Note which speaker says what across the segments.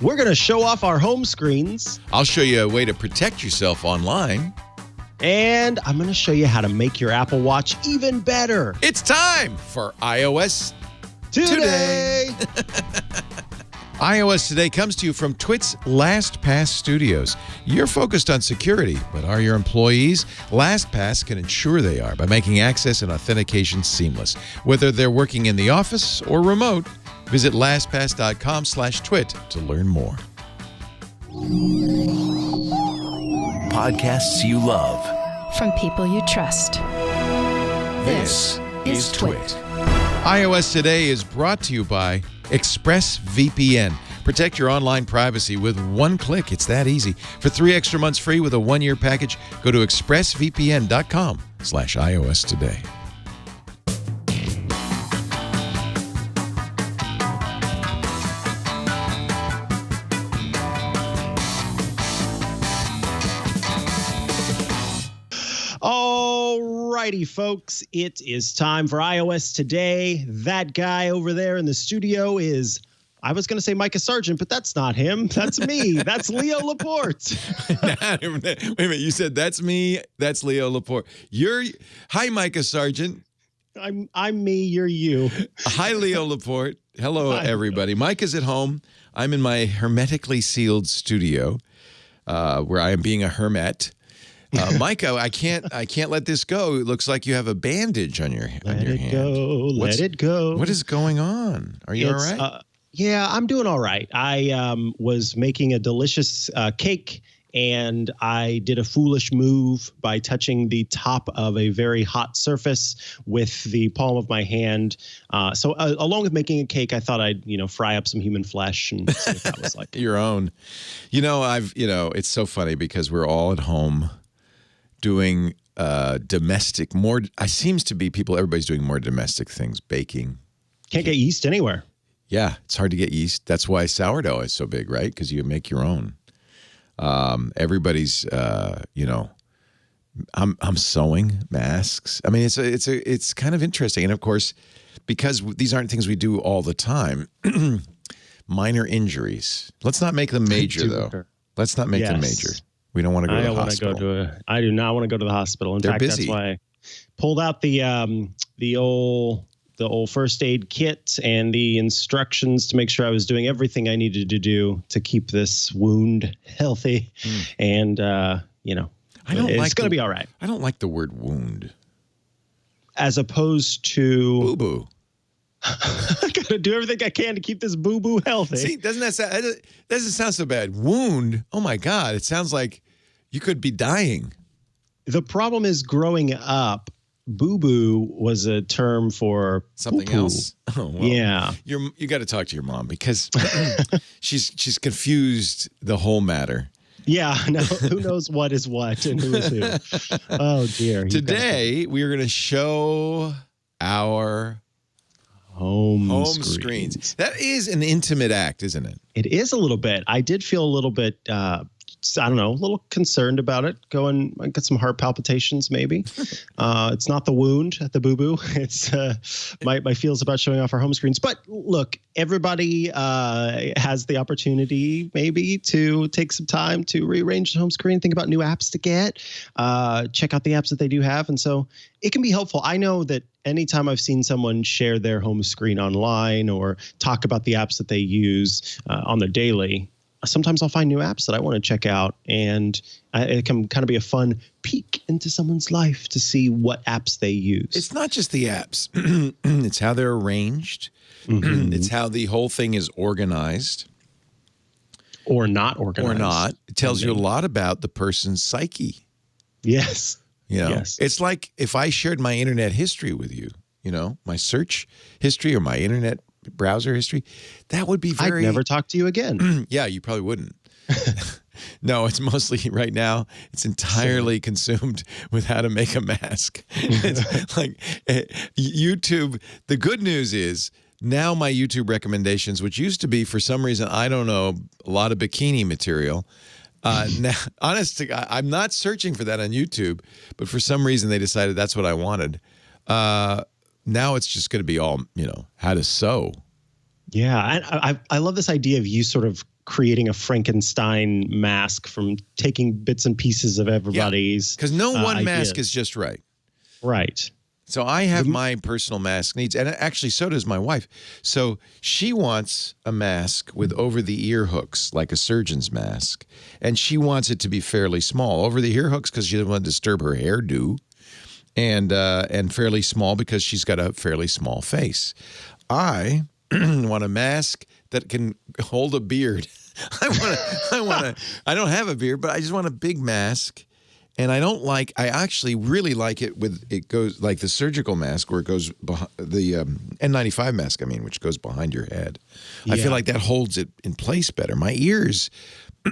Speaker 1: We're going to show off our home screens.
Speaker 2: I'll show you a way to protect yourself online.
Speaker 1: And I'm going to show you how to make your Apple Watch even better.
Speaker 2: It's time for iOS
Speaker 1: Today.
Speaker 2: iOS Today comes to you from Twit's LastPass Studios. You're focused on security, but are your employees? LastPass can ensure they are by making access and authentication seamless. Whether they're working in the office or remote, visit lastpass.com/twit to learn more.
Speaker 3: Podcasts you love.
Speaker 4: From people you trust. This is Twit.
Speaker 2: iOS Today is brought to you by ExpressVPN. Protect your online privacy with one click. It's that easy. For 3 extra months free with a 1-year package, go to expressvpn.com/iOS Today.
Speaker 1: Alrighty, folks, it is time for iOS Today. That guy over there in the studio is, I was going to say Mikah Sargent, but that's not him. That's me. That's Leo Laporte.
Speaker 2: Wait a minute. You said that's me. That's Leo Laporte. Hi, Mikah Sargent.
Speaker 1: I'm me. You're you.
Speaker 2: Hi, Leo Laporte. Hello, everybody. Micah's at home. I'm in my hermetically sealed studio, where I am being a hermit. Mikah, I can't let this go. It looks like you have a bandage on your hand.
Speaker 1: Let it go.
Speaker 2: What is going on? Are you all right?
Speaker 1: Yeah, I'm doing all right. I was making a delicious cake, and I did a foolish move by touching the top of a very hot surface with the palm of my hand. So along with making a cake, I thought I'd, fry up some human flesh and see what that was like.
Speaker 2: Your own. It's so funny because we're all at home doing domestic, everybody's doing more domestic things, baking.
Speaker 1: Can't get yeast anywhere.
Speaker 2: Yeah, it's hard to get yeast. That's why sourdough is so big, right? Because you make your own. Everybody's, I'm sewing masks. I mean, it's kind of interesting. And of course, because these aren't things we do all the time, minor injuries. Let's not make them major, though. Let's not make them major. We don't want to go to the hospital.
Speaker 1: I do not want to go to the hospital. In fact,
Speaker 2: busy.
Speaker 1: That's why I pulled out the old first aid kit and the instructions to make sure I was doing everything I needed to do to keep this wound healthy. And it's going to be all right.
Speaker 2: I don't like the word wound.
Speaker 1: As opposed to
Speaker 2: boo-boo.
Speaker 1: I got to do everything I can to keep this boo-boo healthy.
Speaker 2: See, doesn't sound so bad. Wound. Oh my God. It sounds like you could be dying.
Speaker 1: The problem is growing up, boo-boo was a term for
Speaker 2: something
Speaker 1: poo-poo.
Speaker 2: else. Oh, well,
Speaker 1: yeah.
Speaker 2: You got to talk to your mom because she's confused the whole matter.
Speaker 1: Yeah, no, who knows what is what and who is who. Oh, dear.
Speaker 2: Today, we are going to show our home screens. That is an intimate act, isn't it?
Speaker 1: It is a little bit. I did feel a little bit, a little concerned about it. I got some heart palpitations, maybe. It's not the wound at the boo-boo. It's my feels about showing off our home screens. But look, everybody has the opportunity maybe to take some time to rearrange the home screen, think about new apps to get, check out the apps that they do have. And so it can be helpful. I know that anytime I've seen someone share their home screen online or talk about the apps that they use on their daily, sometimes I'll find new apps that I want to check out, and it can kind of be a fun peek into someone's life to see what apps they use.
Speaker 2: It's not just the apps. It's how they're arranged. Mm-hmm. It's how the whole thing is organized.
Speaker 1: Or not organized.
Speaker 2: Or not. It tells you a lot about the person's psyche.
Speaker 1: Yes.
Speaker 2: Yes. It's like if I shared my internet history with you, my search history or my internet browser history, that would be very...
Speaker 1: I'd never talk to you again.
Speaker 2: Yeah, you probably wouldn't. No, it's mostly right now, it's entirely consumed with how to make a mask. It's like YouTube. The good news is now my YouTube recommendations, which used to be for some reason, I don't know, a lot of bikini material. Now, honestly, I'm not searching for that on YouTube, but for some reason they decided that's what I wanted. Now it's just going to be all, how to sew.
Speaker 1: Yeah. And I love this idea of you sort of creating a Frankenstein mask from taking bits and pieces of everybody's.
Speaker 2: Because no one
Speaker 1: ideas.
Speaker 2: mask is just right.
Speaker 1: Right.
Speaker 2: So I have my personal mask needs, and actually so does my wife. So she wants a mask with over-the-ear hooks, like a surgeon's mask, and she wants it to be fairly small. Over-the-ear hooks because she doesn't want to disturb her hairdo, and fairly small because she's got a fairly small face. I want a mask that can hold a beard. I don't have a beard, but I just want a big mask. And I actually really like it it goes like the surgical mask where it goes behind the N95 mask, which goes behind your head. Yeah. I feel like that holds it in place better. My ears,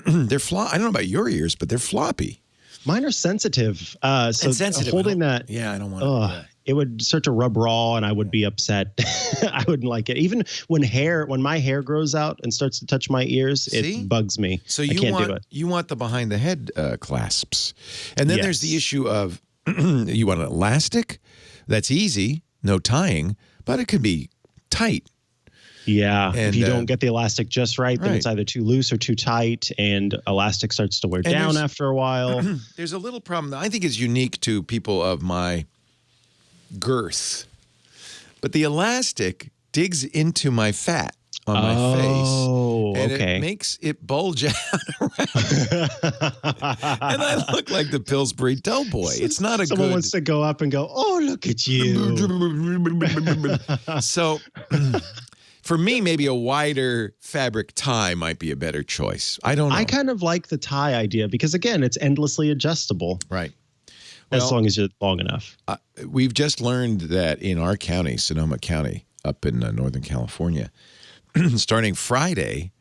Speaker 2: they're I don't know about your ears, but they're floppy.
Speaker 1: Mine are sensitive. So
Speaker 2: sensitive.
Speaker 1: Holding that.
Speaker 2: Yeah, I don't want it.
Speaker 1: It would start to rub raw and I would be upset. I wouldn't like it. Even when my hair grows out and starts to touch my ears, it bugs me.
Speaker 2: So
Speaker 1: I can't do it.
Speaker 2: You want the behind the head clasps. And then there's the issue of you want an elastic. That's easy, no tying, but it could be tight.
Speaker 1: Yeah, and if you don't get the elastic just right, then it's either too loose or too tight, and elastic starts to wear down after a while.
Speaker 2: There's a little problem that I think is unique to people of my girth, but the elastic digs into my fat on my face, and it makes it bulge out around. And I look like the Pillsbury Doughboy. It's not a
Speaker 1: Someone wants to go up and go, oh, look at you.
Speaker 2: So for me, maybe a wider fabric tie might be a better choice. I don't know.
Speaker 1: I kind of like the tie idea because, again, it's endlessly adjustable.
Speaker 2: Right.
Speaker 1: As long as you're long enough.
Speaker 2: We've just learned that in our county, Sonoma County, up in Northern California, starting Friday,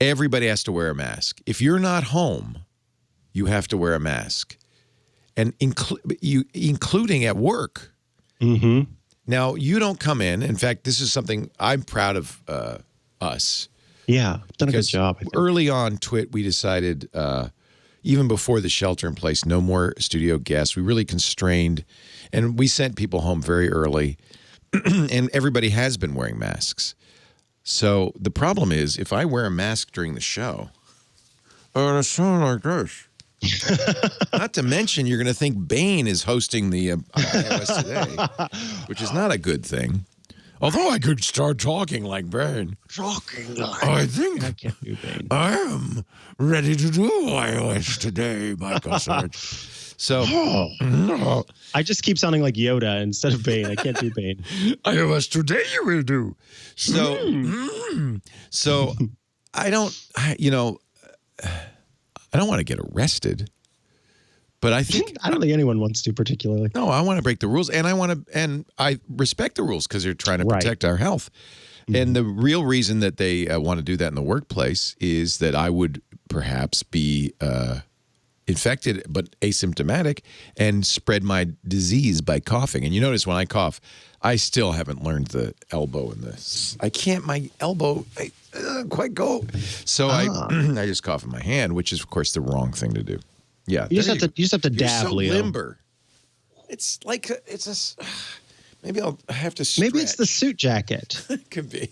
Speaker 2: everybody has to wear a mask. If you're not home, you have to wear a mask, and including at work.
Speaker 1: Mm-hmm.
Speaker 2: Now, you don't come in. In fact, this is something I'm proud of us.
Speaker 1: Yeah, done a good job.
Speaker 2: Early on, we decided, even before the shelter in place, no more studio guests. We really constrained, and we sent people home very early, and everybody has been wearing masks. So the problem is, if I wear a mask during the show, I'm going to sound like this. Not to mention, you're going to think Bane is hosting the iOS Today, which is not a good thing. Although I could start talking like Bane. I think
Speaker 1: I can't do Bane.
Speaker 2: I am ready to do iOS Today, Mikah Sargent. So
Speaker 1: I just keep sounding like Yoda instead of Bane. I can't do Bane.
Speaker 2: iOS Today you will do. So, so I don't want to get arrested, but I think
Speaker 1: I don't think anyone wants to particularly.
Speaker 2: No, I want to break the rules, and I respect the rules because they're trying to protect our health. Mm-hmm. And the real reason that they want to do that in the workplace is that I would perhaps be infected but asymptomatic and spread my disease by coughing. And you notice when I cough, I still haven't learned the elbow in this. I can't. My elbow quite go. So I just cough in my hand, which is of course the wrong thing to do. Yeah,
Speaker 1: you just have to dab,
Speaker 2: so
Speaker 1: Leo.
Speaker 2: Limber. It's like maybe I'll have to stretch.
Speaker 1: Maybe it's the suit jacket.
Speaker 2: Could be.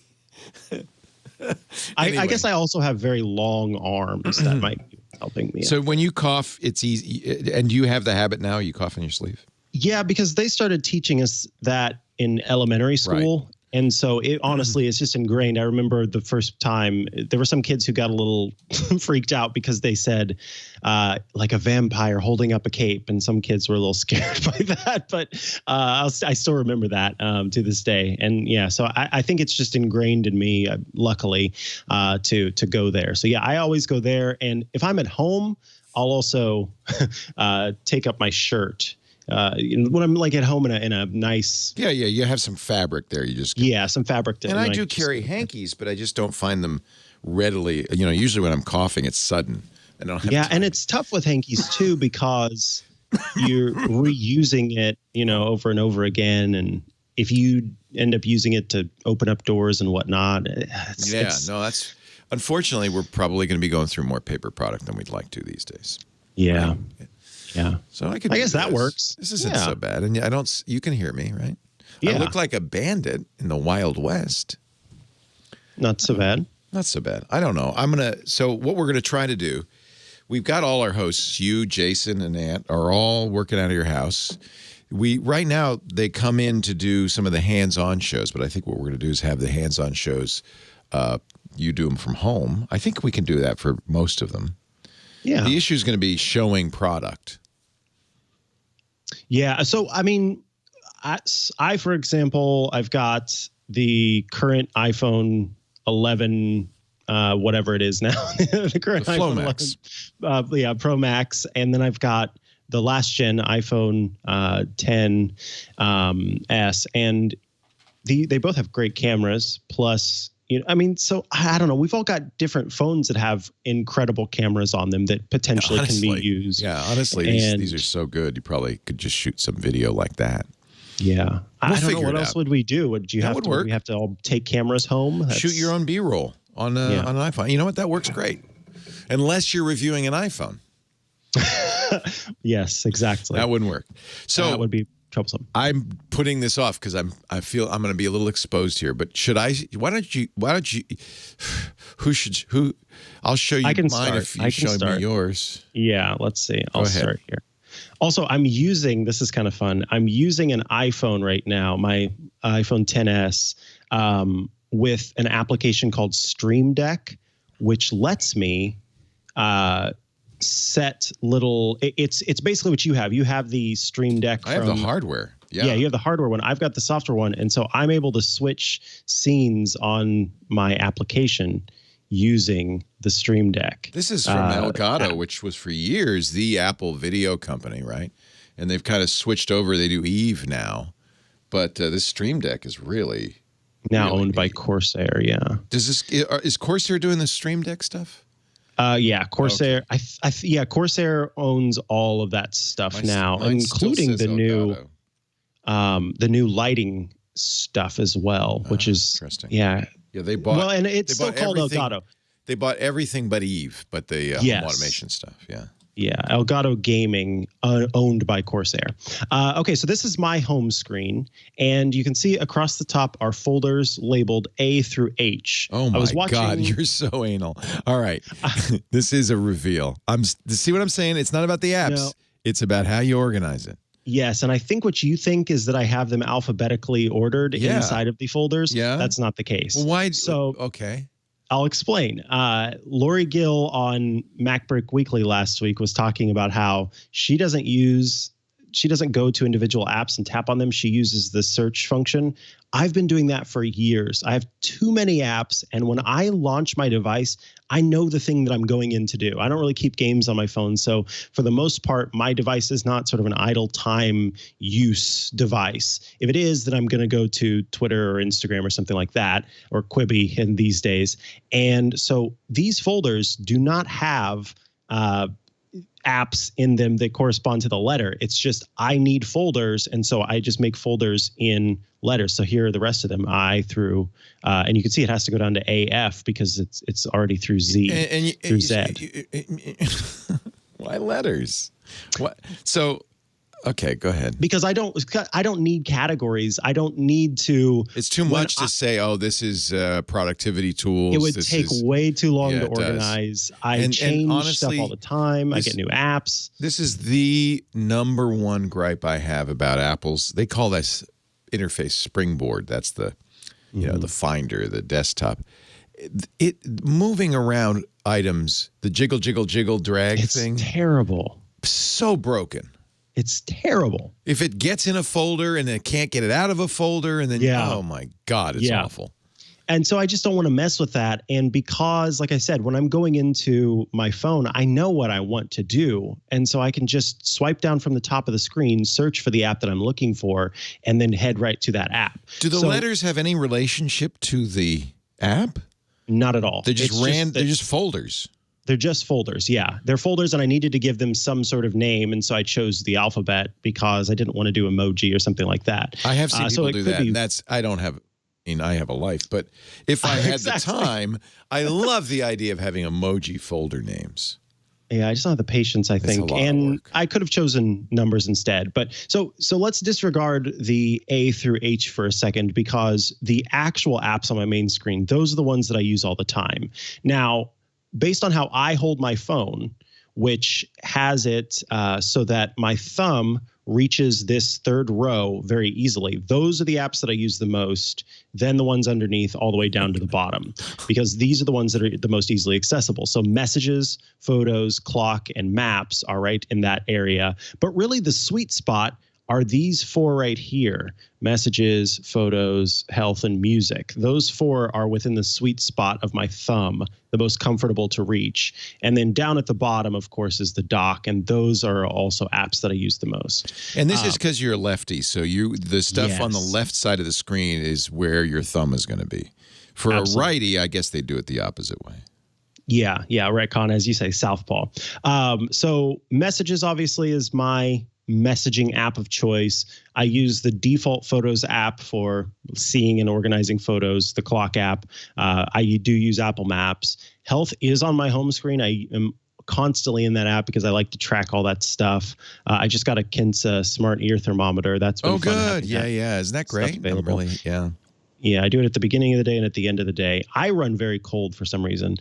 Speaker 1: Anyway. I guess I also have very long arms that might be helping me.
Speaker 2: So when you cough, it's easy. And do you have the habit now? You cough in your sleeve?
Speaker 1: Yeah, because they started teaching us that in elementary school. Right. And so it honestly is just ingrained. I remember the first time there were some kids who got a little freaked out because they said like a vampire holding up a cape. And some kids were a little scared by that. But I still remember that to this day. And yeah, so I think it's just ingrained in me, luckily, to go there. So yeah, I always go there. And if I'm at home, I'll also take up my shirt. When I'm like at home in a nice
Speaker 2: you have some fabric there. You just
Speaker 1: some fabric.
Speaker 2: And I do carry hankies, but I just don't find them readily. Usually when I'm coughing, it's sudden. I don't have time.
Speaker 1: And it's tough with hankies too because you're reusing it, over and over again, and if you end up using it to open up doors and whatnot,
Speaker 2: that's unfortunately we're probably going to be going through more paper product than we'd like to these days.
Speaker 1: Yeah.
Speaker 2: Right?
Speaker 1: Yeah.
Speaker 2: So I
Speaker 1: guess that works.
Speaker 2: This isn't so bad. And you can hear me, right?
Speaker 1: Yeah.
Speaker 2: I look like a bandit in the Wild West.
Speaker 1: Not so bad.
Speaker 2: Not so bad. I don't know. So what we're going to try to do, we've got all our hosts, you, Jason, and Ant, are all working out of your house. Right now, they come in to do some of the hands-on shows, but I think what we're going to do is have the hands-on shows, you do them from home. I think we can do that for most of them.
Speaker 1: Yeah.
Speaker 2: The issue is going to be showing product.
Speaker 1: Yeah. So, I mean, I, for example, I've got the current iPhone 11, whatever it is now, the current
Speaker 2: the
Speaker 1: iPhone
Speaker 2: Max.
Speaker 1: 11, Pro Max. And then I've got the last gen iPhone 10 S, and they both have great cameras. Plus, I mean, so I don't know. We've all got different phones that have incredible cameras on them that potentially can be used.
Speaker 2: Yeah, honestly, these are so good. You probably could just shoot some video like that.
Speaker 1: Yeah, I don't know what else would we do. Would you have to? Would we have to all take cameras home?
Speaker 2: Shoot your own B-roll on an iPhone. You know what? That works great, unless you're reviewing an iPhone.
Speaker 1: Yes, exactly.
Speaker 2: That wouldn't work. So
Speaker 1: that would be troublesome.
Speaker 2: I'm putting this off because I feel I'm going to be a little exposed here. But should I? Why don't you? Who? I'll show you mine if you show me yours.
Speaker 1: Yeah, let's see. I'll start here. Also, I'm using, this is kind of fun. I'm using an iPhone right now, my iPhone 10s, with an application called Stream Deck, which lets me set little. It's basically what you have. You have the Stream Deck.
Speaker 2: I have the hardware. Yeah,
Speaker 1: you have the hardware one. I've got the software one, and so I'm able to switch scenes on my application using the Stream Deck.
Speaker 2: This is from Elgato, which was for years the Apple video company, right? And they've kind of switched over. They do Eve now, but this Stream Deck is really
Speaker 1: owned by Corsair. Yeah.
Speaker 2: Is Corsair doing the Stream Deck stuff?
Speaker 1: Yeah, Corsair. Okay. Corsair owns all of that stuff now, including the new lighting stuff as well, which is
Speaker 2: interesting.
Speaker 1: Yeah.
Speaker 2: Yeah, they bought.
Speaker 1: Well, and it's still called Elgato.
Speaker 2: They bought everything but Eve, but the home automation stuff. Yeah.
Speaker 1: Yeah, Elgato Gaming, owned by Corsair. Okay, so this is my home screen, and you can see across the top are folders labeled A through H.
Speaker 2: Oh my God, you're so anal. All right, this is a reveal. See what I'm saying? It's not about the apps. No. It's about how you organize it.
Speaker 1: Yes, and I think what you think is that I have them alphabetically ordered inside of the folders. Yeah. That's not the case.
Speaker 2: Well, why?
Speaker 1: So,
Speaker 2: okay.
Speaker 1: I'll explain. Lori Gill on MacBreak Weekly last week was talking about how she doesn't go to individual apps and tap on them. She uses the search function. I've been doing that for years. I have too many apps, and when I launch my device, I know the thing that I'm going in to do. I don't really keep games on my phone, so for the most part, my device is not sort of an idle time use device. If it is, then I'm going to go to Twitter or Instagram or something like that, or Quibi in these days. And so these folders do not have apps in them that correspond to the letter. It's just I need folders, and so I just make folders in letters. So here are the rest of them, I through, and you can see it has to go down to AF because it's already through Z through Z.
Speaker 2: Why letters? What? So. Okay, go ahead.
Speaker 1: Because I don't need categories. I don't need to.
Speaker 2: It's too much to say, oh, this is productivity tools.
Speaker 1: It would take way too long to organize. I change stuff all the time. I get new apps.
Speaker 2: This is the number one gripe I have about Apple's. They call this interface Springboard. That's the, the Finder, the desktop. It moving around items, the jiggle, jiggle, jiggle, drag thing.
Speaker 1: It's terrible.
Speaker 2: So broken.
Speaker 1: It's terrible.
Speaker 2: If it gets in a folder and it can't get it out of a folder, and then, oh my God, it's awful.
Speaker 1: And so I just don't want to mess with that. And because, like I said, when I'm going into my phone, I know what I want to do. And so I can just swipe down from the top of the screen, search for the app that I'm looking for, and then head right to that app.
Speaker 2: Do the letters have any relationship to the app?
Speaker 1: Not at all.
Speaker 2: They're they're just folders.
Speaker 1: They're just folders, yeah. They're folders, and I needed to give them some sort of name, and so I chose the alphabet because I didn't want to do emoji or something like that.
Speaker 2: I have seen people do that, and I have a life, but if I had the time, I love the idea of having emoji folder names.
Speaker 1: Yeah, I just don't have the patience, I think.
Speaker 2: a lot of
Speaker 1: And
Speaker 2: work.
Speaker 1: I could have chosen numbers instead. But so let's disregard the A through H for a second, because the actual apps on my main screen, those are the ones that I use all the time. Now, based on how I hold my phone, which has it so that my thumb reaches this third row very easily. Those are the apps that I use the most, then the ones underneath all the way down to the bottom, because these are the ones that are the most easily accessible. So messages, photos, clock, and maps are right in that area. But really the sweet spot are these four right here: messages, photos, health, and music. Those four are within the sweet spot of my thumb, the most comfortable to reach. And then down at the bottom, of course, is the dock, and those are also apps that I use the most.
Speaker 2: And this is because you're a lefty, so the stuff on the
Speaker 1: Yes.
Speaker 2: left side of the screen is where your thumb is going to be. For
Speaker 1: Absolutely.
Speaker 2: a righty, I guess they do it the opposite way.
Speaker 1: Yeah, retcon, as you say, southpaw. So messages obviously is my messaging app of choice. I use the default Photos app for seeing and organizing photos, the clock app. I do use Apple Maps. Health is on my home screen. I am constantly in that app because I like to track all that stuff. I just got a Kinsa smart ear thermometer. That's been fun
Speaker 2: Good.
Speaker 1: having that
Speaker 2: Yeah. Isn't that
Speaker 1: stuff
Speaker 2: great?
Speaker 1: available.
Speaker 2: Yeah.
Speaker 1: I do it at the beginning of the day and at the end of the day. I run very cold for some reason.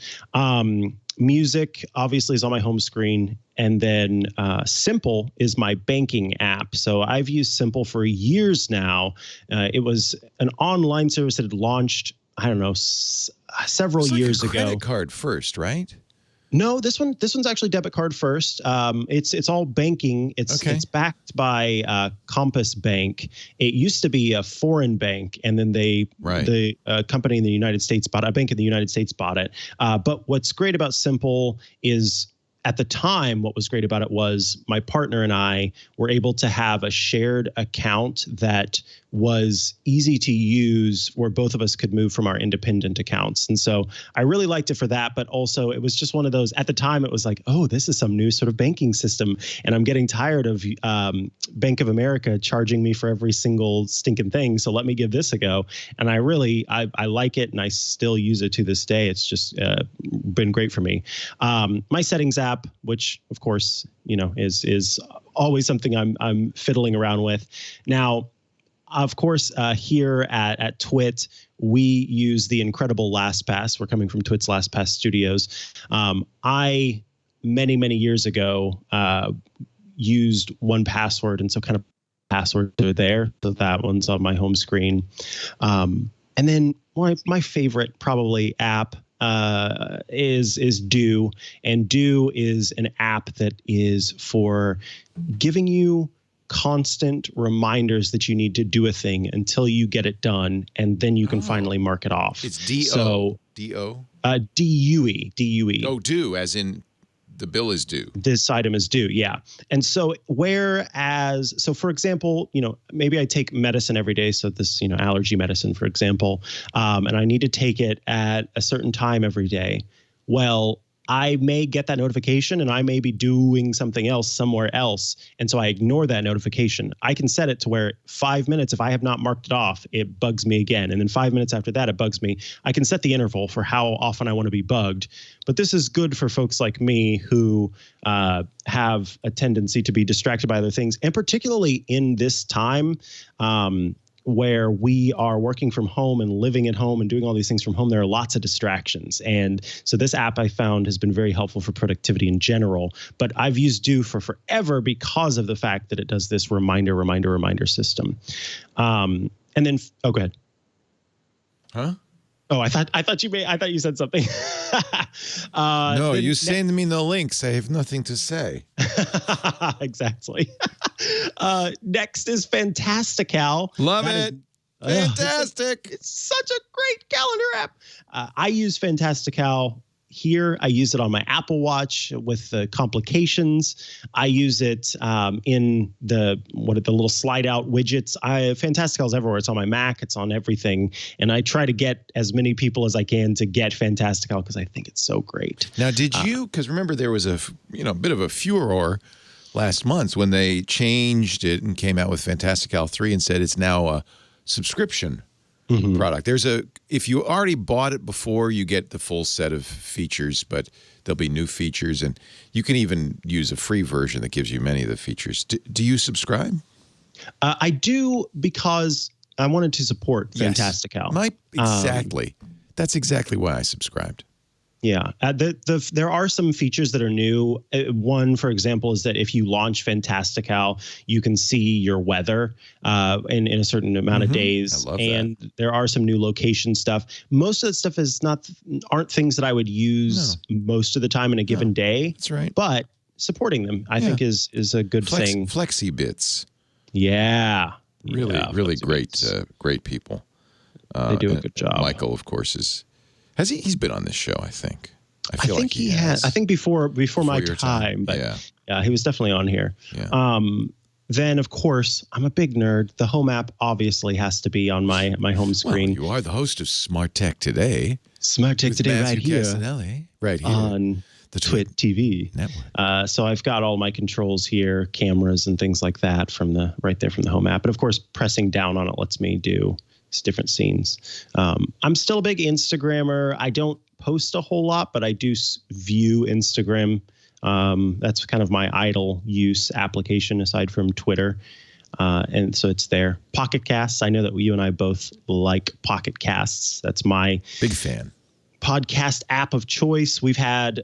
Speaker 1: Music obviously is on my home screen. And then Simple is my banking app. So I've used Simple for years now. It was an online service that had launched, I don't know, several
Speaker 2: It's like
Speaker 1: years
Speaker 2: a
Speaker 1: ago.
Speaker 2: credit card first, right?
Speaker 1: No, this one's actually debit card first. It's all banking. It's backed by Compass Bank. It used to be a foreign bank, and then the company in the United States bought it. A bank in the United States bought it. But what's great about Simple is, at the time, what was great about it was my partner and I were able to have a shared account that was easy to use, where both of us could move from our independent accounts. And so I really liked it for that. But also it was just one of those, at the time it was like, oh, this is some new sort of banking system. And I'm getting tired of Bank of America charging me for every single stinking thing. So let me give this a go. And I like it, and I still use it to this day. It's just been great for me. My settings app, which of course, is always something I'm fiddling around with. Now, of course, here at Twit, we use the incredible LastPass. We're coming from Twit's LastPass Studios. I, many years ago, used 1Password, and so kind of passwords are there. So that one's on my home screen. And then my favorite probably app is Do, and Do is an app that is for giving you constant reminders that you need to do a thing until you get it done, and then you can finally mark it off.
Speaker 2: It's D-O.
Speaker 1: So,
Speaker 2: D-O?
Speaker 1: D-U-E. D-U-E.
Speaker 2: Oh, due, as in the bill is due.
Speaker 1: This item is due, yeah. And so for example, maybe I take medicine every day. So this, allergy medicine, for example, and I need to take it at a certain time every day. Well, I may get that notification and I may be doing something else somewhere else. And so I ignore that notification. I can set it to where 5 minutes, if I have not marked it off, it bugs me again. And then 5 minutes after that, it bugs me. I can set the interval for how often I want to be bugged. But this is good for folks like me who have a tendency to be distracted by other things. And particularly in this time, where we are working from home and living at home and doing all these things from home, there are lots of distractions. And so this app I found has been very helpful for productivity in general. But I've used Do for forever because of the fact that it does this reminder system. And then, go ahead.
Speaker 2: Huh?
Speaker 1: Oh, I thought you said something.
Speaker 2: No, you send me no links. I have nothing to say.
Speaker 1: Exactly. Next is Fantastical.
Speaker 2: Love it. Fantastic.
Speaker 1: It's such a great calendar app. I use Fantastical here. I use it on my Apple Watch with the complications. I use it in the little slide out widgets. Fantastical is everywhere. It's on my Mac. It's on everything. And I try to get as many people as I can to get Fantastical because I think it's so great.
Speaker 2: Now, did you? Because remember, there was a bit of a furor last month when they changed it and came out with Fantastical 3 and said it's now a subscription product. If you already bought it before, you get the full set of features, but there'll be new features, and you can even use a free version that gives you many of the features. Do you subscribe?
Speaker 1: I do, because I wanted to support Fantastical.
Speaker 2: Exactly. That's exactly why I subscribed.
Speaker 1: Yeah. There are some features that are new. One, for example, is that if you launch Fantastical, you can see your weather in a certain amount of days.
Speaker 2: I love
Speaker 1: and
Speaker 2: that.
Speaker 1: There are some new location stuff. Most of that stuff aren't things that I would use most of the time in a given day.
Speaker 2: That's right.
Speaker 1: But supporting them, I think, is a good thing.
Speaker 2: Flexi Bits.
Speaker 1: Yeah.
Speaker 2: Really great people.
Speaker 1: They do a good job.
Speaker 2: Michael, of course, he's been on this show, I think.
Speaker 1: I think he has. I think before my time, but yeah, he was definitely on here.
Speaker 2: Yeah.
Speaker 1: Then, of course, I'm a big nerd. The home app obviously has to be on my home screen.
Speaker 2: Well, you are the host of Smart Tech Today.
Speaker 1: Smart Tech Today right here on the Twit TV network. So I've got all my controls here, cameras and things like that right there from the home app. And of course, pressing down on it lets me do different scenes. I'm still a big Instagrammer. I don't post a whole lot, but I do view Instagram. That's kind of my idle use application aside from Twitter. And so it's there. Pocket Casts. I know that you and I both like Pocket Casts. That's my
Speaker 2: big fan
Speaker 1: podcast app of choice. We've had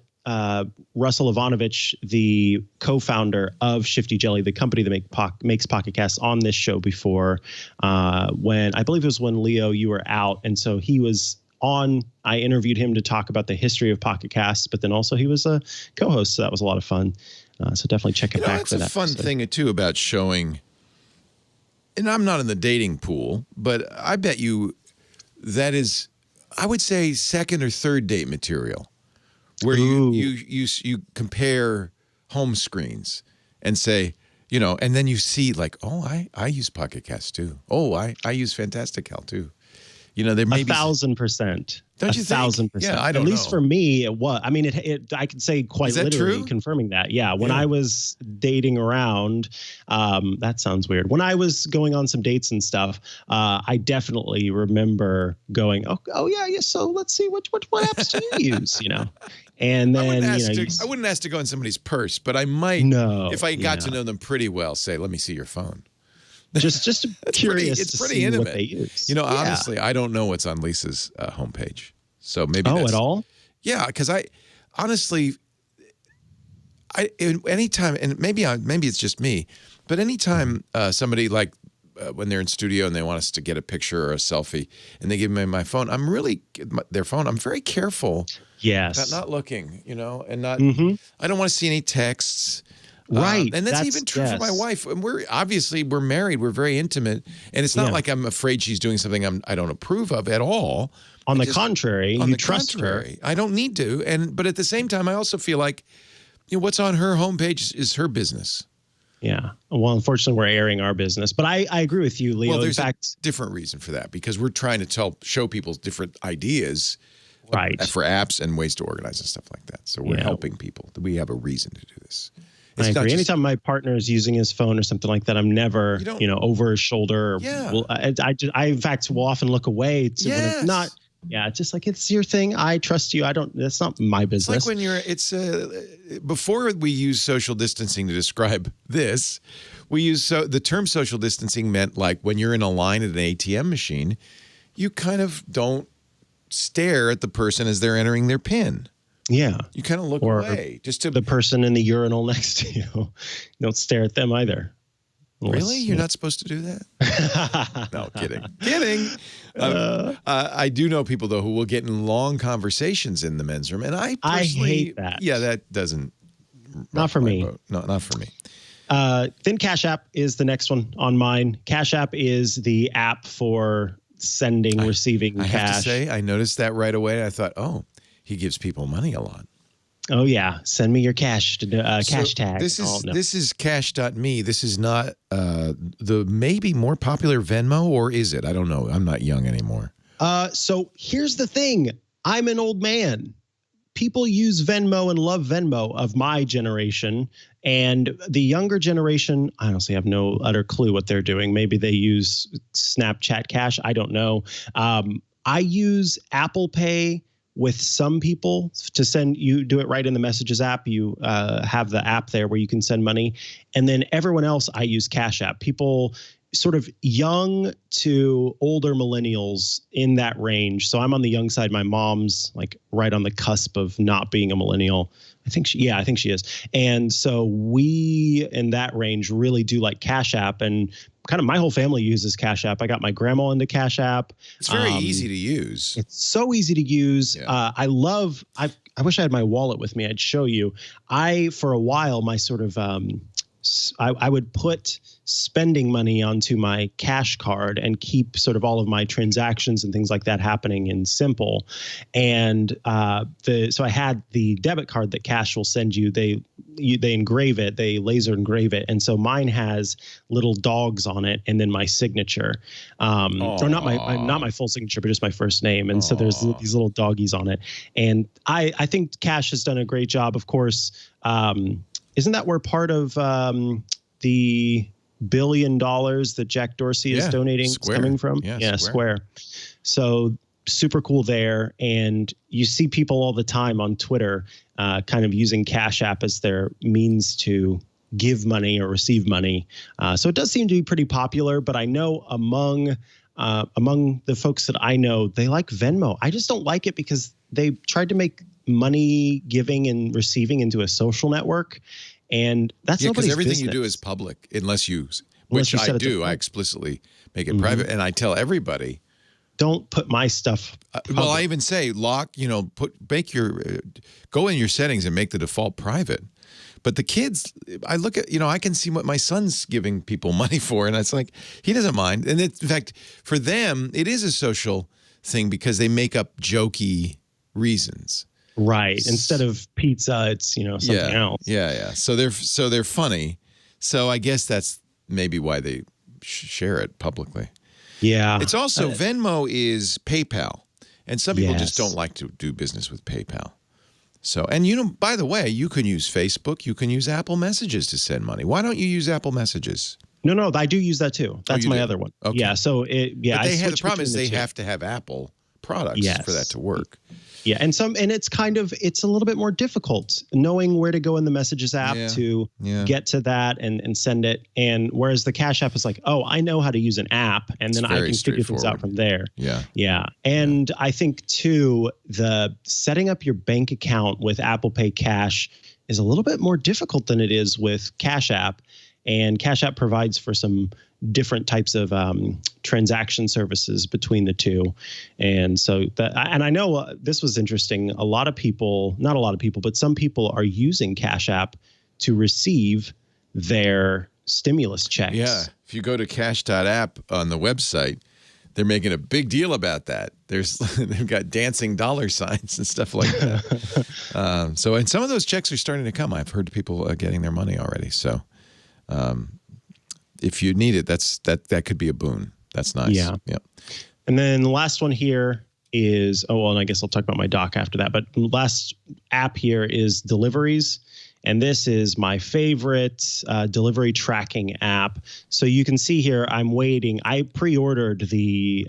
Speaker 1: Russell Ivanovich, the co-founder of Shifty Jelly, the company that makes Pocket Casts, on this show before, when I believe it was when Leo, you were out. And so he was on. I interviewed him to talk about the history of Pocket Casts, but then also he was a co-host. So that was a lot of fun. So definitely check it back for that.
Speaker 2: That's a fun thing too about showing. And I'm not in the dating pool, but I bet you that is, I would say, second or third date material. Where you compare home screens and say, and then you see like, oh, I use Pocket Cast too. Oh, I use Fantastical too. There may be
Speaker 1: 1,000%.
Speaker 2: Don't you think?
Speaker 1: 1,000%.
Speaker 2: Yeah, I don't
Speaker 1: know. At least for me, it was. I mean, I could say quite literally
Speaker 2: true?
Speaker 1: Confirming that. Yeah, when I was dating around, that sounds weird. When I was going on some dates and stuff, I definitely remember going, oh yeah. So let's see what apps do you use? And then
Speaker 2: I wouldn't ask to go in somebody's purse, but I might. No, if I got to know them pretty well, say, let me see your phone.
Speaker 1: Just curious.
Speaker 2: It's
Speaker 1: to
Speaker 2: pretty
Speaker 1: see
Speaker 2: intimate.
Speaker 1: What they use.
Speaker 2: Honestly, I don't know what's on Lisa's homepage, so maybe.
Speaker 1: At all?
Speaker 2: Yeah, because anytime, and maybe it's just me, but anytime somebody when they're in studio and they want us to get a picture or a selfie, and they give me my phone, their phone. I'm very careful.
Speaker 1: Yes.
Speaker 2: About not looking, and not. Mm-hmm. I don't want to see any texts.
Speaker 1: Right.
Speaker 2: And that's even true for my wife. And we're married. We're very intimate. And it's not like I'm afraid she's doing something I don't approve of at all.
Speaker 1: On the contrary, you trust her.
Speaker 2: I don't need to. But at the same time, I also feel like, what's on her homepage is her business.
Speaker 1: Yeah. Well, unfortunately, we're airing our business. But I agree with you, Leo.
Speaker 2: Well, there's a different reason for that, because we're trying to show people different ideas.
Speaker 1: Right.
Speaker 2: For apps and ways to organize and stuff like that. So we're helping people. We have a reason to do this.
Speaker 1: I agree. Anytime my partner is using his phone or something like that, I'm never, over his shoulder.
Speaker 2: Yeah.
Speaker 1: I in fact will often look away to when it's not. Yeah, it's just like, it's your thing. I trust you. That's not my business.
Speaker 2: It's like when before we use social distancing to describe this, we use the term social distancing meant like when you're in a line at an ATM machine, you kind of don't stare at the person as they're entering their PIN.
Speaker 1: Yeah.
Speaker 2: You kind of look away. Just to
Speaker 1: the person in the urinal next to you. Don't stare at them either.
Speaker 2: Really? You're not supposed to do that? No, kidding. Kidding. I do know people, though, who will get in long conversations in the men's room. And I
Speaker 1: hate that.
Speaker 2: Yeah, that doesn't.
Speaker 1: Not for me.
Speaker 2: No, not for me.
Speaker 1: Then Cash App is the next one on mine. Cash App is the app for sending, receiving cash. I have to say,
Speaker 2: I noticed that right away. I thought, he gives people money a lot.
Speaker 1: Oh, yeah. Send me your cash cash tag.
Speaker 2: This is cash.me. This is not the maybe more popular Venmo, or is it? I don't know. I'm not young anymore.
Speaker 1: So here's the thing. I'm an old man. People use Venmo and love Venmo of my generation. And the younger generation, I honestly have no utter clue what they're doing. Maybe they use Snapchat Cash. I don't know. I use Apple Pay with some people to send, you do it right in the Messages app. You have the app there where you can send money. And then everyone else, I use Cash App. People sort of young to older millennials in that range. So I'm on the young side. My mom's like right on the cusp of not being a millennial. I think she is. And so we in that range really do like Cash App, and kind of my whole family uses Cash App. I got my grandma into Cash App.
Speaker 2: It's very easy to use.
Speaker 1: It's so easy to use.
Speaker 2: Yeah.
Speaker 1: I wish I had my wallet with me. I'd show you. For a while, my sort of, I would put spending money onto my cash card and keep sort of all of my transactions and things like that happening in Simple. And so I had the debit card that Cash will send you. They engrave it, they laser engrave it, and so mine has little dogs on it, and then my signature, or not my full signature, but just my first name. And so there's these little doggies on it. And I think Cash has done a great job. Of course, isn't that where part of the $1 billion that Jack Dorsey is donating is coming from?
Speaker 2: Yeah,
Speaker 1: Square. So super cool there. And you see people all the time on Twitter kind of using Cash App as their means to give money or receive money. So it does seem to be pretty popular, but I know among the folks that I know, they like Venmo. I just don't like it because they tried to make money giving and receiving into a social network. And that's nobody's
Speaker 2: because everything
Speaker 1: business.
Speaker 2: you do is public unless you I do. I explicitly make it private, and I tell everybody,
Speaker 1: don't put my stuff.
Speaker 2: Well, I even say go in your settings and make the default private. But the kids, I look at, I can see what my son's giving people money for, and it's like he doesn't mind. And in fact, for them, it is a social thing because they make up jokey reasons.
Speaker 1: Right. Instead of pizza, it's something else.
Speaker 2: Yeah. So they're funny. So I guess that's maybe why they share it publicly.
Speaker 1: Yeah.
Speaker 2: It's also Venmo is PayPal, and some people just don't like to do business with PayPal. So, and by the way, you can use Facebook, you can use Apple Messages to send money. Why don't you use Apple Messages?
Speaker 1: No, I do use that too. That's my other one.
Speaker 2: Okay.
Speaker 1: Yeah. So
Speaker 2: But the problem is they have to have Apple products for that to work.
Speaker 1: Yeah, and it's a little bit more difficult knowing where to go in the Messages app to get to that and send it. And whereas the Cash App is like, oh, I know how to use an app, and then I can figure things out from there. Yeah. And I think too, the setting up your bank account with Apple Pay Cash is a little bit more difficult than it is with Cash App. And Cash App provides for some different types of transaction services between the two. And so and I know this was interesting. Not a lot of people, but some people are using Cash App to receive their stimulus checks.
Speaker 2: Yeah. If you go to cash.app on the website, they're making a big deal about that. They've got dancing dollar signs and stuff like that. And some of those checks are starting to come. I've heard people getting their money already. So, if you need it, that could be a boon. That's nice.
Speaker 1: Yeah. And then the last one here is, and I guess I'll talk about my dock after that. But last app here is Deliveries. And this is my favorite delivery tracking app. So you can see here, I'm waiting. I pre-ordered the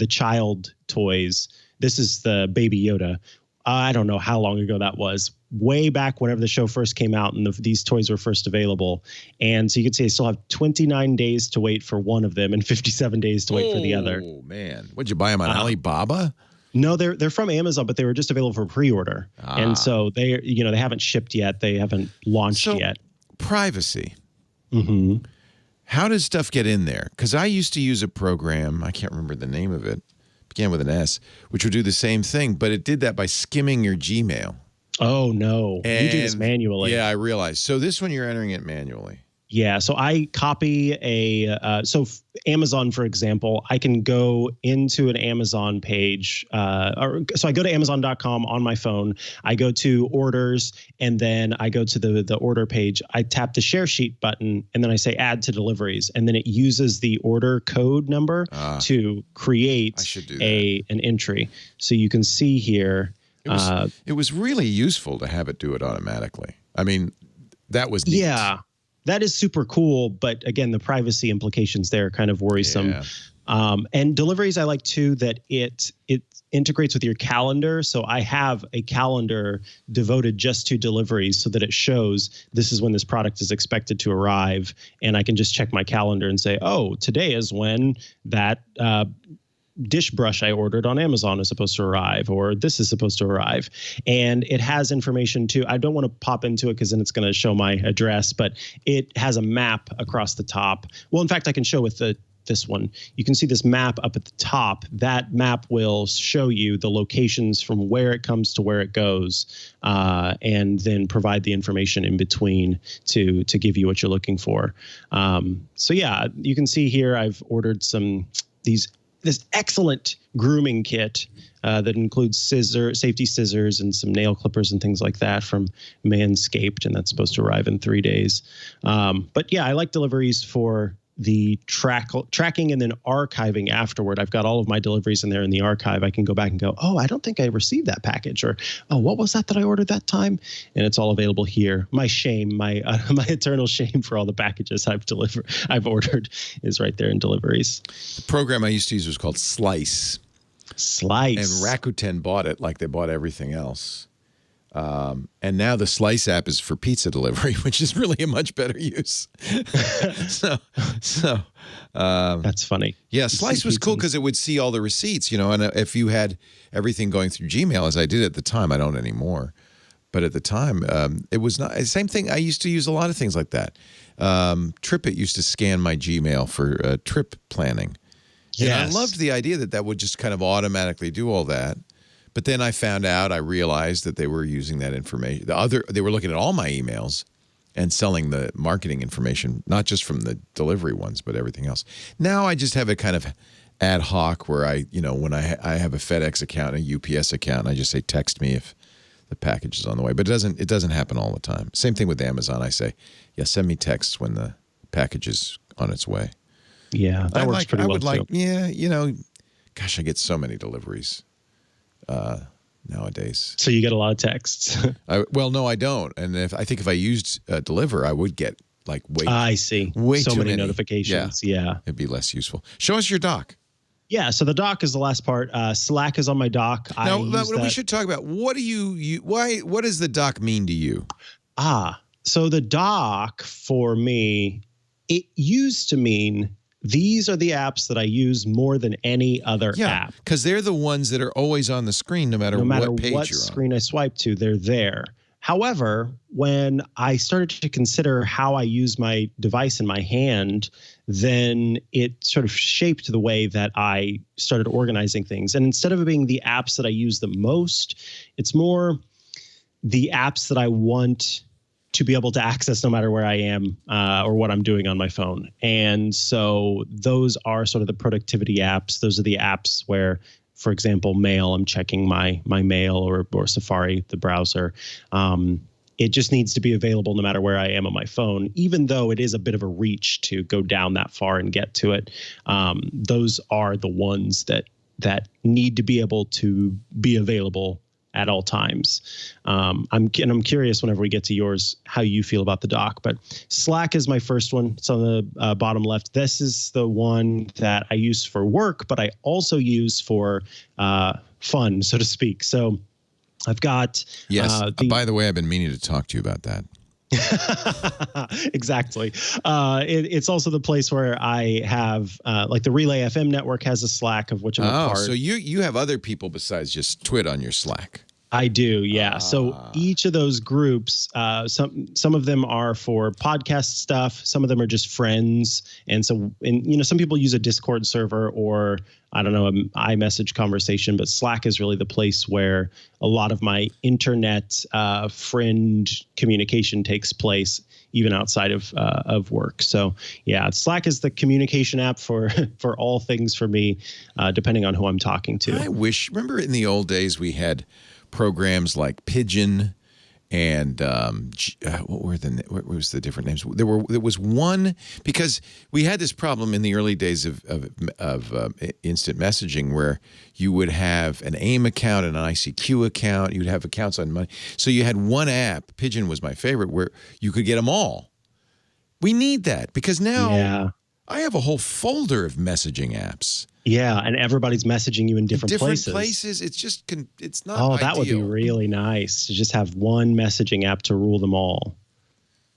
Speaker 1: child toys. This is the Baby Yoda. I don't know how long ago that was. Way back whenever the show first came out and these toys were first available. And so you can see I still have 29 days to wait for one of them and 57 days to wait for the other.
Speaker 2: Oh, man. What'd you buy them on Alibaba?
Speaker 1: No, they're from Amazon, but they were just available for pre-order. And so they haven't shipped yet. They haven't launched yet.
Speaker 2: Privacy.
Speaker 1: Mm-hmm.
Speaker 2: How does stuff get in there? Because I used to use a program, I can't remember the name of it, began with an S, which would do the same thing, but it did that by skimming your Gmail.
Speaker 1: Oh, no. You do this manually.
Speaker 2: Yeah, I realized. So this one, you're entering it manually.
Speaker 1: Yeah. So I copy Amazon, for example, I can go into an Amazon page. So I go to Amazon.com on my phone. I go to orders, and then I go to the order page. I tap the share sheet button, and then I say add to deliveries. And then it uses the order code number to create an entry. So you can see here.
Speaker 2: It was really useful to have it do it automatically. I mean, that was neat.
Speaker 1: Yeah. That is super cool, but again, the privacy implications there are kind of worrisome. And deliveries, I like too that it integrates with your calendar. So I have a calendar devoted just to deliveries so that it shows this is when this product is expected to arrive. And I can just check my calendar and say, oh, today is when that dish brush I ordered on Amazon is supposed to arrive, or this is supposed to arrive. And it has information too. I don't want to pop into it because then it's going to show my address, but it has a map across the top. Well, in fact, I can show with this one. You can see this map up at the top. That map will show you the locations from where it comes to where it goes, and then provide the information in between to give you what you're looking for. So yeah, you can see here I've ordered this excellent grooming kit that includes safety scissors and some nail clippers and things like that from Manscaped, and that's supposed to arrive in 3 days. But yeah, I like deliveries for the tracking and then archiving afterward. I've got all of my deliveries in there in the archive. I can go back and go, oh, I don't think I received that package, or oh, what was that I ordered that time? And it's all available here. My shame, my eternal shame for all the packages I've ordered is right there in deliveries.
Speaker 2: The program I used to use was called Slice.
Speaker 1: Slice.
Speaker 2: And Rakuten bought it like they bought everything else. And now the Slice app is for pizza delivery, which is really a much better use.
Speaker 1: That's funny.
Speaker 2: Yeah, Slice was cool because it would see all the receipts, and if you had everything going through Gmail, as I did at the time, I don't anymore. But at the time, it was not the same thing. I used to use a lot of things like that. TripIt used to scan my Gmail for trip planning. Yes. And I loved the idea that would just kind of automatically do all that. But then I realized that they were using that information. They were looking at all my emails and selling the marketing information, not just from the delivery ones, but everything else. Now I just have a kind of ad hoc where when I have a FedEx account, a UPS account, and I just say, text me if the package is on the way. But it doesn't happen all the time. Same thing with Amazon. I say, yeah, send me texts when the package is on its way.
Speaker 1: Yeah, that works pretty well too.
Speaker 2: Yeah, gosh, I get so many deliveries nowadays.
Speaker 1: So you get a lot of texts.
Speaker 2: Well, no, I don't. And I think if I used Deliver, I would get
Speaker 1: I see.
Speaker 2: Way
Speaker 1: so
Speaker 2: too
Speaker 1: many notifications. Yeah.
Speaker 2: It'd be less useful. Show us your dock.
Speaker 1: Yeah, so the dock is the last part. Slack is on my dock.
Speaker 2: Now, we should talk about what does the dock mean to you?
Speaker 1: So the dock for me, it used to mean these are the apps that I use more than any other app.
Speaker 2: Because they're the ones that are always on the screen, no matter what page you're on.
Speaker 1: Screen I swipe to, they're there. However, when I started to consider how I use my device in my hand, then it sort of shaped the way that I started organizing things. And instead of it being the apps that I use the most, it's more the apps that I want to be able to access no matter where I am or what I'm doing on my phone. And so those are sort of the productivity apps. Those are the apps where, for example, Mail, I'm checking my mail or Safari, the browser. It just needs to be available no matter where I am on my phone, even though it is a bit of a reach to go down that far and get to it. Those are the ones that need to be able to be available at all times. I'm curious whenever we get to yours, how you feel about the dock, but Slack is my first one. It's on the bottom left. This is the one that I use for work, but I also use for fun, so to speak. So I've got...
Speaker 2: Yes. By the way, I've been meaning to talk to you about that.
Speaker 1: Exactly. It's also the place where I have the Relay FM network has a Slack of which I'm a part.
Speaker 2: So you have other people besides just Twit on your Slack.
Speaker 1: I do, yeah. So each of those groups, some of them are for podcast stuff. Some of them are just friends, and some people use a Discord server or I don't know, an iMessage conversation. But Slack is really the place where a lot of my internet friend communication takes place, even outside of work. So yeah, Slack is the communication app for all things for me, depending on who I'm talking to.
Speaker 2: Remember in the old days we had programs like Pigeon and what was the different names? There was one, because we had this problem in the early days of instant messaging where you would have an AIM account and an ICQ account. You'd have accounts on money. So you had one app, Pigeon was my favorite, where you could get them all. We need that because now I have a whole folder of messaging apps.
Speaker 1: Yeah, and everybody's messaging you in different
Speaker 2: places. It's just it's not.
Speaker 1: Oh,
Speaker 2: ideal.
Speaker 1: that would be really nice to just have one messaging app to rule them all.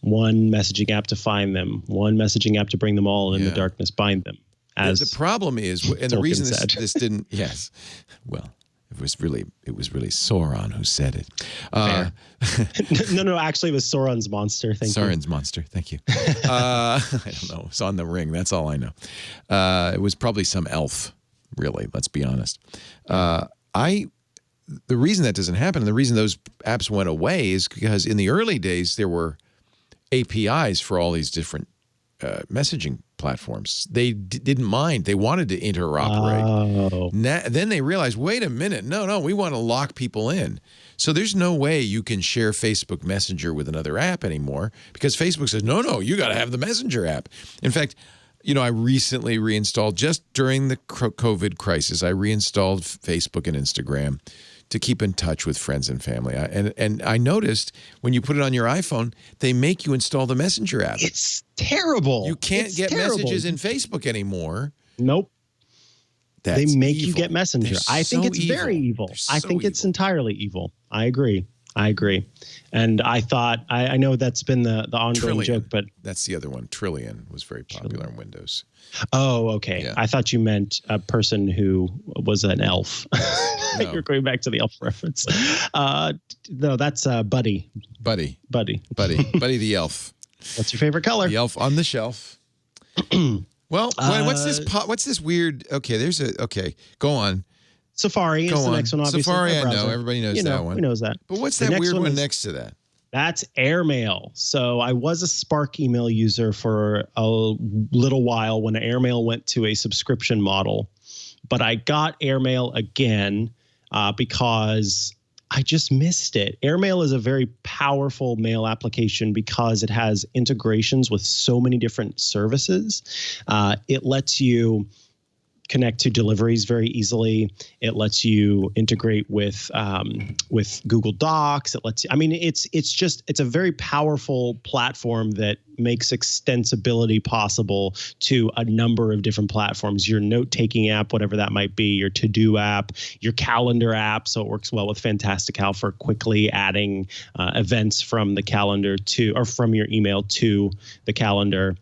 Speaker 1: One messaging app to find them. One messaging app to bring them all in the darkness, bind them. As
Speaker 2: the problem is, and the
Speaker 1: Tolkien
Speaker 2: reason
Speaker 1: said.
Speaker 2: this didn't. Yes, well, it was really Sauron who said it.
Speaker 1: No, actually, it was Sauron's monster.
Speaker 2: Sauron's monster. Thank you. I don't know. It's on the ring. That's all I know. It was probably some elf. Really, let's be honest. The reason that doesn't happen, and the reason those apps went away, is because in the early days there were APIs for all these different messaging platforms. They didn't mind. They wanted to interoperate.
Speaker 1: Oh.
Speaker 2: Then they realized, wait a minute, no, we want to lock people in. So there's no way you can share Facebook Messenger with another app anymore because Facebook says, no, you got to have the Messenger app. In fact, I recently reinstalled, just during the COVID crisis, I reinstalled Facebook and Instagram to keep in touch with friends and family. And I noticed when you put it on your iPhone, they make you install the Messenger app.
Speaker 1: It's terrible.
Speaker 2: You can't get messages in Facebook anymore.
Speaker 1: Nope. They make you get Messenger. I think it's
Speaker 2: evil.
Speaker 1: Very evil.
Speaker 2: So
Speaker 1: I think it's entirely evil. I agree. And I thought, I know that's been the ongoing joke, but
Speaker 2: that's the other one. Trillion was very popular in Windows.
Speaker 1: Oh, okay. Yeah. I thought you meant a person who was an elf. No. You're going back to the elf reference. No, that's Buddy.
Speaker 2: Buddy the elf.
Speaker 1: What's your favorite color?
Speaker 2: The elf on the shelf. Well, what's this weird? Okay, go on.
Speaker 1: Safari is the next one, obviously.
Speaker 2: Safari, I know. Everybody knows that one.
Speaker 1: Who knows that?
Speaker 2: But what's that weird one next to that?
Speaker 1: That's Airmail. So I was a Spark email user for a little while when Airmail went to a subscription model. But I got Airmail again because I just missed it. Airmail is a very powerful mail application because it has integrations with so many different services. It lets you connect to deliveries very easily. It lets you integrate with Google Docs. It lets you, it's a very powerful platform that makes extensibility possible to a number of different platforms. Your note-taking app, whatever that might be, your to-do app, your calendar app. So it works well with Fantastical for quickly adding events from the calendar from your email to the calendar.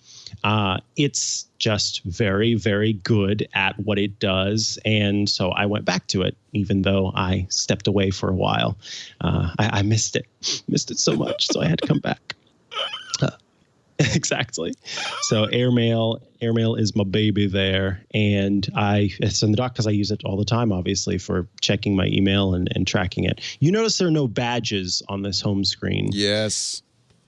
Speaker 1: It's just very, very good at what it does. And so I went back to it, even though I stepped away for a while. I missed it so much. So I had to come back. Exactly. So Airmail is my baby there. And it's in the dock because I use it all the time, obviously, for checking my email and tracking it. You notice there are no badges on this home screen.
Speaker 2: Yes.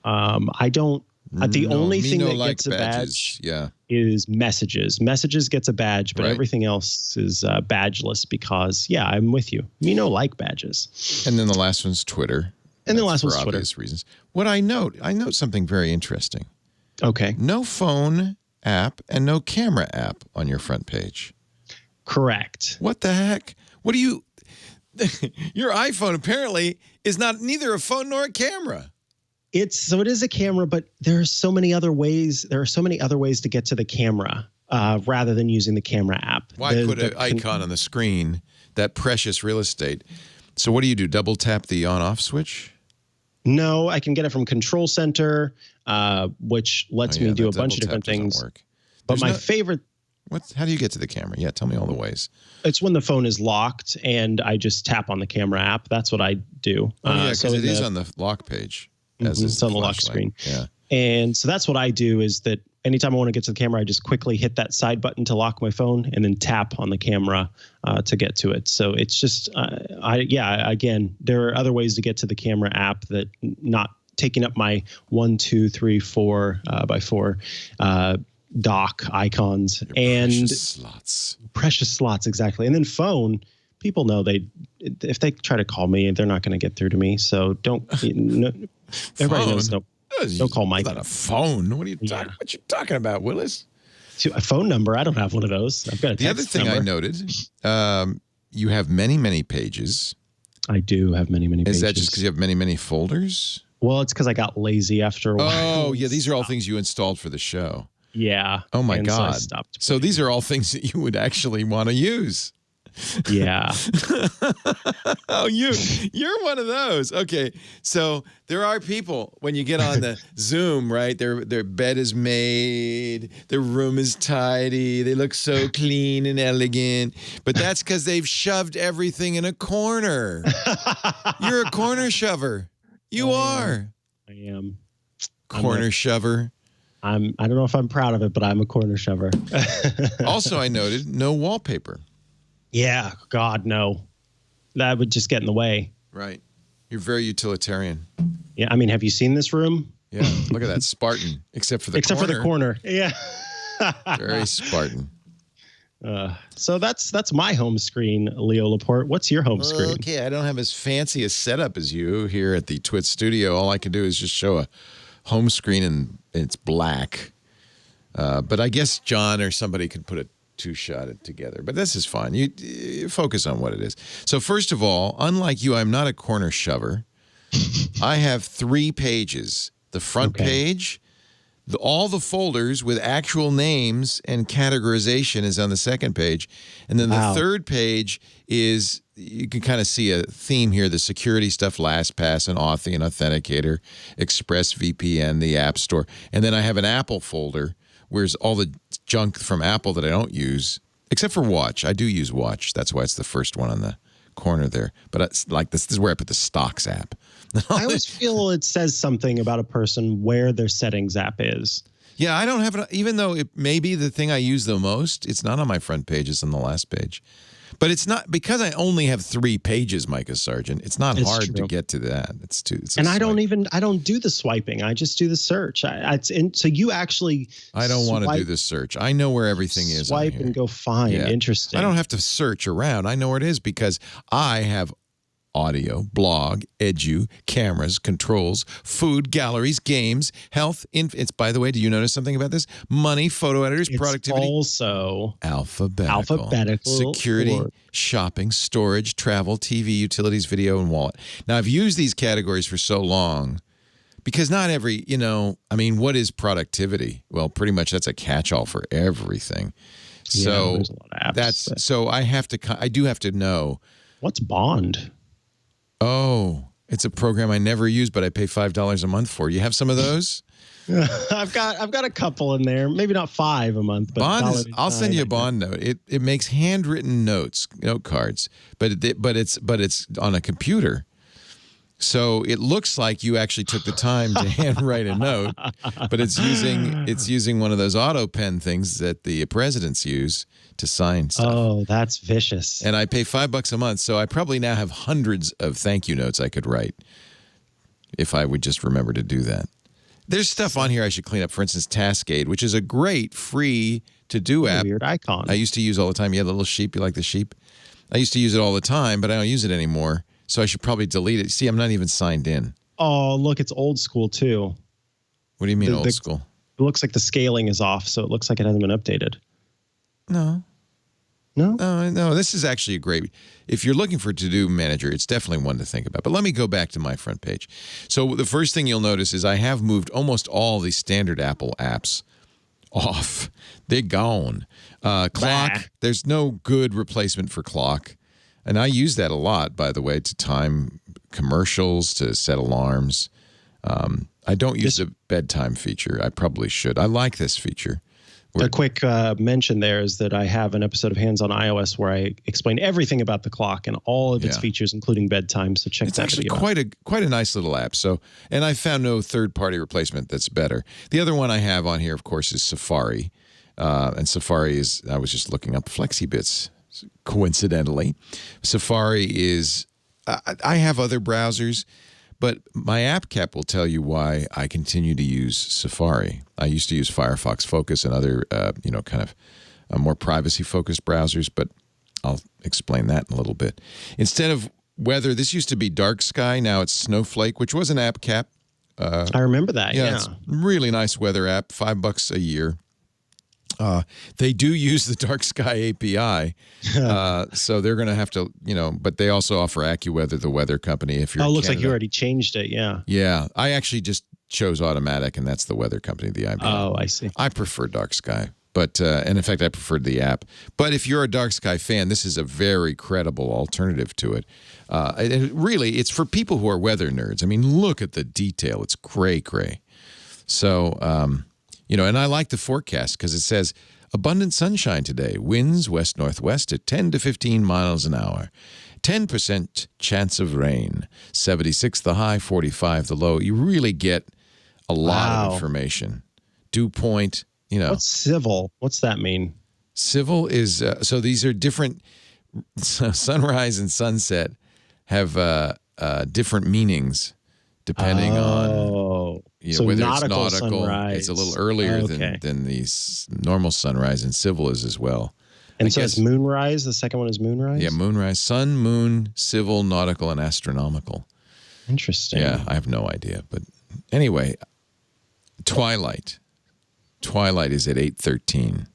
Speaker 1: I don't. The only thing that gets a
Speaker 2: badges.
Speaker 1: badge is Messages. Messages gets a badge, but everything else is badgeless because, I'm with you. Me no like badges.
Speaker 2: And then the last one's Twitter.
Speaker 1: And the last one's
Speaker 2: Twitter. For obvious reasons. What I note something very interesting.
Speaker 1: Okay.
Speaker 2: No phone app and no camera app on your front page.
Speaker 1: Correct.
Speaker 2: What the heck? What do you... Your iPhone apparently is neither a phone nor a camera.
Speaker 1: It is a camera, but there are so many other ways. There are so many other ways to get to the camera rather than using the camera app.
Speaker 2: Why put an icon on the screen, that precious real estate? So what do you do? Double tap the on-off switch?
Speaker 1: No, I can get it from Control Center, which lets me do a bunch of different things.
Speaker 2: Work.
Speaker 1: But my favorite...
Speaker 2: How do you get to the camera? Yeah, tell me all the ways.
Speaker 1: It's when the phone is locked and I just tap on the camera app. That's what I do.
Speaker 2: Because it is on the lock page.
Speaker 1: It's on the lock screen.
Speaker 2: Yeah.
Speaker 1: And so that's what I do is that anytime I want to get to the camera, I just quickly hit that side button to lock my phone and then tap on the camera to get to it. So it's just, again, there are other ways to get to the camera app that not taking up my 1, 2, 3, 4 by 4 dock icons. Precious slots, exactly. And then phone. People know if they try to call me, they're not going to get through to me. So don't. Everybody knows don't call Mike.
Speaker 2: Not a phone. What are you talking? Yeah. What you talking about, Willis?
Speaker 1: A phone number? I don't have one of those. I've got a text
Speaker 2: The other thing
Speaker 1: number.
Speaker 2: I noted, you have many, many pages.
Speaker 1: I do have many, many pages.
Speaker 2: Is that just because you have many, many folders?
Speaker 1: Well, it's because I got lazy after a while.
Speaker 2: Oh, yeah. These are all things you installed for the show.
Speaker 1: Yeah.
Speaker 2: Oh my
Speaker 1: and
Speaker 2: God.
Speaker 1: So, I stopped
Speaker 2: so these are all things that you would actually want to use.
Speaker 1: Yeah.
Speaker 2: Oh, you're one of those. Okay. So there are people when you get on the Zoom, right? Their bed is made, their room is tidy, they look so clean and elegant. But that's because they've shoved everything in a corner. You're a corner shover. You are.
Speaker 1: I am.
Speaker 2: Corner shover.
Speaker 1: I don't know if I'm proud of it, but I'm a corner shover.
Speaker 2: Also, I noted no wallpaper.
Speaker 1: Yeah, God, no. That would just get in the way.
Speaker 2: Right. You're very utilitarian.
Speaker 1: Yeah, I mean, have you seen this room?
Speaker 2: Yeah, look at that, Spartan, except for the corner.
Speaker 1: For the corner. Yeah.
Speaker 2: Very Spartan.
Speaker 1: So that's my home screen, Leo Laporte. What's your home screen?
Speaker 2: Okay, I don't have as fancy a setup as you here at the Twit Studio. All I can do is just show a home screen and it's black. But I guess John or somebody could put a two-shot it together. But this is fine. You focus on what it is. So first of all, unlike you, I'm not a corner shover. I have 3 pages. The front page, all the folders with actual names and categorization is on the second page. And then the third page is, you can kind of see a theme here, the security stuff, LastPass and Authy and Authenticator, ExpressVPN, the App Store. And then I have an Apple folder, where's all the junk from Apple that I don't use, except for Watch. I do use Watch. That's why it's the first one on the corner there. But it's like this is where I put the Stocks app.
Speaker 1: I always feel it says something about a person where their settings app is.
Speaker 2: Yeah, I don't have it, even though it may be the thing I use the most. It's not on my front page. It's on the last page. But it's not, because I only have 3 pages, Mikah Sargent. It's not hard to get to that. And I don't do the swiping. I just do the search. So you actually I don't want to do the search. I know where everything is.
Speaker 1: Swipe and go find. Yeah. Interesting.
Speaker 2: I don't have to search around. I know where it is because I have audio, blog, edu, cameras, controls, food, galleries, games, health. It's, by the way, do you notice something about this? Money, photo editors, productivity.
Speaker 1: Also
Speaker 2: alphabetical. Security, shopping, storage, travel, TV, utilities, video, and wallet. Now, I've used these categories for so long because not every, I mean, what is productivity? Well, pretty much that's a catch-all for everything. So
Speaker 1: there's a lot of apps,
Speaker 2: so I do have to know.
Speaker 1: What's Bond?
Speaker 2: Oh, it's a program I never use, but I pay $5 a month for. You have some of those?
Speaker 1: I've got a couple in there. Maybe not 5 a month, but
Speaker 2: Bond I'll send you a Bond note. It makes handwritten note cards, but it's on a computer. So it looks like you actually took the time to handwrite a note, but it's using one of those auto pen things that the presidents use to sign stuff.
Speaker 1: Oh, that's vicious.
Speaker 2: And I pay $5 a month, so I probably now have hundreds of thank you notes I could write if I would just remember to do that. There's stuff on here I should clean up. For instance, Taskade, which is a great free to-do app.
Speaker 1: Weird icon.
Speaker 2: I used to use all the time. You have the little sheep. You like the sheep? I used to use it all the time, but I don't use it anymore. So I should probably delete it. See, I'm not even signed in.
Speaker 1: Oh, look, it's old school too.
Speaker 2: What do you mean old school?
Speaker 1: It looks like the scaling is off, so it looks like it hasn't been updated.
Speaker 2: No. This is actually a great. If you're looking for a to-do manager, it's definitely one to think about. But let me go back to my front page. So the first thing you'll notice is I have moved almost all the standard Apple apps off. They're gone. Clock, there's no good replacement for Clock. And I use that a lot, by the way, to time commercials, to set alarms. I don't use the bedtime feature. I probably should. I like this feature.
Speaker 1: A quick mention there is that I have an episode of Hands on iOS where I explain everything about the clock and all of its features, including bedtime. So check that video out.
Speaker 2: It's quite a nice little app. So, and I found no third-party replacement that's better. The other one I have on here, of course, is Safari. And Safari is, I was just looking up FlexiBits, coincidentally. Safari is, I have other browsers, but my app cap will tell you why I continue to use Safari. I used to use Firefox Focus and other, kind of more privacy-focused browsers, but I'll explain that in a little bit. Instead of weather, this used to be Dark Sky. Now it's Snowflake, which was an app cap.
Speaker 1: I remember that, yeah.
Speaker 2: It's a really nice weather app, $5 a year. They do use the Dark Sky API, so they're going to have to, but they also offer AccuWeather, the weather company. If you're
Speaker 1: looks like you already changed it, yeah.
Speaker 2: Yeah, I actually just chose automatic, and that's the weather company, the IBM.
Speaker 1: Oh, I see.
Speaker 2: I prefer dark sky, but and in fact, I preferred the app. But if you're a dark sky fan, this is a very credible alternative to it. Really, it's for people who are weather nerds. I mean, look at the detail. It's gray. So, and I like the forecast because it says abundant sunshine today, winds west-northwest at 10 to 15 miles an hour. 10% chance of rain, 76 the high, 45 the low. You really get a lot of information. Dew point,
Speaker 1: What's civil? What's that mean?
Speaker 2: Civil is, so these are different, sunrise and sunset have different meanings depending on
Speaker 1: so
Speaker 2: whether
Speaker 1: nautical
Speaker 2: it's nautical.
Speaker 1: sunrise.
Speaker 2: It's a little earlier than the normal sunrise, and civil is as well.
Speaker 1: And so it's moonrise. The second one is moonrise?
Speaker 2: Yeah, moonrise. Sun, moon, civil, nautical, and astronomical.
Speaker 1: Interesting.
Speaker 2: Yeah, I have no idea. But anyway, twilight. Twilight is at 8:13.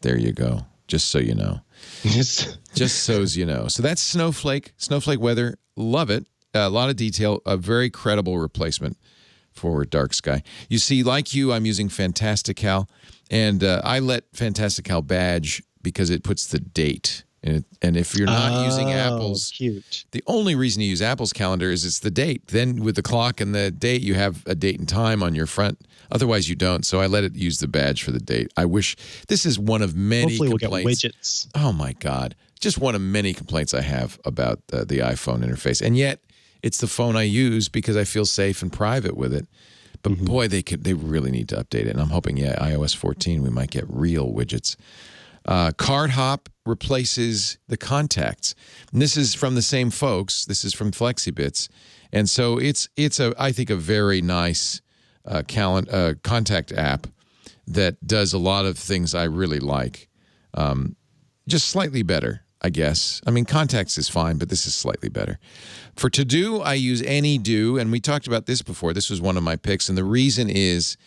Speaker 2: There you go. Just so you know. Just so you know. So that's Snowflake. Snowflake weather. Love it. A lot of detail. A very credible replacement for dark sky. You see, like you, I'm using Fantastical. And I let Fantastical badge because it puts the date. And if you're not using Apple's, the only reason you use Apple's calendar is it's the date. Then with the clock and the date, you have a date and time on your front. Otherwise, you don't. So I let it use the badge for the date. I wish this is one of many complaints.
Speaker 1: Hopefully we'll get widgets.
Speaker 2: Oh, my God. Just one of many complaints I have about the iPhone interface. And yet, it's the phone I use because I feel safe and private with it. But boy, they really need to update it. And I'm hoping, iOS 14, we might get real widgets. Card Hop replaces the contacts. And this is from the same folks. This is from FlexiBits. And so it's I think, a very nice contact app that does a lot of things I really like. Just slightly better, I guess. I mean, contacts is fine, but this is slightly better. For to-do, I use AnyDo, and we talked about this before. This was one of my picks, and the reason is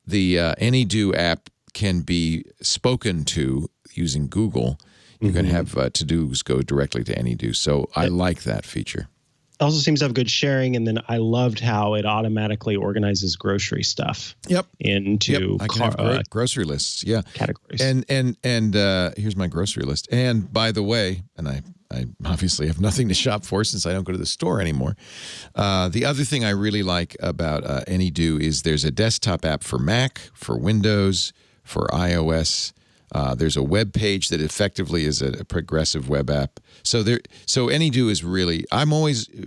Speaker 2: the AnyDo app can be spoken to using Google. You can have to-dos go directly to AnyDo, so I like that feature.
Speaker 1: It also seems to have good sharing, and then I loved how it automatically organizes grocery stuff. Into
Speaker 2: I can have grocery lists. Yeah,
Speaker 1: categories.
Speaker 2: And here's my grocery list. And by the way, and I obviously have nothing to shop for since I don't go to the store anymore. The other thing I really like about AnyDo is there's a desktop app for Mac, for Windows, for iOS. There's a web page that effectively is a progressive web app. So AnyDo is really,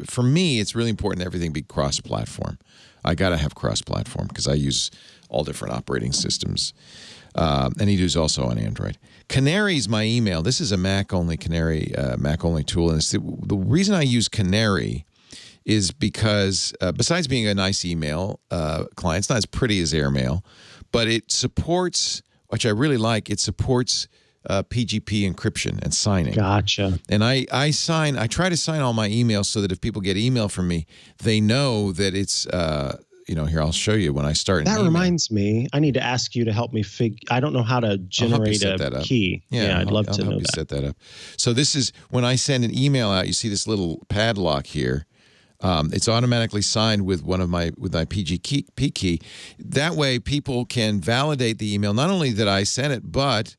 Speaker 2: for me, it's really important that everything be cross-platform. I got to have cross-platform because I use all different operating systems. AnyDo is also on Android. Canary is my email. This is a Mac-only Canary, Mac-only tool. And the reason I use Canary is because besides being a nice email client, it's not as pretty as Airmail, but it supports, which I really like, it supports PGP encryption and signing.
Speaker 1: Gotcha.
Speaker 2: And I try to sign all my emails so that if people get email from me, they know that it's, here, I'll show you when I start an email.
Speaker 1: That reminds me, I need to ask you to help me I don't know how to generate a key.
Speaker 2: Yeah,
Speaker 1: I'd love to know
Speaker 2: help you set that up. So this is, when I send an email out, you see this little padlock here. It's automatically signed with with my PGP key. That way, people can validate the email, not only that I sent it, but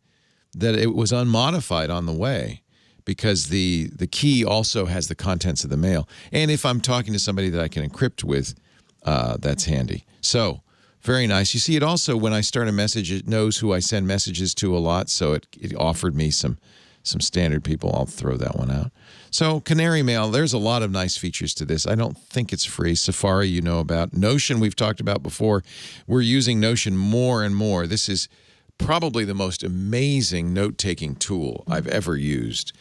Speaker 2: that it was unmodified on the way, because the key also has the contents of the mail. And if I'm talking to somebody that I can encrypt with, that's handy. So very nice. You see it also when I start a message, it knows who I send messages to a lot, so it offered me some standard people. I'll throw that one out. So Canary Mail, there's a lot of nice features to this. I don't think it's free. Safari, you know about. Notion, we've talked about before. We're using Notion more and more. This is probably the most amazing note-taking tool I've ever used.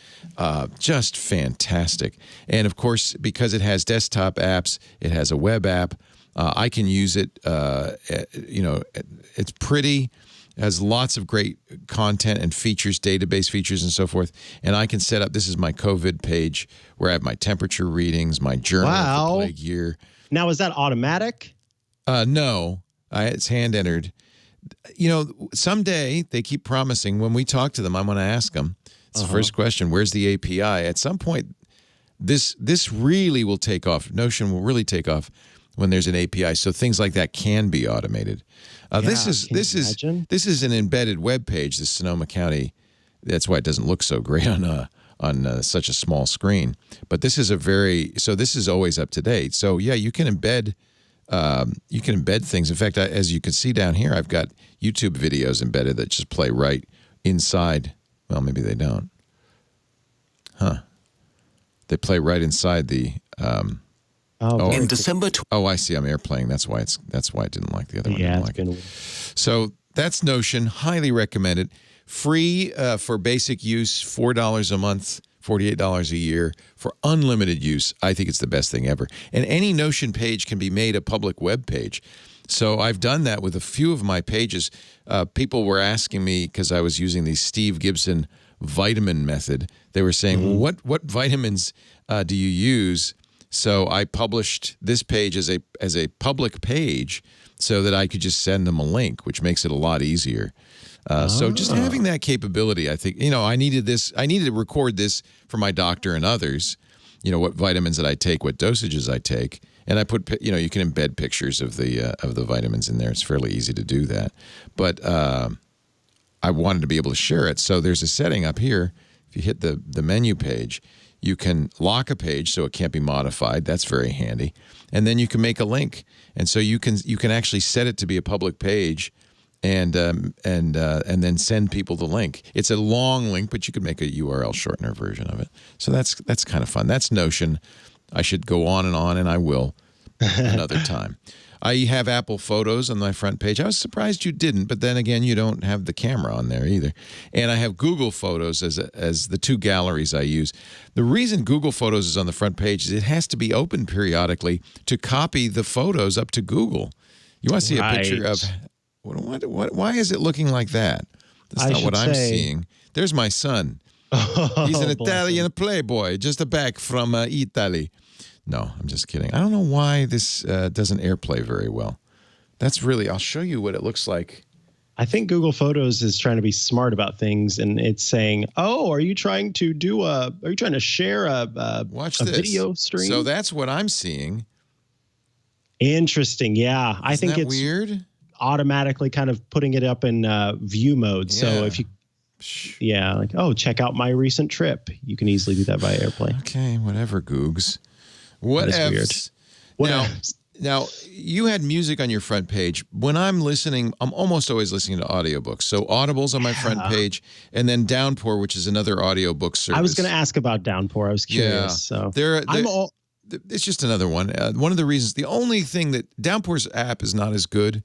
Speaker 2: Just fantastic. And, of course, because it has desktop apps, it has a web app, I can use it. It's pretty. It has lots of great content and features, database features and so forth. And I can set up, this is my COVID page where I have my temperature readings, my journal of the plague year.
Speaker 1: Now, is that automatic?
Speaker 2: No, it's hand entered. Someday they keep promising when we talk to them, I'm going to ask them. It's the first question. Where's the API? At some point, this really will take off. Notion will really take off. when there's an API. So things like that can be automated. This is an embedded web page. This Sonoma County. That's why it doesn't look so great on such a small screen. But this is this is always up to date. So yeah, you can embed things. In fact, as you can see down here, I've got YouTube videos embedded that just play right inside. Well, maybe they don't. They play right inside the.
Speaker 3: In December.
Speaker 2: I see. I'm airplaying. That's why it didn't like the other one.
Speaker 1: Yeah,
Speaker 2: it's been weird. So that's Notion. Highly recommended. Free for basic use, $4 a month, $48 a year. For unlimited use, I think it's the best thing ever. And any Notion page can be made a public web page. So I've done that with a few of my pages. People were asking me, because I was using the Steve Gibson vitamin method. They were saying, what vitamins do you use? So I published this page as a public page so that I could just send them a link, which makes it a lot easier. So just having that capability, I think, I needed this. I needed to record this for my doctor and others, what vitamins that I take, what dosages I take. And I put, you can embed pictures of the vitamins in there. It's fairly easy to do that. But I wanted to be able to share it. So there's a setting up here. If you hit the menu page, you can lock a page so it can't be modified. That's very handy. And then you can make a link. And so you can actually set it to be a public page and then send people the link. It's a long link, but you could make a URL shortener version of it. So that's kind of fun. That's Notion. I should go on, and I will another time. I have Apple Photos on my front page. I was surprised you didn't, but then again, you don't have the camera on there either. And I have Google Photos as the two galleries I use. The reason Google Photos is on the front page is it has to be open periodically to copy the photos up to Google. You want to see a picture of why is it looking like that? That's not what I'm seeing. There's my son. He's an Italian playboy, just back from Italy. No, I'm just kidding. I don't know why this doesn't AirPlay very well. I'll show you what it looks like.
Speaker 1: I think Google Photos is trying to be smart about things, and it's saying, are you trying to share a video stream?
Speaker 2: So that's what I'm seeing.
Speaker 1: Interesting. Yeah. I think it's
Speaker 2: weird.
Speaker 1: Automatically kind of putting it up in view mode. Yeah. So if you, check out my recent trip, you can easily do that via AirPlay.
Speaker 2: Okay. Whatever, Googs. What ifs? Now, you had music on your front page. When I'm listening, I'm almost always listening to audiobooks. So Audible's on my front page, and then Downpour, which is another audiobook service.
Speaker 1: I was going to ask about Downpour. I was curious.
Speaker 2: Yeah. So it's just another one. One of the reasons, the only thing that Downpour's app is not as good,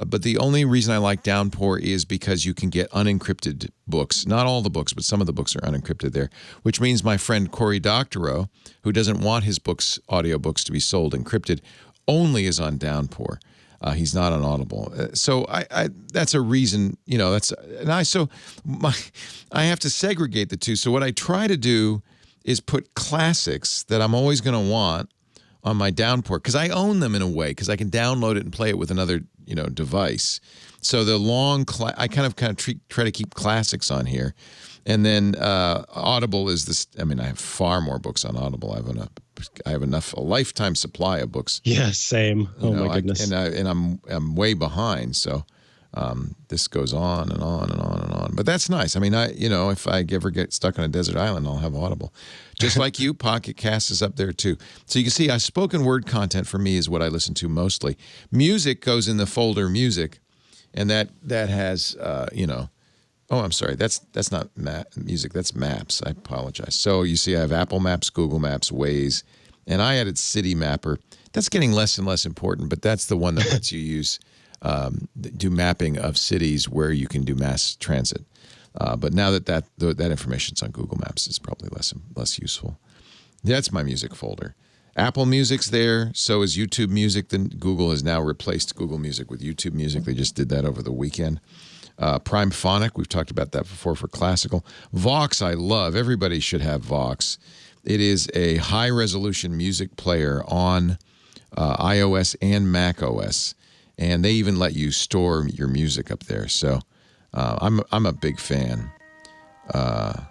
Speaker 2: but the only reason I like Downpour is because you can get unencrypted books. Not all the books, but some of the books are unencrypted there, which means my friend Cory Doctorow, who doesn't want his audiobooks to be sold encrypted, only is on Downpour. He's not on Audible. So I that's a reason, I have to segregate the two. So what I try to do is put classics that I'm always going to want on my Downpour, because I own them in a way, because I can download it and play it with another device. So the I kind of try to keep classics on here. And then Audible is this. I mean, I have far more books on Audible. I have a lifetime supply of books.
Speaker 1: Yeah, same. My goodness.
Speaker 2: And I'm way behind. So this goes on and on and on and on. But that's nice. I mean, if I ever get stuck on a desert island, I'll have Audible. Just like you, Pocket Cast is up there too. So you can see, spoken word content for me is what I listen to mostly. Music goes in the folder music, and that has Oh, I'm sorry. That's not music. That's maps. I apologize. So you see, I have Apple Maps, Google Maps, Waze, and I added City Mapper. That's getting less and less important, but that's the one that lets you do mapping of cities where you can do mass transit. But now that information's on Google Maps, it's probably less useful. That's my music folder. Apple Music's there. So is YouTube Music. Then Google has now replaced Google Music with YouTube Music. They just did that over the weekend. Prime Phonic, we've talked about that before for classical. Vox, I love. Everybody should have Vox. It is a high-resolution music player on iOS and Mac OS, and they even let you store your music up there. So I'm a big fan. I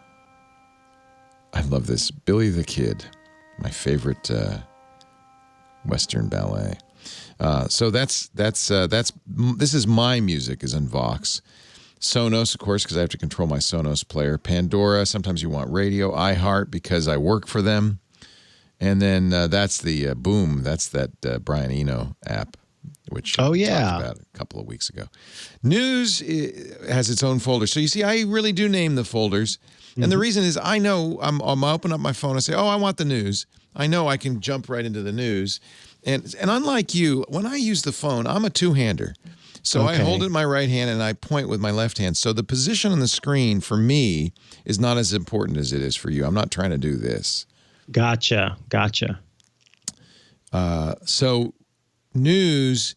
Speaker 2: love this. Billy the Kid, my favorite Western ballet. So this is my music is in Vox. Sonos, of course, because I have to control my Sonos player. Pandora, sometimes you want radio. iHeart, because I work for them. And then that's the Boom. That's that Brian Eno app, which we talked about a couple of weeks ago. News has its own folder. So you see, I really do name the folders. And the reason is I know I'm open up my phone and say, oh, I want the news. I know I can jump right into the news. And unlike you, when I use the phone, I'm a two-hander. So I hold it in my right hand and I point with my left hand. So the position on the screen for me is not as important as it is for you. I'm not trying to do this.
Speaker 1: Gotcha.
Speaker 2: So news,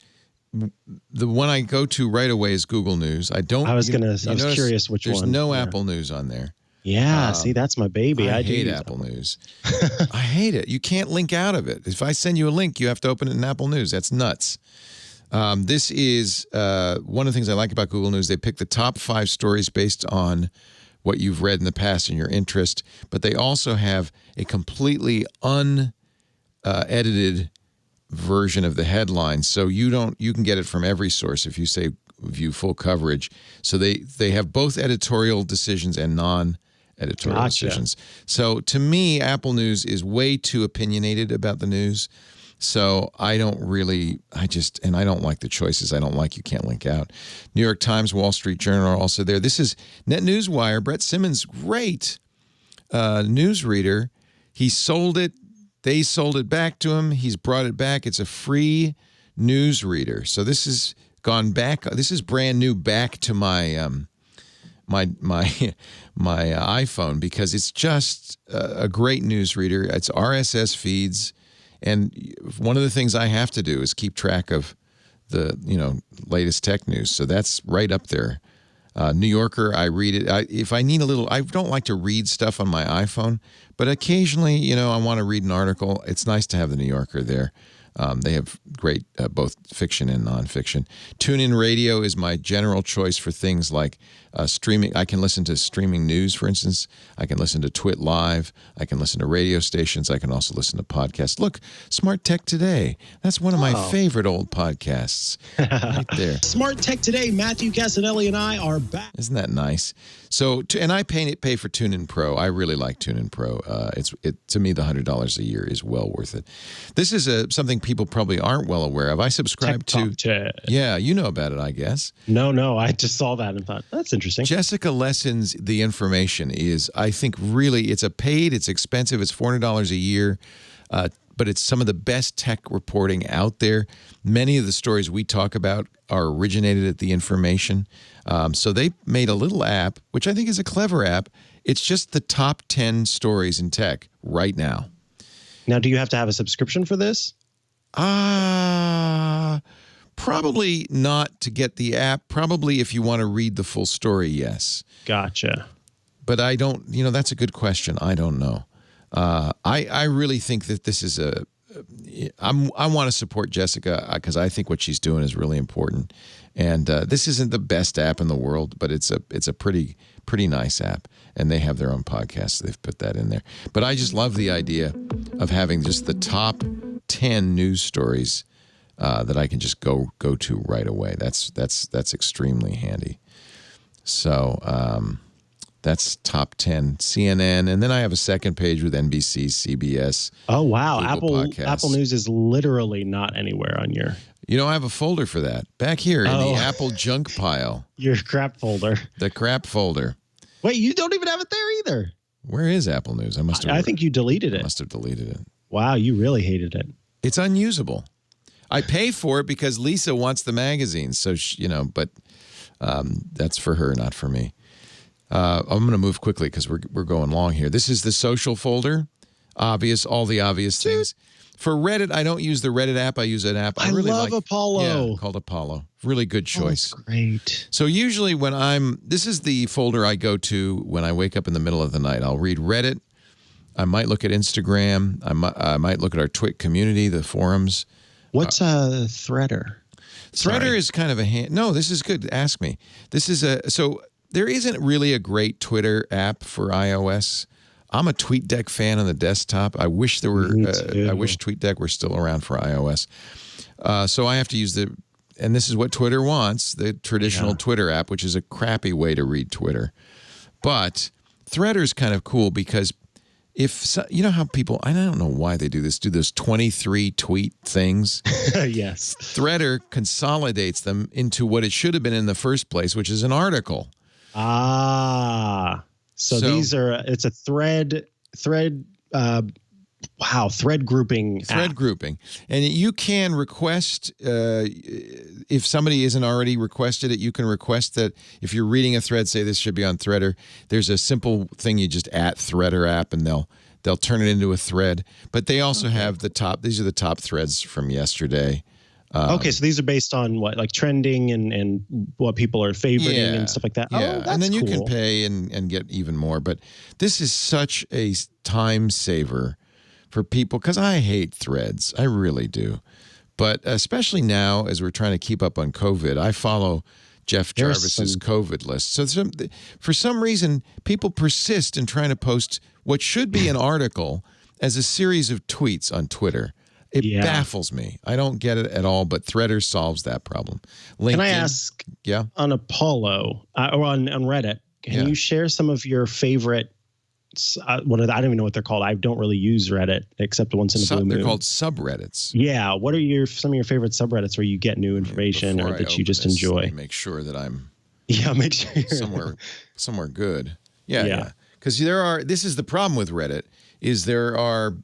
Speaker 2: the one I go to right away is Google News. I was
Speaker 1: curious which one.
Speaker 2: There's no Apple News on there.
Speaker 1: Yeah, see, that's my baby.
Speaker 2: I hate Apple News. I hate it. You can't link out of it. If I send you a link, you have to open it in Apple News. That's nuts. This is one of the things I like about Google News. They pick the top 5 stories based on what you've read in the past and your interest, but they also have a completely unedited version of the headline. So you can get it from every source if you say view full coverage. So they have both editorial decisions and non-editorial decisions. So to me, Apple News is way too opinionated about the news. So I don't like the choices. I don't like you can't link out. New York Times, Wall Street Journal are also there. This is Net Newswire. Brett Simmons, great newsreader. He sold it. They sold it back to him. He's brought it back. It's a free newsreader. So this has gone back. This is brand new back to my my iPhone because it's just a great newsreader. It's RSS feeds. And one of the things I have to do is keep track of the latest tech news. So that's right up there. New Yorker, I read it. If I need I don't like to read stuff on my iPhone, but occasionally, I want to read an article. It's nice to have the New Yorker there. They have great both fiction and nonfiction. TuneIn Radio is my general choice for things like streaming. I can listen to streaming news, for instance. I can listen to Twit Live. I can listen to radio stations. I can also listen to podcasts. Look, Smart Tech Today. That's one of my favorite old podcasts right there.
Speaker 1: Smart Tech Today. Matthew Cassinelli and I are back.
Speaker 2: Isn't that nice? So, and I pay for TuneIn Pro. I really like TuneIn Pro. To me, the $100 a year is well worth it. This is something people probably aren't well aware of. I subscribe to. Yeah, you know about it, I guess.
Speaker 1: No, I just saw that and thought that's interesting.
Speaker 2: Jessica Lesson's The Information is, I think, really it's expensive. It's $400 a year. But it's some of the best tech reporting out there. Many of the stories we talk about are originated at The Information. So they made a little app, which I think is a clever app. It's just the top 10 stories in tech right now.
Speaker 1: Now, do you have to have a subscription for this?
Speaker 2: Probably not to get the app. Probably if you want to read the full story, yes.
Speaker 1: Gotcha.
Speaker 2: But I don't, that's a good question. I don't know. I really think that this is I want to support Jessica because I think what she's doing is really important. And this isn't the best app in the world, but it's a pretty nice app. And they have their own podcast. So they've put that in there. But I just love the idea of having just the top 10 news stories that I can just go to right away. That's extremely handy. So that's top 10 CNN, and then I have a second page with NBC, CBS.
Speaker 1: Oh wow,
Speaker 2: Google
Speaker 1: Apple News is literally not anywhere on your.
Speaker 2: I have a folder for that back here in the Apple junk pile.
Speaker 1: Your crap folder.
Speaker 2: The crap folder.
Speaker 1: Wait, you don't even have it there either.
Speaker 2: Where is Apple News?
Speaker 1: I think you deleted it.
Speaker 2: I must have deleted it.
Speaker 1: Wow, you really hated it.
Speaker 2: It's unusable. I pay for it because Lisa wants the magazine, so but that's for her, not for me. I'm going to move quickly because we're going long here. This is the social folder. All the obvious things. For Reddit, I don't use the Reddit app. I use an app I really
Speaker 1: love
Speaker 2: like.
Speaker 1: Apollo.
Speaker 2: Yeah, called Apollo. Really good choice.
Speaker 1: Oh, great.
Speaker 2: So usually this is the folder I go to when I wake up in the middle of the night. I'll read Reddit. I might look at Instagram. I might look at our Twit community, the forums.
Speaker 1: What's a Threader?
Speaker 2: Threader is kind of no, this is good. Ask me. This is there isn't really a great Twitter app for iOS. I'm a TweetDeck fan on the desktop. I wish there were. I wish TweetDeck were still around for iOS. So I have to use and this is what Twitter wants, the traditional Twitter app, which is a crappy way to read Twitter. But Threader's kind of cool because you know how people, I don't know why they do those 23 tweet things.
Speaker 1: Yes.
Speaker 2: Threader consolidates them into what it should have been in the first place, which is an article.
Speaker 1: So it's a thread thread grouping.
Speaker 2: Thread grouping. And you can request, if somebody isn't already requested it, you can request that if you're reading a thread, say this should be on Threader, there's a simple thing you just @Threader app and they'll turn it into a thread. But they also have these are the top threads from yesterday.
Speaker 1: Okay, so these are based on what, like trending and what people are favoriting and stuff like that.
Speaker 2: Yeah,
Speaker 1: Oh, that's
Speaker 2: and then you
Speaker 1: cool.
Speaker 2: can pay and get even more. But this is such a time saver for people because I hate threads. I really do. But especially now as we're trying to keep up on COVID, I follow Jeff Jarvis's COVID list. So for some reason, people persist in trying to post what should be an article as a series of tweets on Twitter. It baffles me. I don't get it at all, but Threader solves that problem. LinkedIn,
Speaker 1: can I ask, on Apollo or on Reddit, can you share some of your favorite, I don't even know what they're called. I don't really use Reddit except once in a blue moon.
Speaker 2: They're called subreddits.
Speaker 1: Yeah. What are some of your favorite subreddits where you get new information or that you just enjoy?
Speaker 2: Let me make sure that I'm
Speaker 1: make sure you're
Speaker 2: somewhere good. Yeah. Because this is the problem with Reddit is there are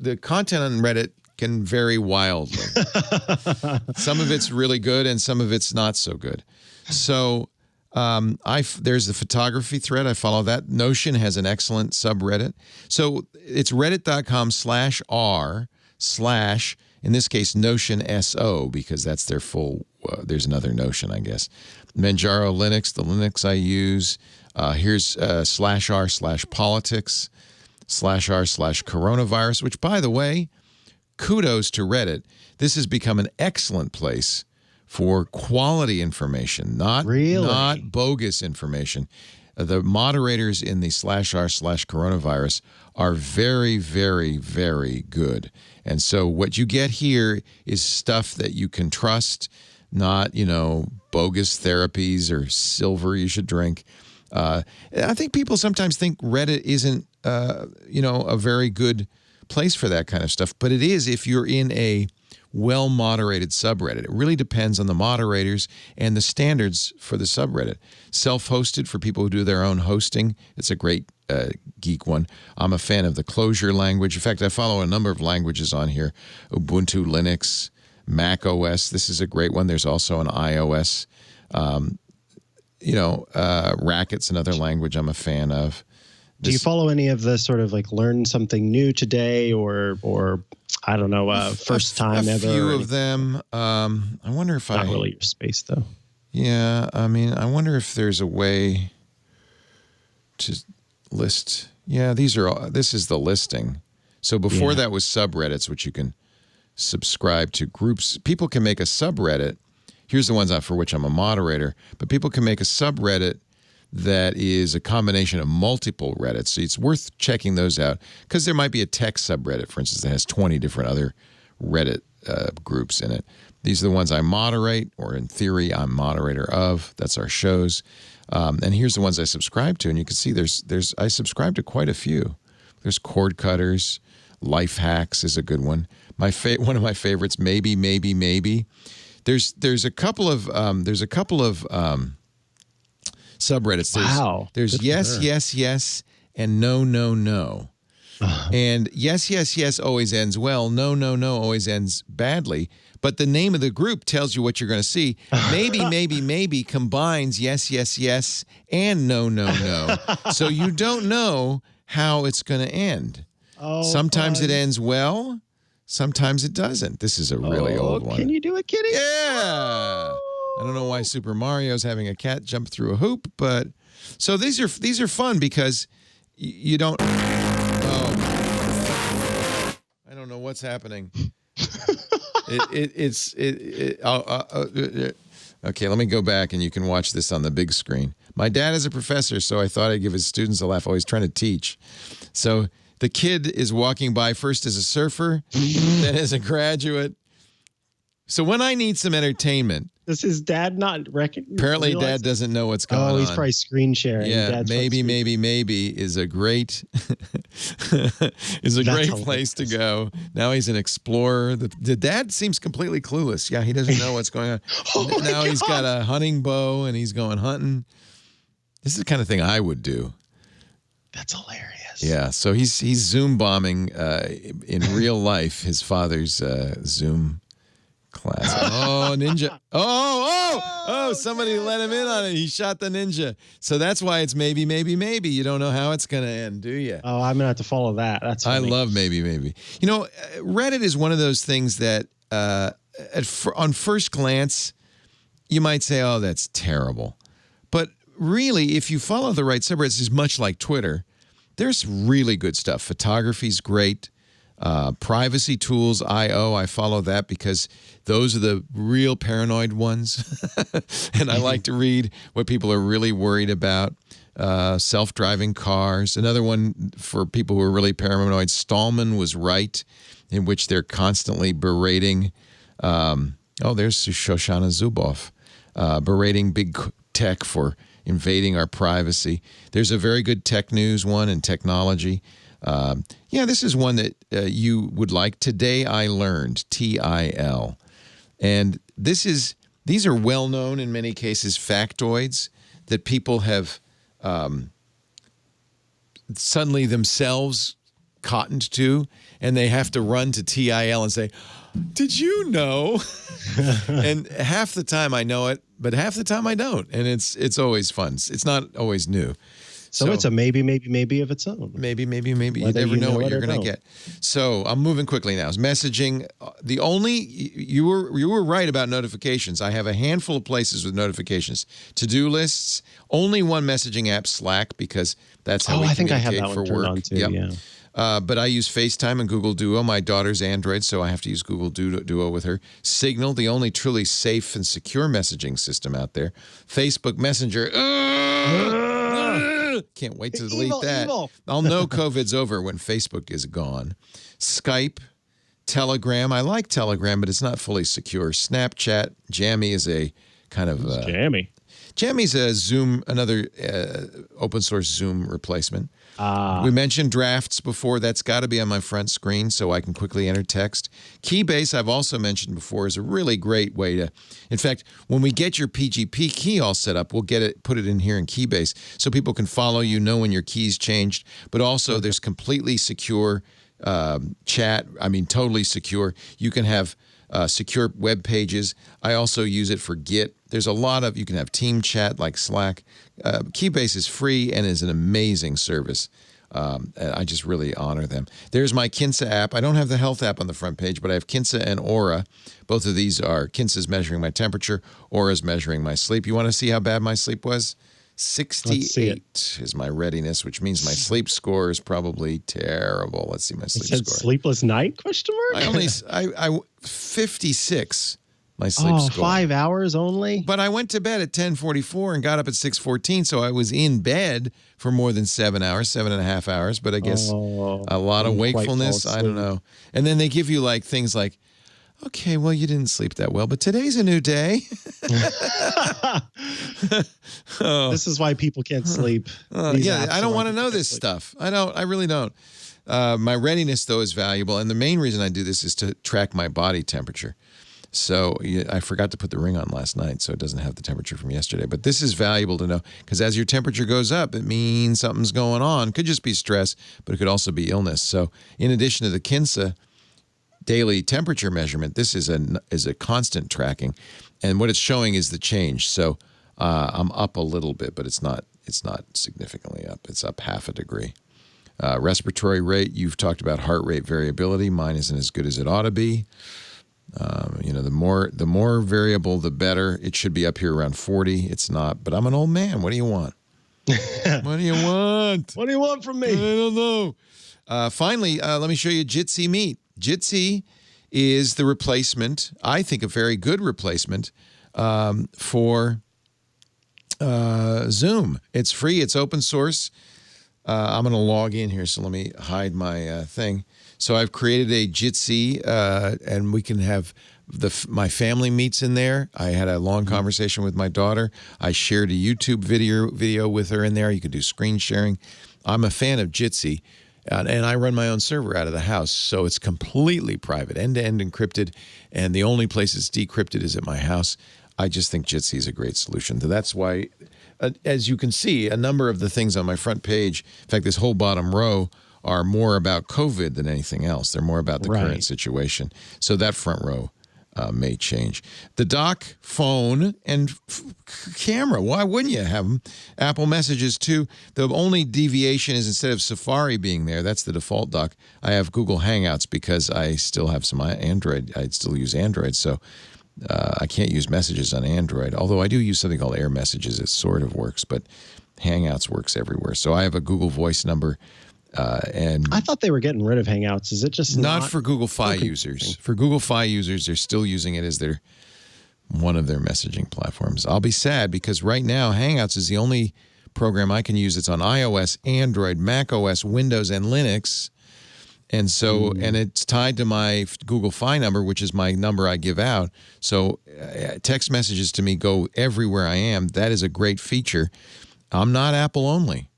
Speaker 2: the content on Reddit can vary wildly. Some of it's really good and some of it's not so good. So there's the photography thread. I follow that. Notion has an excellent subreddit. So it's reddit.com/r/ in this case Notion SO because that's their full. There's another Notion, I guess. Manjaro Linux, the Linux I use. Here's /r/politics. /r/coronavirus, which, by the way, kudos to Reddit. This has become an excellent place for quality information, not bogus information. The moderators in the /r/coronavirus are very, very, very good. And so what you get here is stuff that you can trust, not, bogus therapies or silver you should drink. I think people sometimes think Reddit isn't, a very good place for that kind of stuff. But it is if you're in a well-moderated subreddit. It really depends on the moderators and the standards for the subreddit. Self-hosted for people who do their own hosting. It's a great geek one. I'm a fan of the Clojure language. In fact, I follow a number of languages on here. Ubuntu, Linux, Mac OS. This is a great one. There's also an iOS. Racket's another language I'm a fan of.
Speaker 1: Do you follow any of the sort of like learn something new today or I don't know, first time ever?
Speaker 2: A few of them. I wonder if
Speaker 1: Not really your space though.
Speaker 2: Yeah, I mean, I wonder if there's a way to list. Yeah, this is the listing. So before that was subreddits, which you can subscribe to groups. People can make a subreddit. Here's the ones for which I'm a moderator, but people can make a subreddit that is a combination of multiple Reddits. So it's worth checking those out because there might be a tech subreddit, for instance, that has 20 different other Reddit groups in it. These are the ones I moderate, or in theory, I'm moderator of. That's our shows. And here's the ones I subscribe to. And you can see I subscribe to quite a few. There's Cord Cutters. Life Hacks is a good one. One of my favorites, Maybe. There's a couple of subreddits. There's yes, and no. And yes always ends well. No always ends badly. But the name of the group tells you what you're going to see. Maybe combines yes, and no. So you don't know how it's going to end. Sometimes it ends well. Sometimes it doesn't. This is a really old one.
Speaker 1: Can you do it, Kitty?
Speaker 2: Yeah. I don't know why Super Mario's having a cat jump through a hoop, but so these are fun because you don't. Oh, I don't know what's happening. Okay, let me go back and you can watch this on the big screen. My dad is a professor, so I thought I'd give his students a laugh while he's trying to teach. So the kid is walking by first as a surfer, then as a graduate, So when I need some entertainment,
Speaker 1: does his dad not recognize?
Speaker 2: Apparently, Dad doesn't know what's going on.
Speaker 1: Oh, he's probably screen sharing.
Speaker 2: Yeah,
Speaker 1: Dad's
Speaker 2: maybe is a great place to go. Now he's an explorer. The dad seems completely clueless. Yeah, he doesn't know what's going on. Now he's got a hunting bow and he's going hunting. This is the kind of thing I would do.
Speaker 1: That's hilarious.
Speaker 2: Yeah, so he's Zoom bombing in real life his father's Zoom class. Oh, ninja. Oh, somebody let him in on it. He shot the ninja. So that's why it's maybe. You don't know how it's going to end, do you?
Speaker 1: Oh, I'm going to have to follow that. That's funny.
Speaker 2: I love maybe. You know, Reddit is one of those things that on first glance, you might say, oh, that's terrible. But really, if you follow the right subreddits, it's much like Twitter. There's really good stuff. Photography's great. Privacy tools, I follow that because those are the real paranoid ones. And I like to read what people are really worried about. Self-driving cars. Another one for people who are really paranoid, Stallman Was Right, in which they're constantly berating. There's Shoshana Zuboff, berating big tech for invading our privacy. There's a very good tech news one and technology. This is one that you would like. Today I Learned, TIL. And these are well-known in many cases factoids that people have suddenly themselves cottoned to, and they have to run to TIL and say, did you know? And half the time I know it, but half the time I don't. And it's always fun. It's not always new.
Speaker 1: So it's a maybe of its own.
Speaker 2: Maybe. You never know what you're going to get. So I'm moving quickly now. Messaging. You were right about notifications. I have a handful of places with notifications. To-do lists. Only one messaging app, Slack, because that's how we
Speaker 1: I think I have
Speaker 2: communicate
Speaker 1: that
Speaker 2: for
Speaker 1: one turned
Speaker 2: work.
Speaker 1: on too.
Speaker 2: Yep.
Speaker 1: Yeah.
Speaker 2: But I use FaceTime and Google Duo. My daughter's Android, so I have to use Google Duo with her. Signal, the only truly safe and secure messaging system out there. Facebook Messenger. Can't wait to delete that. I'll know COVID's over when Facebook is gone. Skype, Telegram. I like Telegram, but it's not fully secure. Snapchat, Jammy is a kind of
Speaker 1: Jammy.
Speaker 2: Jammy's a Zoom, another open source Zoom replacement. We mentioned drafts before. That's got to be on my front screen so I can quickly enter text. Keybase, I've also mentioned before, is a really great way to. In fact, when we get your PGP key all set up, we'll put it in here in Keybase so people can follow you, know when your key's changed. But also, there's completely secure chat. I mean, totally secure. You can have secure web pages. I also use it for Git. There's a lot of, you can have team chat like Slack. Keybase is free and is an amazing service. I just really honor them. There's my Kinsa app. I don't have the health app on the front page, but I have Kinsa and Aura. Both of these are, Kinsa's measuring my temperature, Aura's measuring my sleep. You want to see how bad my sleep was? 68 is my readiness, which means my sleep score is probably terrible. Let's see my sleep score.
Speaker 1: Sleepless night? Question mark?
Speaker 2: I 56. My sleep score.
Speaker 1: 5 hours only?
Speaker 2: But I went to bed at 10:44 and got up at 6:14, so I was in bed for more than 7 hours, 7.5 hours. But I guess a lot of wakefulness. I don't know. And then they give you like things like, okay, well, you didn't sleep that well, but today's a new day.
Speaker 1: This is why people can't sleep.
Speaker 2: I don't want to know this stuff. I really don't. My readiness, though, is valuable. And the main reason I do this is to track my body temperature. So I forgot to put the ring on last night, so it doesn't have the temperature from yesterday. But this is valuable to know because as your temperature goes up, it means something's going on. Could just be stress, but it could also be illness. So in addition to the Kinsa daily temperature measurement, this is a constant tracking, and what it's showing is the change. So I'm up a little bit, but it's not significantly up. It's up 0.5 degree. Respiratory rate, you've talked about heart rate variability. Mine isn't as good as it ought to be. The more variable, the better. It should be up here around 40. It's not, but I'm an old man. What do you want? What do you want?
Speaker 1: What do you want from me?
Speaker 2: I don't know. Finally, let me show you Jitsi Meet. Jitsi is the replacement, I think a very good replacement, for Zoom. It's free. It's open source. I'm going to log in here, so let me hide my thing. So I've created a Jitsi, and we can have My family meets in there. I had a long conversation with my daughter. I shared a YouTube video with her in there. You could do screen sharing. I'm a fan of Jitsi, and I run my own server out of the house, so it's completely private, end-to-end encrypted, and the only place it's decrypted is at my house. I just think Jitsi is a great solution. That's why, as you can see, a number of the things on my front page, in fact, this whole bottom row, are more about COVID than anything else. They're more about the current situation. So that front row may change. The dock, phone, and camera. Why wouldn't you have them? Apple Messages, too. The only deviation is instead of Safari being there, that's the default dock, I have Google Hangouts because I still have some Android. I still use Android, so I can't use Messages on Android, although I do use something called Air Messages. It sort of works, but Hangouts works everywhere. So I have a Google Voice number. And
Speaker 1: I thought they were getting rid of Hangouts. Is it just
Speaker 2: not for Google Fi users? For Google Fi users, they're still using it as one of their messaging platforms. I'll be sad because right now Hangouts is the only program I can use that's on iOS, Android, macOS, Windows, and Linux. And so, and it's tied to my Google Fi number, which is my number I give out. So text messages to me go everywhere I am. That is a great feature. I'm not Apple only.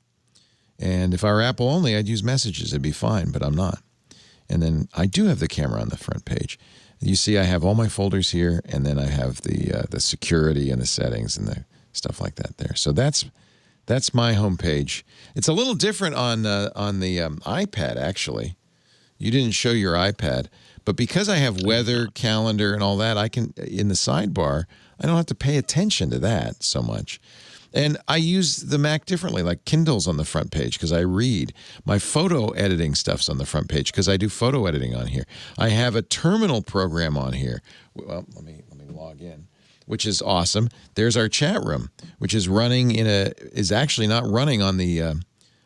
Speaker 2: And if I were Apple only, I'd use Messages. It'd be fine, but I'm not. And then I do have the camera on the front page. You see I have all my folders here, and then I have the security and the settings and the stuff like that there. So that's my homepage. It's a little different on the iPad, actually. You didn't show your iPad. But because I have weather, calendar, and all that, I can, in the sidebar, I don't have to pay attention to that so much. And I use the Mac differently, like Kindle's on the front page because I read. My photo editing stuff's on the front page because I do photo editing on here. I have a terminal program on here. Well, let me log in, which is awesome. There's our chat room, which is running is actually not running on the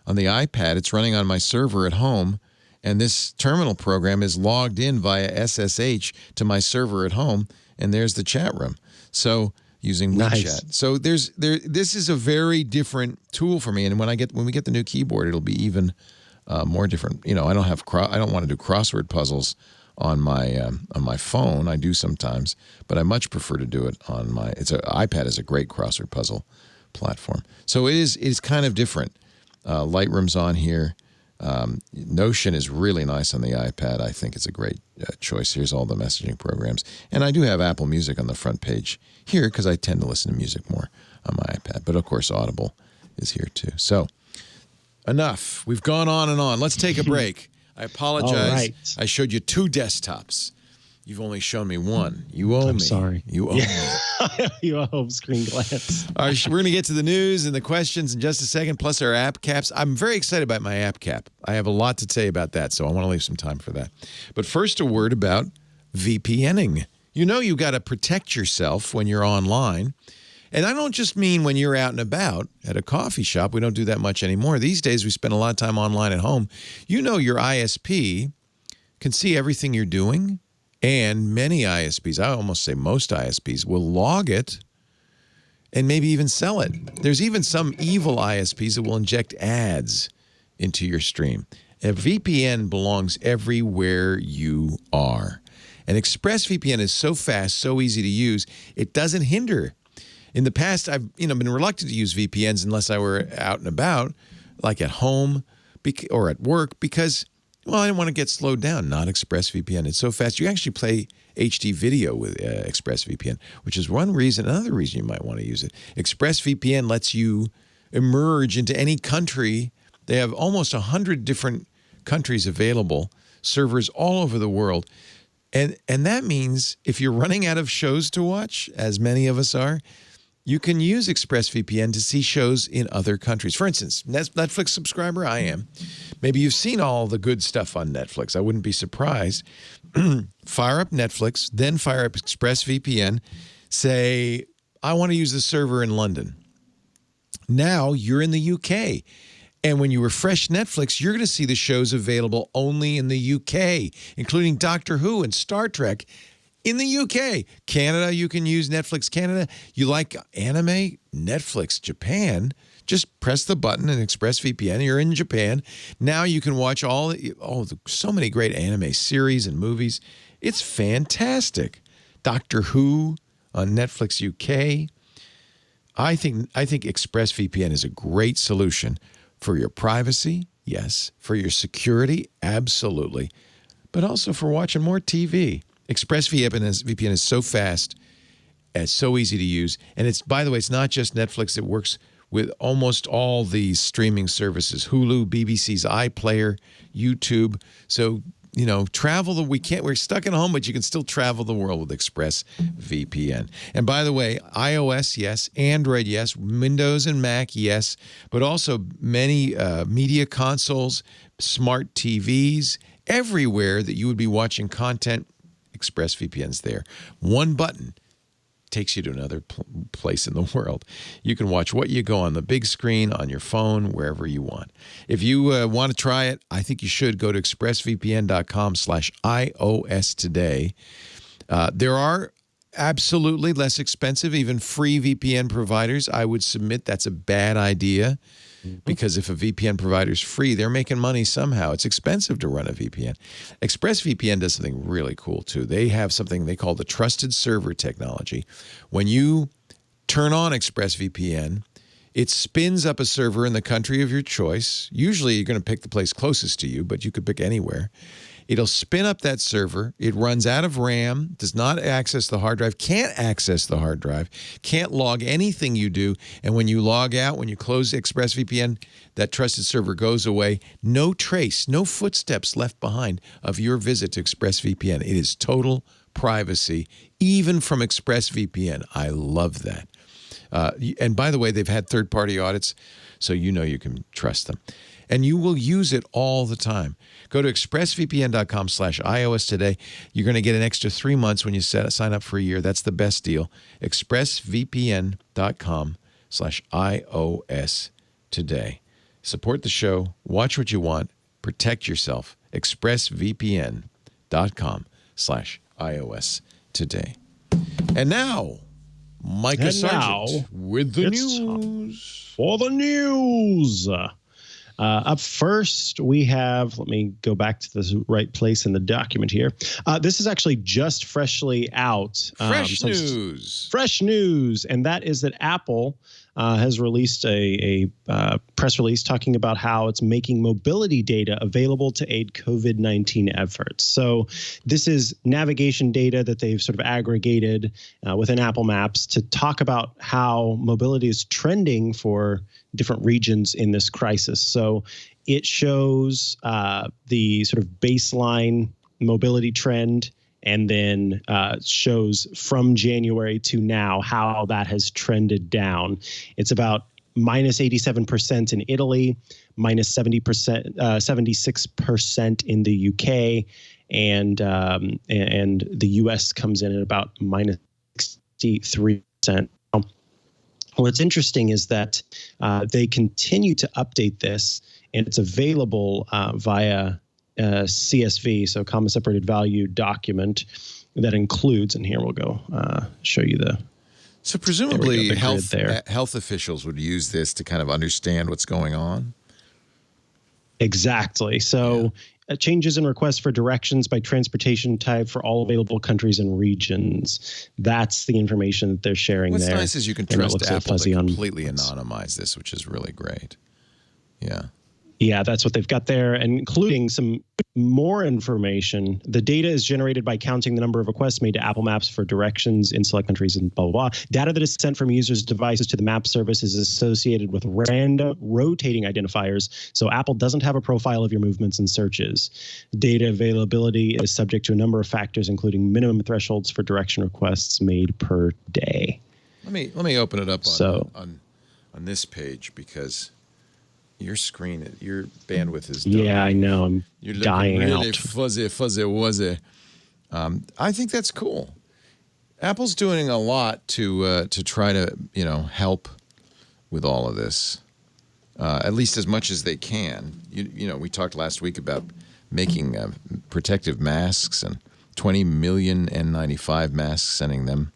Speaker 2: iPad. It's running on my server at home. And this terminal program is logged in via SSH to my server at home. And there's the chat room. So using WeChat. Nice. So this is a very different tool for me. And when we get the new keyboard, it'll be even more different. You know, I don't want to do crossword puzzles on my phone. I do sometimes, but I much prefer to do it on iPad is a great crossword puzzle platform. So it is kind of different. Lightroom's on here. Notion is really nice on the iPad. I think it's a great choice. Here's all the messaging programs. And I do have Apple Music on the front page here because I tend to listen to music more on my iPad. But, of course, Audible is here, too. So, enough. We've gone on and on. Let's take a break. I apologize. All right. I showed you 2 desktops. You've only shown me 1. You owe me.
Speaker 1: I'm sorry.
Speaker 2: You owe me.
Speaker 1: You owe home screen glance.
Speaker 2: All right, we're going to get to the news and the questions in just a second, plus our app caps. I'm very excited about my app cap. I have a lot to say about that, so I want to leave some time for that. But first, a word about VPNing. You know you got to protect yourself when you're online. And I don't just mean when you're out and about at a coffee shop. We don't do that much anymore. These days, we spend a lot of time online at home. You know your ISP can see everything you're doing. And many ISPs, I almost say most ISPs, will log it and maybe even sell it. There's even some evil ISPs that will inject ads into your stream. A VPN belongs everywhere you are. And ExpressVPN is so fast, so easy to use, it doesn't hinder. In the past, I've been reluctant to use VPNs unless I were out and about, like at home or at work, because I didn't want to get slowed down. Not ExpressVPN. It's so fast. You actually play HD video with ExpressVPN, which is one reason. Another reason you might want to use it. ExpressVPN lets you emerge into any country. They have almost 100 different countries available, servers all over the world. And that means if you're running out of shows to watch, as many of us are, you can use ExpressVPN to see shows in other countries. For instance, Netflix subscriber, I am. Maybe you've seen all the good stuff on Netflix. I wouldn't be surprised. Fire up Netflix, then fire up ExpressVPN. Say, I want to use the server in London. Now you're in the UK. And when you refresh Netflix, you're going to see the shows available only in the UK, including Doctor Who and Star Trek. In the UK, Canada, you can use Netflix Canada. You like anime? Netflix Japan. Just press the button and ExpressVPN. You're in Japan. Now you can watch so many great anime series and movies. It's fantastic. Doctor Who on Netflix UK. I think ExpressVPN is a great solution for your privacy, yes, for your security, absolutely, but also for watching more TV. ExpressVPN is so fast, it's so easy to use, and it's, by the way, it's not just Netflix. It works with almost all the streaming services: Hulu, BBC's iPlayer, YouTube. So, you know, we're stuck at home, but you can still travel the world with ExpressVPN. And by the way, iOS, yes, Android, yes, Windows and Mac, yes, but also many media consoles, smart TVs, everywhere that you would be watching content, ExpressVPN's there. One button takes you to another place in the world. You can watch what you go on the big screen, on your phone, wherever you want. If you want to try it, I think you should go to expressvpn.com/iOS today. There are absolutely less expensive, even free VPN providers. I would submit that's a bad idea, because if a VPN provider is free, they're making money somehow. It's expensive to run a VPN. ExpressVPN does something really cool, too. They have something they call the trusted server technology. When you turn on ExpressVPN, it spins up a server in the country of your choice. Usually, you're going to pick the place closest to you, but you could pick anywhere. It'll spin up that server. It runs out of RAM, does not access the hard drive, can't access the hard drive, can't log anything you do. And when you log out, when you close ExpressVPN, that trusted server goes away. No trace, no footsteps left behind of your visit to ExpressVPN. It is total privacy, even from ExpressVPN. I love that. And by the way, they've had third-party audits, so you know you can trust them. And you will use it all the time. Go to expressvpn.com/iOS today. You're going to get an extra 3 months when you sign up for a year. That's the best deal. expressvpn.com/iOS today. Support the show. Watch what you want. Protect yourself. expressvpn.com/iOS today. And now, Mikah Sargent with the news.
Speaker 1: For the news. Up first, we have, let me go back to the right place in the document here. This is actually just freshly out.
Speaker 2: Fresh news.
Speaker 1: Fresh news. And that is that Apple has released a press release talking about how it's making mobility data available to aid COVID-19 efforts. So this is navigation data that they've sort of aggregated within Apple Maps to talk about how mobility is trending for different regions in this crisis. So it shows the sort of baseline mobility trend, and then shows from January to now how that has trended down. It's about minus 87% in Italy, minus 76% in the UK, and the US comes in at about minus 63%. What's interesting is that they continue to update this, and it's available via CSV, so comma separated value document that includes, and here we'll go show you the.
Speaker 2: So presumably health officials would use this to kind of understand what's going on.
Speaker 1: Exactly. So changes in requests for directions by transportation type for all available countries and regions. That's the information that they're sharing there.
Speaker 2: What's nice is you can trust Apple to completely anonymize this, which is really great. Yeah.
Speaker 1: Yeah, that's what they've got there, including some more information. The data is generated by counting the number of requests made to Apple Maps for directions in select countries and blah, blah, blah. Data that is sent from users' devices to the map service is associated with random rotating identifiers, so Apple doesn't have a profile of your movements and searches. Data availability is subject to a number of factors, including minimum thresholds for direction requests made per day.
Speaker 2: Let me open it up on this page, because your screen, your bandwidth is done.
Speaker 1: Yeah, I know. I'm dying
Speaker 2: really
Speaker 1: out.
Speaker 2: Fuzzy. I think that's cool. Apple's doing a lot to try to help with all of this, at least as much as they can. We talked last week about making protective masks, and 20 million N95 masks, sending them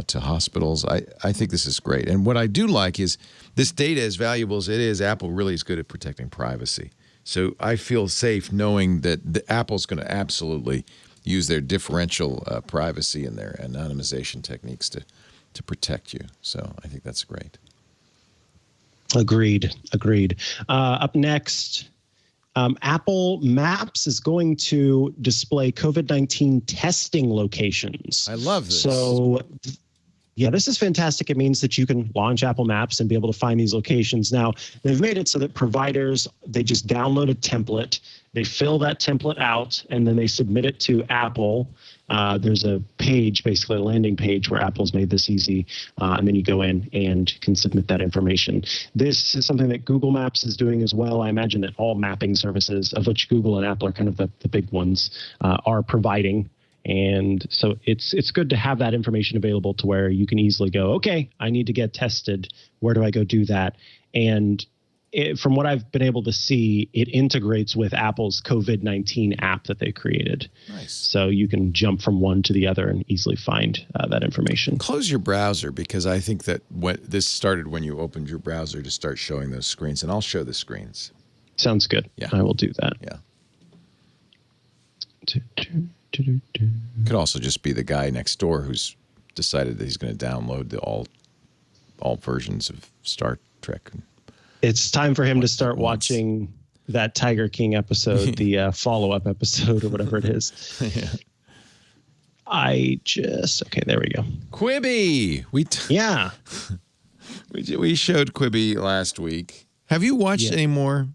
Speaker 2: to hospitals. I think this is great. And what I do like is this data, as valuable as it is, Apple really is good at protecting privacy. So I feel safe knowing that Apple's going to absolutely use their differential privacy and their anonymization techniques to protect you. So I think that's great.
Speaker 1: Agreed. Up next, Apple Maps is going to display COVID-19 testing locations.
Speaker 2: I love this.
Speaker 1: So, yeah, this is fantastic. It means that you can launch Apple Maps and be able to find these locations. Now, they've made it so that providers, they just download a template, they fill that template out, and then they submit it to Apple. There's a page, basically a landing page, where Apple's made this easy, and then you go in and can submit that information. This is something that Google Maps is doing as well. I imagine that all mapping services, of which Google and Apple are kind of the big ones, are providing. And so it's good to have that information available to where you can easily go, okay, I need to get tested. Where do I go do that? And from what I've been able to see, it integrates with Apple's COVID-19 app that they created.
Speaker 2: Nice.
Speaker 1: So you can jump from one to the other and easily find that information.
Speaker 2: Close your browser, because I think that this started when you opened your browser to start showing those screens, and I'll show the screens.
Speaker 1: Sounds good.
Speaker 2: Yeah.
Speaker 1: I will do that.
Speaker 2: Yeah. Could also just be the guy next door who's decided that he's going to download all versions of Star Trek.
Speaker 1: It's time for him to start watching that Tiger King episode, the follow-up episode or whatever it is.
Speaker 2: Yeah.
Speaker 1: Okay, there we go.
Speaker 2: Quibi.
Speaker 1: Yeah.
Speaker 2: We showed Quibi last week. Have you watched any more?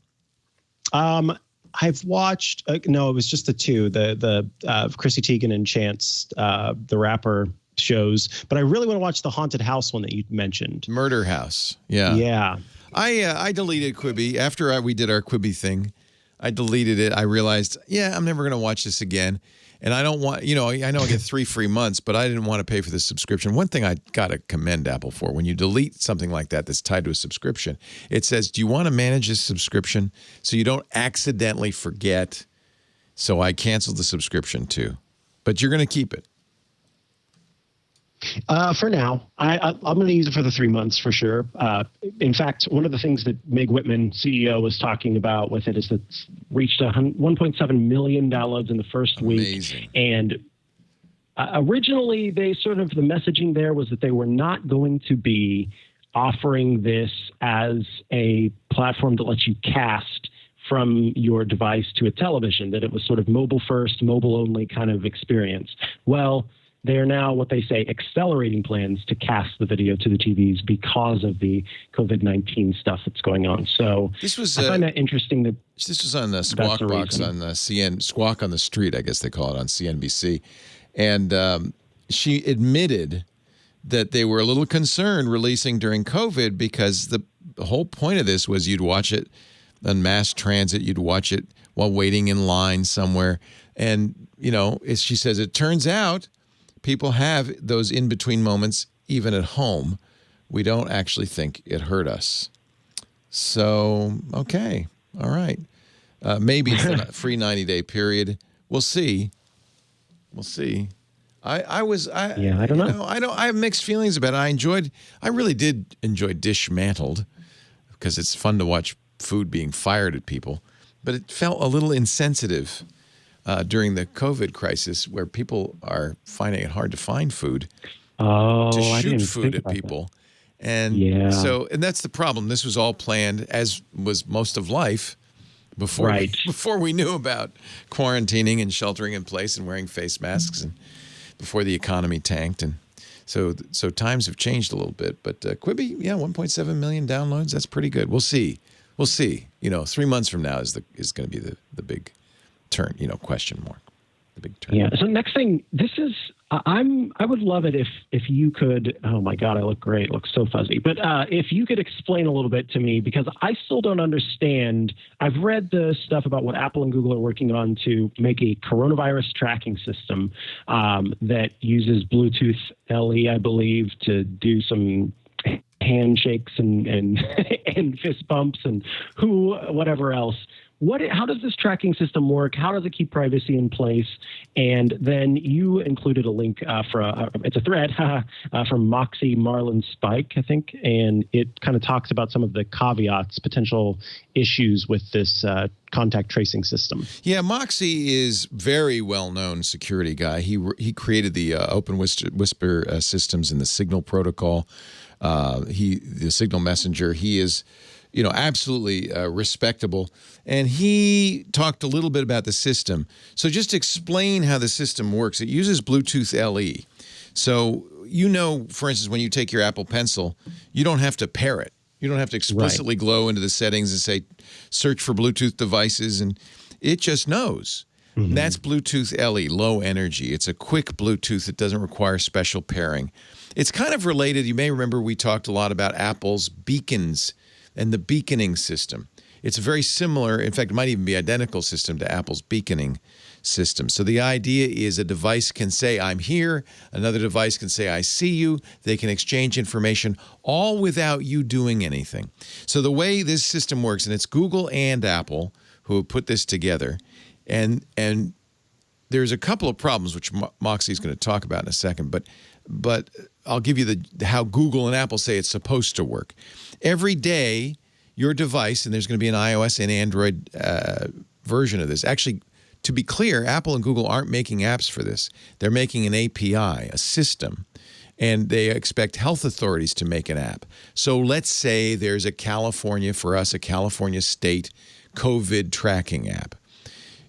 Speaker 1: I've watched, no, it was just the two, the Chrissy Teigen and Chance, the rapper shows, but I really want to watch the Haunted House one that you mentioned.
Speaker 2: Murder House. Yeah.
Speaker 1: Yeah.
Speaker 2: I deleted Quibi after we did our Quibi thing. I deleted it. I realized, I'm never going to watch this again. And I don't want, I know I get 3 free months, but I didn't want to pay for the subscription. One thing I got to commend Apple for, when you delete something like that that's tied to a subscription, it says, do you want to manage this subscription so you don't accidentally forget? So I canceled the subscription too, but you're going to keep it.
Speaker 1: For now, I'm going to use it for the 3 months for sure. In fact, one of the things that Meg Whitman, CEO, was talking about with it is that it's reached $1.7 million downloads in the first week. And originally, the messaging there was that they were not going to be offering this as a platform that lets you cast from your device to a television, that it was sort of mobile first, mobile only kind of experience. Well, they are now, what they say, accelerating plans to cast the video to the TVs because of the COVID-19 stuff that's going on. So I find that interesting.
Speaker 2: This was on the Squawk Box on the Squawk on the Street, I guess they call it, on CNBC. And she admitted that they were a little concerned releasing during COVID because the whole point of this was you'd watch it on mass transit, you'd watch it while waiting in line somewhere. And, she says, it turns out people have those in-between moments even at home. We don't actually think it hurt us. So, okay. All right. Maybe it's a free 90-day period. We'll see. I don't know. I have mixed feelings about it. I really did enjoy Dishmantled because it's fun to watch food being fired at people, but it felt a little insensitive during the COVID crisis, where people are finding it hard to find food, to shoot food at people. And so that's the problem. This was all planned, as was most of life, before we knew about quarantining and sheltering in place and wearing face masks, and before the economy tanked. And so times have changed a little bit. But Quibi, 1.7 million downloads. That's pretty good. We'll see. 3 months from now is going to be the big turn, question mark, the big turn.
Speaker 1: Yeah. So next thing, I would love it if you could, oh my God, I look great. Look so fuzzy. But if you could explain a little bit to me, because I still don't understand. I've read the stuff about what Apple and Google are working on to make a coronavirus tracking system that uses Bluetooth LE, I believe, to do some handshakes and and fist bumps and whatever else
Speaker 5: how does this tracking system work? How does it keep privacy in place? And then you included a link it's a thread from Moxie Marlin Spike, I think, and it kind of talks about some of the caveats, potential issues with this contact tracing system.
Speaker 2: Yeah, Moxie is very well-known security guy. He created the Open Whisper systems in the Signal protocol. The Signal messenger. He is, absolutely respectable. And he talked a little bit about the system. So just to explain how the system works, it uses Bluetooth LE. So, for instance, when you take your Apple Pencil, you don't have to pair it. You don't have to explicitly glow into the settings and say, search for Bluetooth devices, and it just knows. Mm-hmm. That's Bluetooth LE, low energy. It's a quick Bluetooth that doesn't require special pairing. It's kind of related. You may remember we talked a lot about Apple's beacons and the beaconing system. It's a very similar, in fact, it might even be identical system to Apple's beaconing system. So the idea is a device can say, I'm here. Another device can say, I see you. They can exchange information all without you doing anything. So the way this system works, and it's Google and Apple who have put this together, and there's a couple of problems, which Moxie's going to talk about in a second, but I'll give you how Google and Apple say it's supposed to work. Every day, your device, and there's going to be an iOS and Android version of this. Actually, to be clear, Apple and Google aren't making apps for this. They're making an API, a system, and they expect health authorities to make an app. So let's say there's a California state COVID tracking app.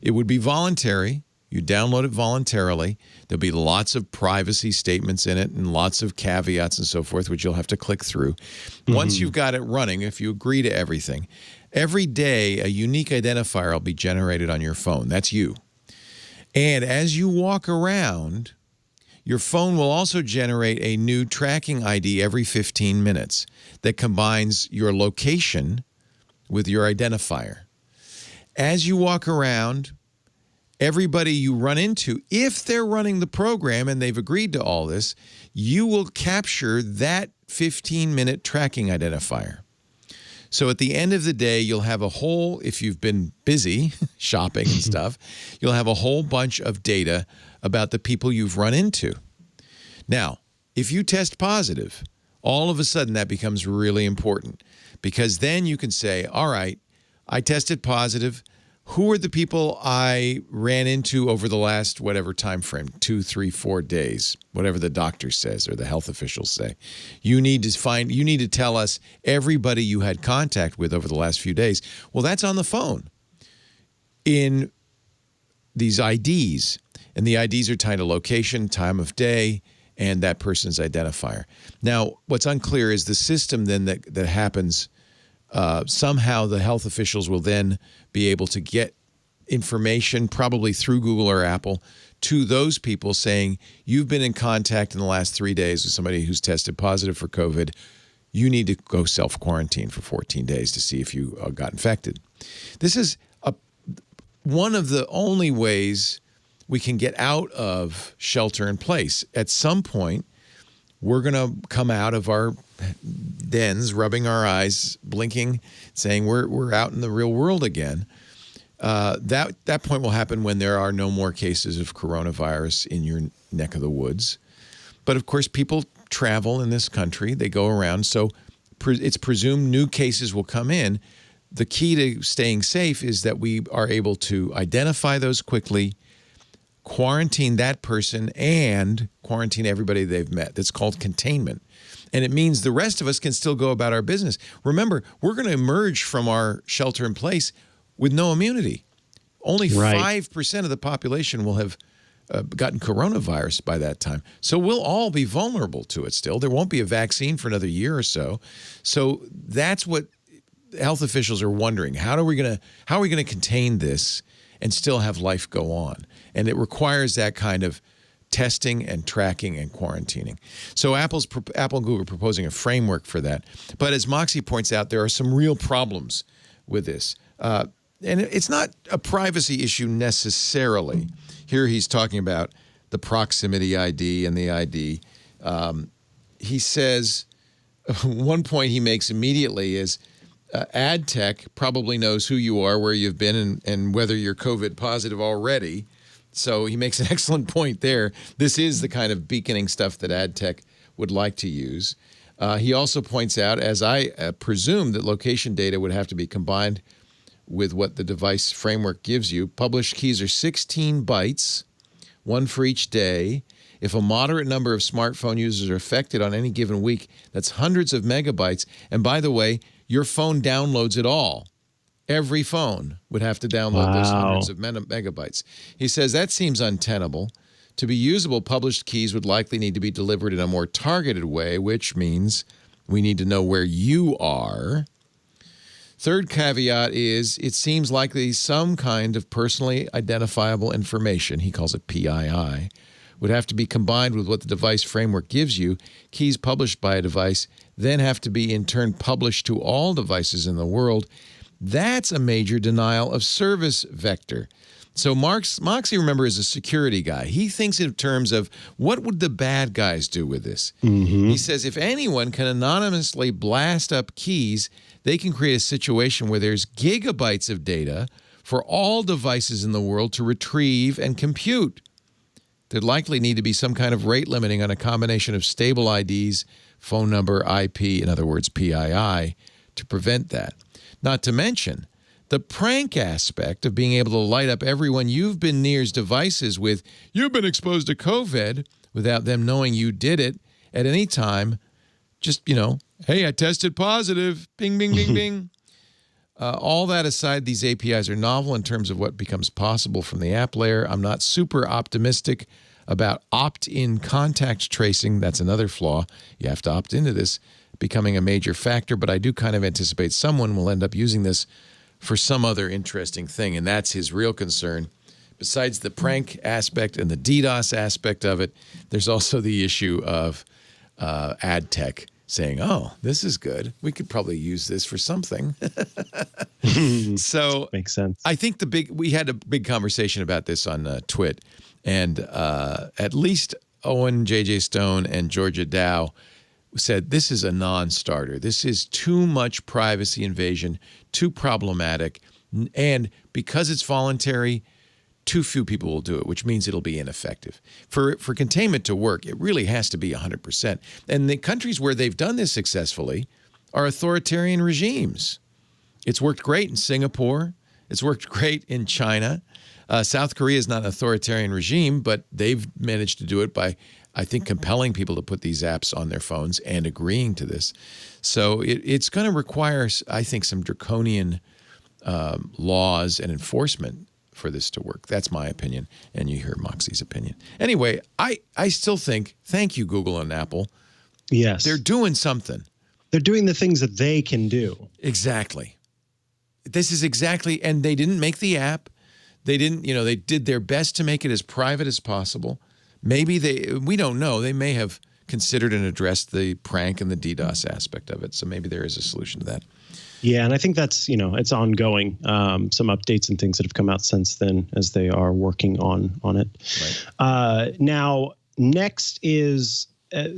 Speaker 2: It would be voluntary. You download it voluntarily. There'll be lots of privacy statements in it and lots of caveats and so forth, which you'll have to click through. Mm-hmm. Once you've got it running, if you agree to everything, every day a unique identifier will be generated on your phone. That's you. And as you walk around, your phone will also generate a new tracking ID every 15 minutes that combines your location with your identifier. As you walk around, everybody you run into, if they're running the program and they've agreed to all this, you will capture that 15-minute tracking identifier. So at the end of the day, you'll have a whole, if you've been busy shopping and stuff, you'll have a whole bunch of data about the people you've run into. Now, if you test positive, all of a sudden that becomes really important, because then you can say, all right, I tested positive. Who are the people I ran into over the last whatever time frame, 2, 3, 4 days, whatever the doctor says or the health officials say? You need to tell us everybody you had contact with over the last few days. Well, that's on the phone in these IDs, and the IDs are tied to location, time of day, and that person's identifier. Now, what's unclear is the system then that happens. Somehow the health officials will then be able to get information, probably through Google or Apple, to those people saying, you've been in contact in the last 3 days with somebody who's tested positive for COVID. You need to go self-quarantine for 14 days to see if you got infected. This is one of the only ways we can get out of shelter in place. At some point, we're going to come out of our dens, rubbing our eyes, blinking, saying we're out in the real world again. That point will happen when there are no more cases of coronavirus in your neck of the woods. But of course, people travel in this country; they go around, so it's presumed new cases will come in. The key to staying safe is that we are able to identify those quickly, quarantine that person, and quarantine everybody they've met. That's called containment. And it means the rest of us can still go about our business. Remember, we're going to emerge from our shelter in place with no immunity. Only 5% of the population will have gotten coronavirus by that time. So we'll all be vulnerable to it still. There won't be a vaccine for another year or so. So that's what health officials are wondering. How are we going to contain this and still have life go on? And it requires that kind of testing and tracking and quarantining. So Apple and Google are proposing a framework for that. But as Moxie points out, there are some real problems with this. And it's not a privacy issue necessarily. Here he's talking about the proximity ID and the ID. He says, one point he makes immediately is, ad tech probably knows who you are, where you've been, and whether you're COVID positive already. So he makes an excellent point there. This is the kind of beaconing stuff that ad tech would like to use. He also points out, as I presume, that location data would have to be combined with what the device framework gives you. Published keys are 16 bytes, one for each day. If a moderate number of smartphone users are affected on any given week, that's hundreds of megabytes. And by the way, your phone downloads it all. Every phone would have to download those hundreds of megabytes. He says that seems untenable. To be usable, published keys would likely need to be delivered in a more targeted way, which means we need to know where you are. Third caveat is it seems likely some kind of personally identifiable information, he calls it PII, would have to be combined with what the device framework gives you. Keys published by a device then have to be in turn published to all devices in the world. That's a major denial of service vector. So Moxie, remember, is a security guy. He thinks in terms of what would the bad guys do with this? He says if anyone can anonymously blast up keys, they can create a situation where there's gigabytes of data for all devices in the world to retrieve and compute. There'd likely need to be some kind of rate limiting on a combination of stable IDs, phone number, IP, in other words, PII, to prevent that. Not to mention the prank aspect of being able to light up everyone you've been near's devices with, you've been exposed to COVID, without them knowing you did it at any time. Just, hey, I tested positive, bing, bing, bing, bing. All that aside, these APIs are novel in terms of what becomes possible from the app layer. I'm not super optimistic about opt-in contact tracing. That's another flaw. You have to opt into this, becoming a major factor, but I do kind of anticipate someone will end up using this for some other interesting thing, and that's his real concern. Besides the prank aspect and the DDoS aspect of it, there's also the issue of ad tech saying, oh, this is good. We could probably use this for something. So
Speaker 1: makes sense.
Speaker 2: I think we had a big conversation about this on Twit, and at least Owen, J.J. Stone, and Georgia Dow said this is a non-starter. This is too much privacy invasion, too problematic, and because it's voluntary, too few people will do it, which means it'll be ineffective. For containment to work, it really has to be 100%. And the countries where they've done this successfully are authoritarian regimes. It's worked great in Singapore. It's worked great in China. South Korea is not an authoritarian regime, but they've managed to do it by, I think, compelling people to put these apps on their phones and agreeing to this. So it's going to require, I think, some draconian laws and enforcement for this to work. That's my opinion, and you hear Moxie's opinion. Anyway, I still think, thank you, Google and Apple.
Speaker 1: Yes.
Speaker 2: They're doing something.
Speaker 1: They're doing the things that they can do.
Speaker 2: Exactly. This is exactly, and they didn't make the app. They didn't, they did their best to make it as private as possible. Maybe we don't know. They may have considered and addressed the prank and the DDoS aspect of it. So maybe there is a solution to that.
Speaker 1: Yeah, and I think that's, it's ongoing. Some updates and things that have come out since then as they are working on it. Right. Now, next is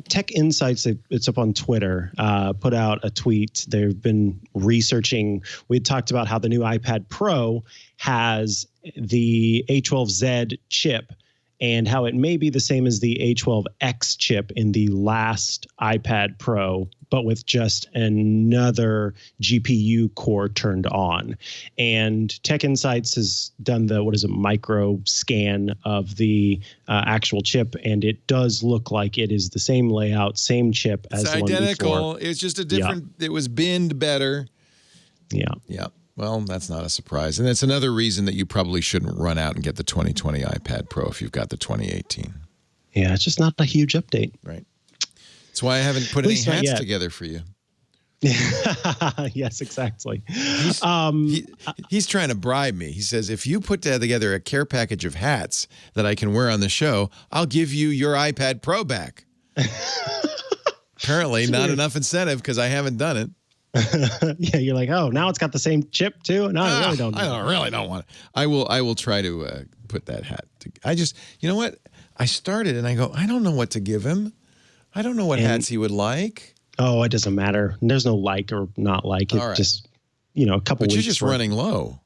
Speaker 1: Tech Insights. It's up on Twitter, put out a tweet. They've been researching. We had talked about how the new iPad Pro has the A12Z chip and how it may be the same as the A12X chip in the last iPad Pro, but with just another GPU core turned on. And Tech Insights has done the, micro scan of the actual chip, and it does look like it is the same layout, same chip as the one before. It's identical.
Speaker 2: It's just a different, It was binned better.
Speaker 1: Yeah.
Speaker 2: Yeah. Well, that's not a surprise. And that's another reason that you probably shouldn't run out and get the 2020 iPad Pro if you've got the 2018.
Speaker 1: Yeah, it's just not a huge update.
Speaker 2: Right. That's why I haven't put any hats together for you.
Speaker 1: Yes, exactly.
Speaker 2: He's trying to bribe me. He says, if you put together a care package of hats that I can wear on the show, I'll give you your iPad Pro back. Apparently, not enough incentive because I haven't done it.
Speaker 1: Yeah, you're like, oh, now it's got the same chip too. No, I really don't.
Speaker 2: I really don't want it. I will try to put that hat. I just, you know what? I started and I go, I don't know what to give him. I don't know what hats he would like.
Speaker 1: Oh, it doesn't matter. There's no like or not like. It just a couple
Speaker 2: weeks. But you're
Speaker 1: weeks
Speaker 2: just running low.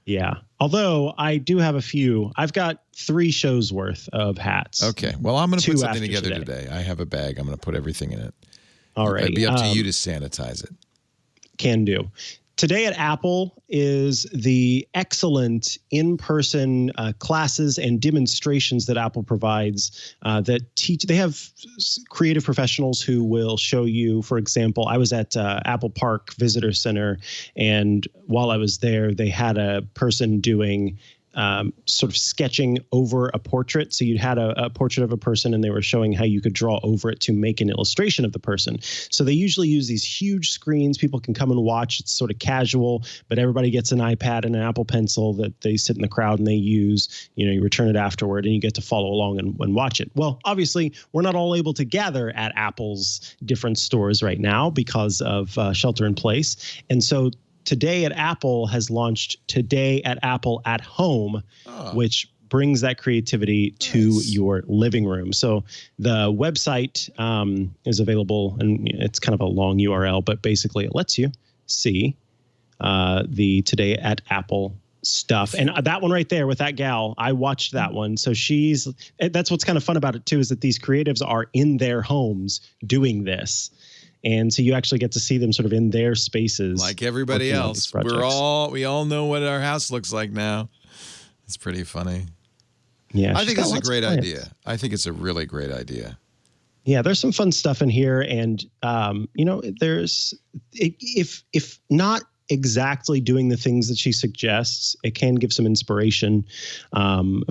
Speaker 1: Yeah. Although I do have a few. I've got 3 shows worth of hats.
Speaker 2: Okay. Well, I'm going to put something
Speaker 1: after
Speaker 2: together today. I have a bag. I'm going to put everything in it.
Speaker 1: All right.
Speaker 2: It'd be up to you to sanitize it.
Speaker 1: Can do. Today at Apple is the excellent in-person classes and demonstrations that Apple provides that teach. They have creative professionals who will show you, for example, I was at Apple Park Visitor Center, and while I was there, they had a person doing sort of sketching over a portrait. So you had a portrait of a person and they were showing how you could draw over it to make an illustration of the person. So they usually use these huge screens. People can come and watch. It's sort of casual, but everybody gets an iPad and an Apple Pencil that they sit in the crowd and they use. You return it afterward and you get to follow along and watch it. Well, obviously, we're not all able to gather at Apple's different stores right now because of shelter in place. And so Today at Apple has launched Today at Apple at Home, which brings that creativity to your living room. So the website is available, and it's kind of a long URL, but basically it lets you see the Today at Apple stuff. And that one right there with that gal, I watched that one. So that's what's kind of fun about it too, is that these creatives are in their homes doing this. And so you actually get to see them sort of in their spaces.
Speaker 2: Like everybody else. We all know what our house looks like now. It's pretty funny.
Speaker 1: Yeah.
Speaker 2: I think it's a great idea. I think it's a really great idea.
Speaker 1: Yeah, there's some fun stuff in here. And, there's, if not exactly doing the things that she suggests, it can give some inspiration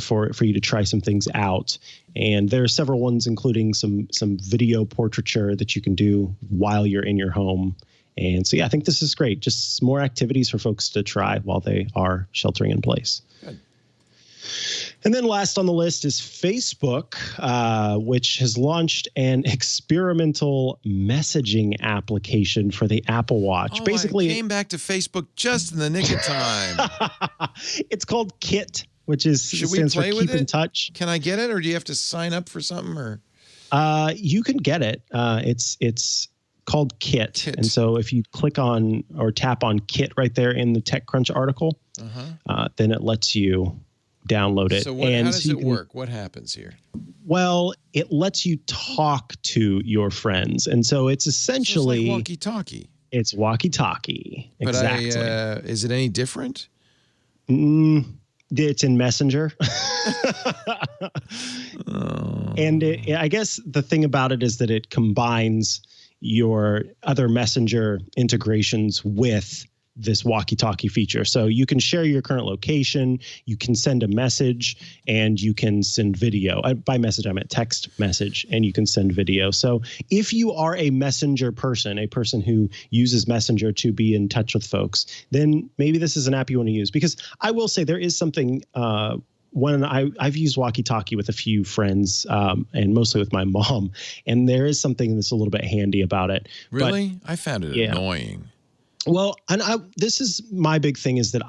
Speaker 1: for you to try some things out. And there are several ones, including some video portraiture that you can do while you're in your home. And so, yeah, I think this is great. Just more activities for folks to try while they are sheltering in place. Good. And then last on the list is Facebook, which has launched an experimental messaging application for the Apple Watch.
Speaker 2: Basically, I came back to Facebook just in the nick of time.
Speaker 1: It's called Kit, which stands for Keep in Touch.
Speaker 2: Can I get it, or do you have to sign up for something? Or
Speaker 1: you can get it. It's called Kit. And so if you click on or tap on Kit right there in the TechCrunch article, then it lets you download it.
Speaker 2: So how does it work? What happens here?
Speaker 1: Well, it lets you talk to your friends. And so it's essentially...
Speaker 2: So it's like walkie-talkie.
Speaker 1: It's walkie-talkie. Exactly.
Speaker 2: But is it any different?
Speaker 1: It's in Messenger. And I guess the thing about it is that it combines your other Messenger integrations with this walkie-talkie feature. So you can share your current location, you can send a message, and you can send video. By message, I meant text message, and you can send video. So if you are a Messenger person, a person who uses Messenger to be in touch with folks, then maybe this is an app you want to use. Because I will say there is something when I've used walkie-talkie with a few friends and mostly with my mom, and there is something that's a little bit handy about it.
Speaker 2: Really? I found it annoying.
Speaker 1: Well, and this is my big thing is that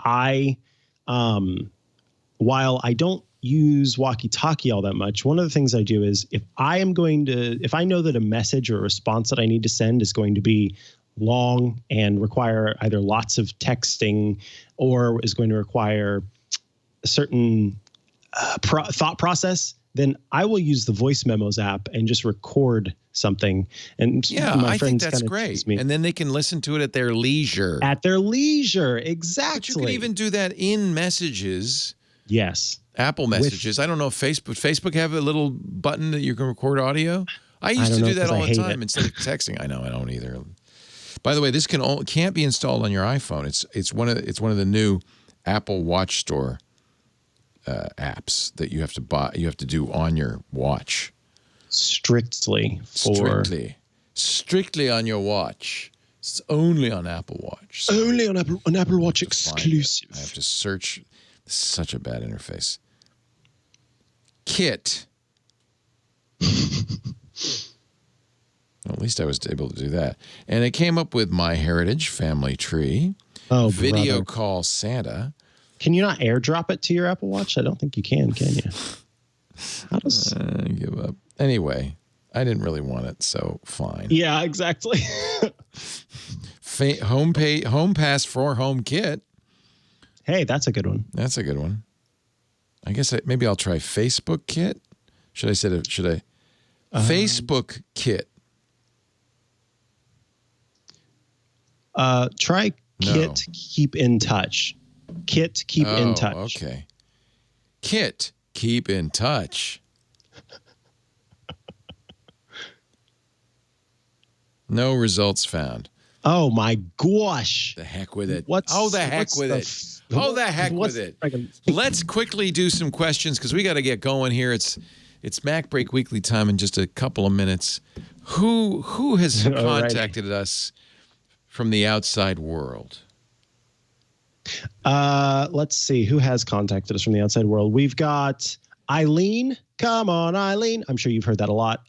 Speaker 1: while I don't use walkie-talkie all that much, one of the things I do is if I know that a message or a response that I need to send is going to be long and require either lots of texting or is going to require a certain thought process, then I will use the Voice Memos app and just record something. And
Speaker 2: I think that's great. And then they can listen to it at their leisure.
Speaker 1: At their leisure, exactly.
Speaker 2: But you can even do that in Messages.
Speaker 1: Yes.
Speaker 2: Apple Messages. I don't know if Facebook have a little button that you can record audio. I used to do that all the time instead of texting. I know, I don't either. By the way, this can't be installed on your iPhone. It's one of the new Apple Watch Store apps that you have to buy. You have to do on your watch. Strictly on your watch. It's only on Apple Watch. So
Speaker 1: only on Apple Watch exclusive.
Speaker 2: I have to search. Such a bad interface. Kit. Well, at least I was able to do that. And it came up with MyHeritage, Family Tree, Video Call Santa.
Speaker 1: Can you not airdrop it to your Apple Watch? I don't think you can you? How does...
Speaker 2: give up. Anyway, I didn't really want it, so fine.
Speaker 1: Yeah, exactly.
Speaker 2: Home Pass for HomeKit.
Speaker 1: Hey, that's a good one.
Speaker 2: That's a good one. I guess maybe I'll try Facebook Kit. Should I? Facebook Kit.
Speaker 1: Try Kit. Keep in touch. Kit. Keep in touch.
Speaker 2: Okay. Kit. Keep in touch. No results found.
Speaker 1: Oh my gosh.
Speaker 2: The heck with it.
Speaker 1: The heck with it.
Speaker 2: Let's quickly do some questions because we got to get going here. It's MacBreak Weekly time in just a couple of minutes. Who has contacted us from the outside world?
Speaker 1: Let's see. Who has contacted us from the outside world? We've got Eileen. Come on, Eileen. I'm sure you've heard that a lot.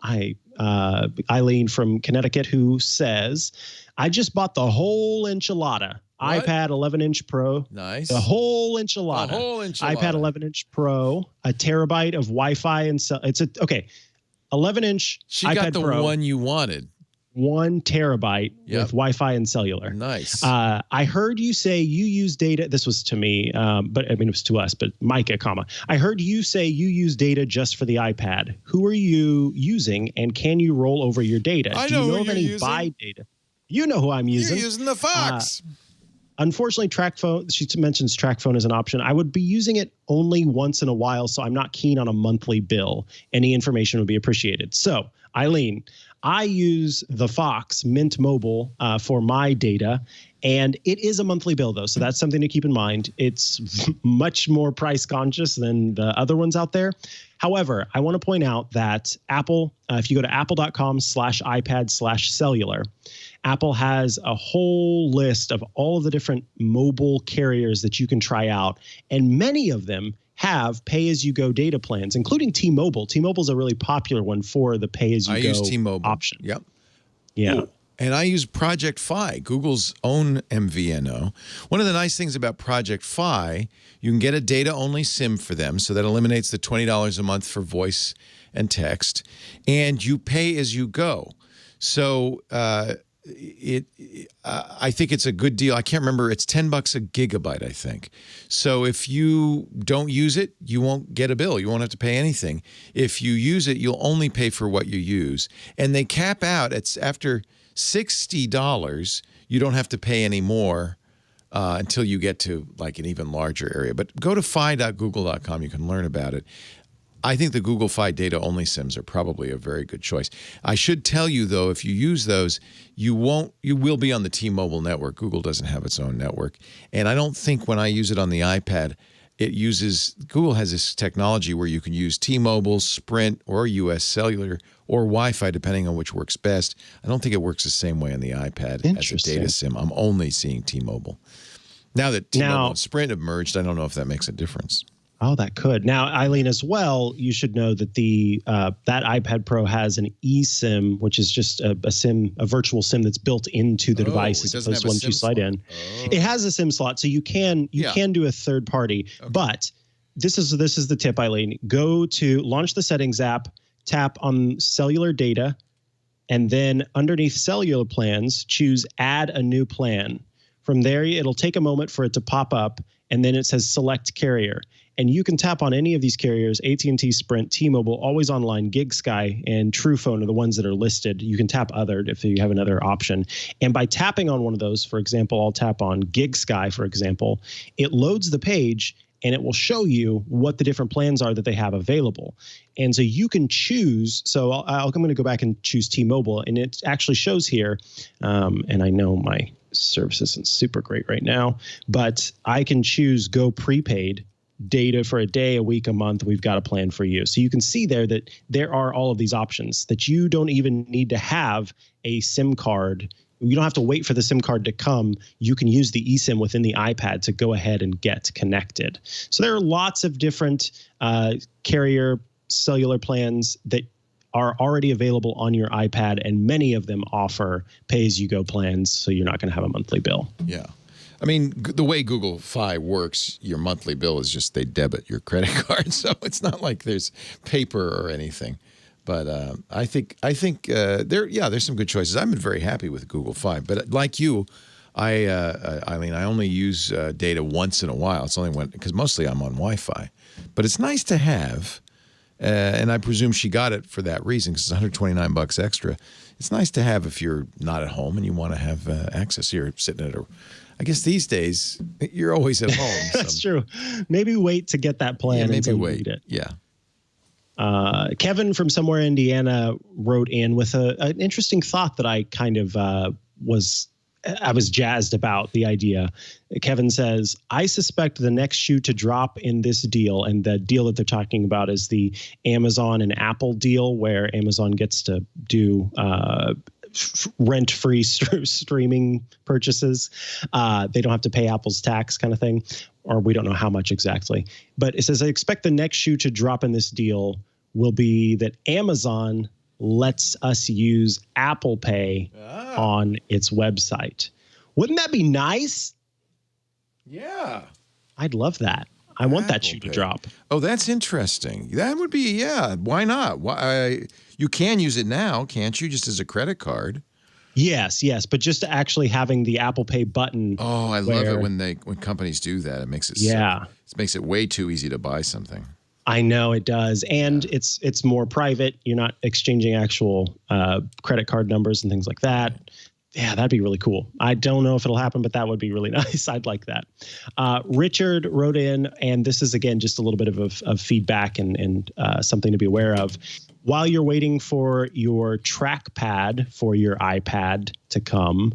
Speaker 1: Eileen from Connecticut, who says, I just bought the whole enchilada. What? iPad 11-inch Pro.
Speaker 2: Nice.
Speaker 1: The whole enchilada. iPad 11-inch Pro, a terabyte of Wi-Fi and 11-inch
Speaker 2: She
Speaker 1: iPad
Speaker 2: got the
Speaker 1: Pro,
Speaker 2: one you wanted.
Speaker 1: 1 terabyte with Wi-Fi and cellular.
Speaker 2: Nice.
Speaker 1: I heard you say you use data. This was to me, but I mean, it was to us, but Mikah, I heard you say you use data just for the iPad. Who are you using, and can you roll over your data?
Speaker 2: Do
Speaker 1: you know of any buy data? You know who I'm using.
Speaker 2: You're using the Fox.
Speaker 1: Unfortunately, TrackPhone, she mentions TrackPhone as an option. I would be using it only once in a while, so I'm not keen on a monthly bill. Any information would be appreciated. So, Eileen, I use the Fox Mint Mobile for my data, and it is a monthly bill, though, so that's something to keep in mind. It's much more price conscious than the other ones out there. However, I want to point out that Apple, if you go to apple.com/iPad/cellular, Apple has a whole list of all of the different mobile carriers that you can try out, and many of them have pay-as-you-go data plans, including T-Mobile. T-Mobile's a really popular one for the pay-as-you-go
Speaker 2: I use T-Mobile
Speaker 1: option.
Speaker 2: Yep.
Speaker 1: Yeah.
Speaker 2: Ooh. And I use Project Fi, Google's own MVNO. One of the nice things about Project Fi, you can get a data-only SIM for them, so that eliminates the $20 a month for voice and text, and you pay as you go. So I think it's a good deal. I can't remember. It's $10 a gigabyte, I think. So if you don't use it, you won't get a bill. You won't have to pay anything. If you use it, you'll only pay for what you use. And they cap out. It's after $60, you don't have to pay any more until you get to like an even larger area. But go to fi.google.com. You can learn about it. I think the Google Fi data-only SIMs are probably a very good choice. I should tell you, though, if you use those, you will be on the T-Mobile network. Google doesn't have its own network. And I don't think when I use it on the iPad, Google has this technology where you can use T-Mobile, Sprint, or US Cellular, or Wi-Fi, depending on which works best. I don't think it works the same way on the iPad as a data SIM. I'm only seeing T-Mobile. Now that T-Mobile and Sprint have merged, I don't know if that makes a difference.
Speaker 1: Oh, that could. Now, Eileen, as well, you should know that that iPad Pro has an eSIM, which is just a virtual SIM that's built into the device as opposed to one you slide in. Oh. It has a SIM slot, so you can do a third party. Okay. But this is the tip, Eileen. Go to launch the settings app, tap on cellular data, and then underneath cellular plans, choose add a new plan. From there, it'll take a moment for it to pop up, and then it says select carrier. And you can tap on any of these carriers, AT&T, Sprint, T-Mobile, Always Online, GigSky, and TruePhone are the ones that are listed. You can tap other if you have another option. And by tapping on one of those, for example, I'll tap on GigSky, for example, it loads the page and it will show you what the different plans are that they have available. And so you can choose. So I'm going to go back and choose T-Mobile, and it actually shows here, and I know my service isn't super great right now, but I can choose Go Prepaid data for a day, a week, a month. We've got a plan for you. So you can see there that there are all of these options that you don't even need to have a SIM card. You don't have to wait for the SIM card to come. You can use the eSIM within the iPad to go ahead and get connected. So there are lots of different carrier cellular plans that are already available on your iPad, and many of them offer pay-as-you-go plans, so you're not going to have a monthly bill.
Speaker 2: Yeah. I mean, the way Google Fi works, your monthly bill is just they debit your credit card, so it's not like there's paper or anything. But I think there's some good choices. I've been very happy with Google Fi, but like you, Eileen, I only use data once in a while. It's only because mostly I'm on Wi-Fi. But it's nice to have, and I presume she got it for that reason because it's $129 extra. It's nice to have if you're not at home and you want to have access. You're sitting at I guess these days you're always at home.
Speaker 1: That's true. Maybe wait to get that plan.
Speaker 2: Yeah, maybe
Speaker 1: until
Speaker 2: wait.
Speaker 1: You need it.
Speaker 2: Yeah.
Speaker 1: Kevin from somewhere in Indiana wrote in with an interesting thought that I kind of was jazzed about the idea. Kevin says, I suspect the next shoe to drop in this deal, and the deal that they're talking about is the Amazon and Apple deal where Amazon gets to do rent-free streaming purchases. They don't have to pay Apple's tax kind of thing, or we don't know how much exactly. But it says, I expect the next shoe to drop in this deal will be that Amazon lets us use Apple Pay on its website. Wouldn't that be nice?
Speaker 2: Yeah.
Speaker 1: I'd love that. I want that shoe to drop.
Speaker 2: Oh, that's interesting. That would be, yeah. Why not? You can use it now, can't you? Just as a credit card.
Speaker 1: Yes. But just actually having the Apple Pay button.
Speaker 2: Oh, I love it when companies do that. It makes it it makes it way too easy to buy something.
Speaker 1: I know it does. And it's more private. You're not exchanging actual credit card numbers and things like that. Yeah, that'd be really cool. I don't know if it'll happen, but that would be really nice. I'd like that. Richard wrote in, and this is, again, just a little bit of feedback and something to be aware of. While you're waiting for your trackpad for your iPad to come,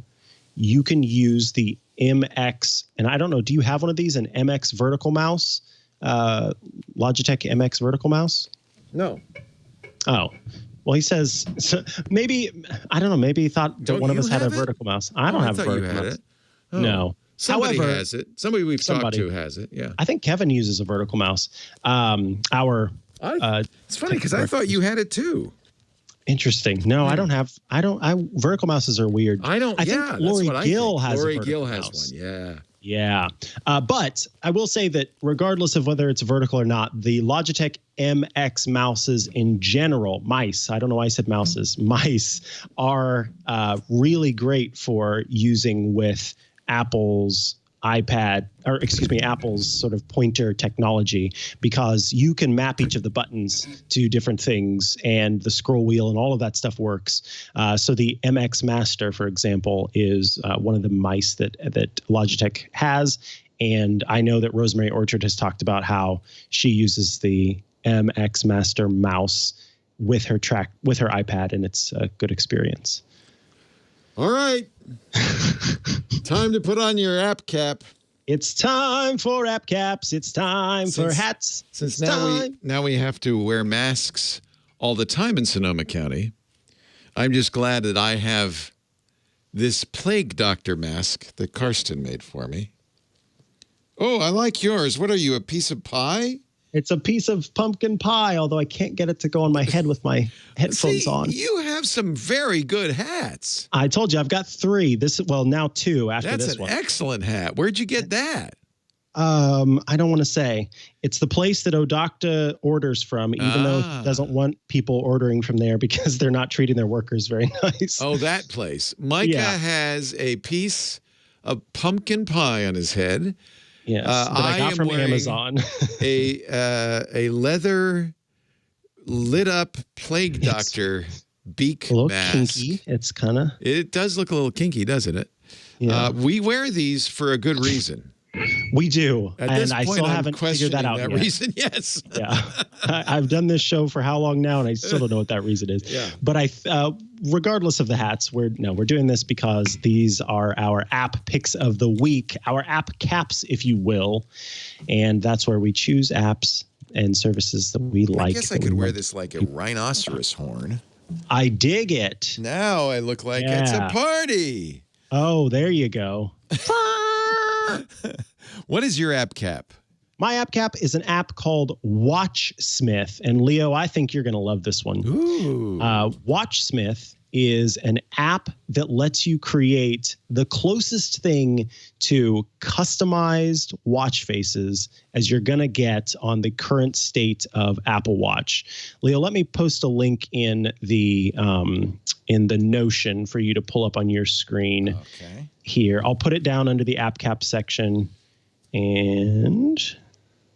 Speaker 1: you can use the MX, and I don't know, do you have one of these, an MX vertical mouse? Logitech MX vertical mouse?
Speaker 2: No.
Speaker 1: Oh, well, he says maybe, I don't know, maybe he thought that one of us had a vertical mouse. I don't have a vertical mouse.
Speaker 2: Oh.
Speaker 1: No.
Speaker 2: Somebody has it. Somebody we've talked to has it. Yeah.
Speaker 1: I think Kevin uses a vertical mouse.
Speaker 2: It's funny because I thought you had it too.
Speaker 1: Interesting. No, I don't have. Vertical mouses are weird.
Speaker 2: I think
Speaker 1: Lori Gill has.
Speaker 2: Lori Gill has one. Yeah.
Speaker 1: Yeah. But I will say that regardless of whether it's vertical or not, the Logitech MX mouses in general, mice, I don't know why I said mouses, mice are really great for using with Apple's Apple's sort of pointer technology, because you can map each of the buttons to different things and the scroll wheel and all of that stuff works. So the MX Master, for example, is one of the mice that Logitech has. And I know that Rosemary Orchard has talked about how she uses the MX Master mouse with her iPad, and it's a good experience.
Speaker 2: All right. Time to put on your app cap.
Speaker 1: It's time for app caps. It's time for hats.
Speaker 2: Since now we have to wear masks all the time in Sonoma County, I'm just glad that I have this plague doctor mask that Karsten made for me. Oh, I like yours. What are you, a piece of pie?
Speaker 1: It's a piece of pumpkin pie, although I can't get it to go on my head with my headphones on.
Speaker 2: You have some very good hats.
Speaker 1: I told you, I've got 3. Now 2 after this one.
Speaker 2: That's an excellent hat. Where'd you get that?
Speaker 1: I don't want to say. It's the place that Odocta orders from, even though he doesn't want people ordering from there because they're not treating their workers very nice.
Speaker 2: Oh, that place. Micah has a piece of pumpkin pie on his head.
Speaker 1: Yes, that I got from Amazon.
Speaker 2: a leather lit up plague doctor beak
Speaker 1: a little
Speaker 2: mask.
Speaker 1: Kinky. It's kind of.
Speaker 2: It does look a little kinky, doesn't it?
Speaker 1: Yeah.
Speaker 2: We wear these for a good reason.
Speaker 1: We do,
Speaker 2: At this
Speaker 1: and
Speaker 2: point,
Speaker 1: I still haven't figured that out yet.
Speaker 2: Reason, yes.
Speaker 1: Yeah, I've done this show for how long now, and I still don't know what that reason is.
Speaker 2: Yeah.
Speaker 1: But regardless of the hats, we're doing this because these are our app picks of the week, our app caps, if you will, and that's where we choose apps and services that we like.
Speaker 2: I guess I could wear this like a rhinoceros horn.
Speaker 1: I dig it.
Speaker 2: Now I look like it's a party.
Speaker 1: Oh, there you go.
Speaker 2: What is your app cap?
Speaker 1: My app cap is an app called Watchsmith. And Leo, I think you're going to love this one.
Speaker 2: Ooh.
Speaker 1: Watchsmith is an app that lets you create the closest thing to customized watch faces as you're going to get on the current state of Apple Watch. Leo, let me post a link in the Notion for you to pull up on your screen.
Speaker 2: Okay.
Speaker 1: Here. I'll put it down under the app cap section, and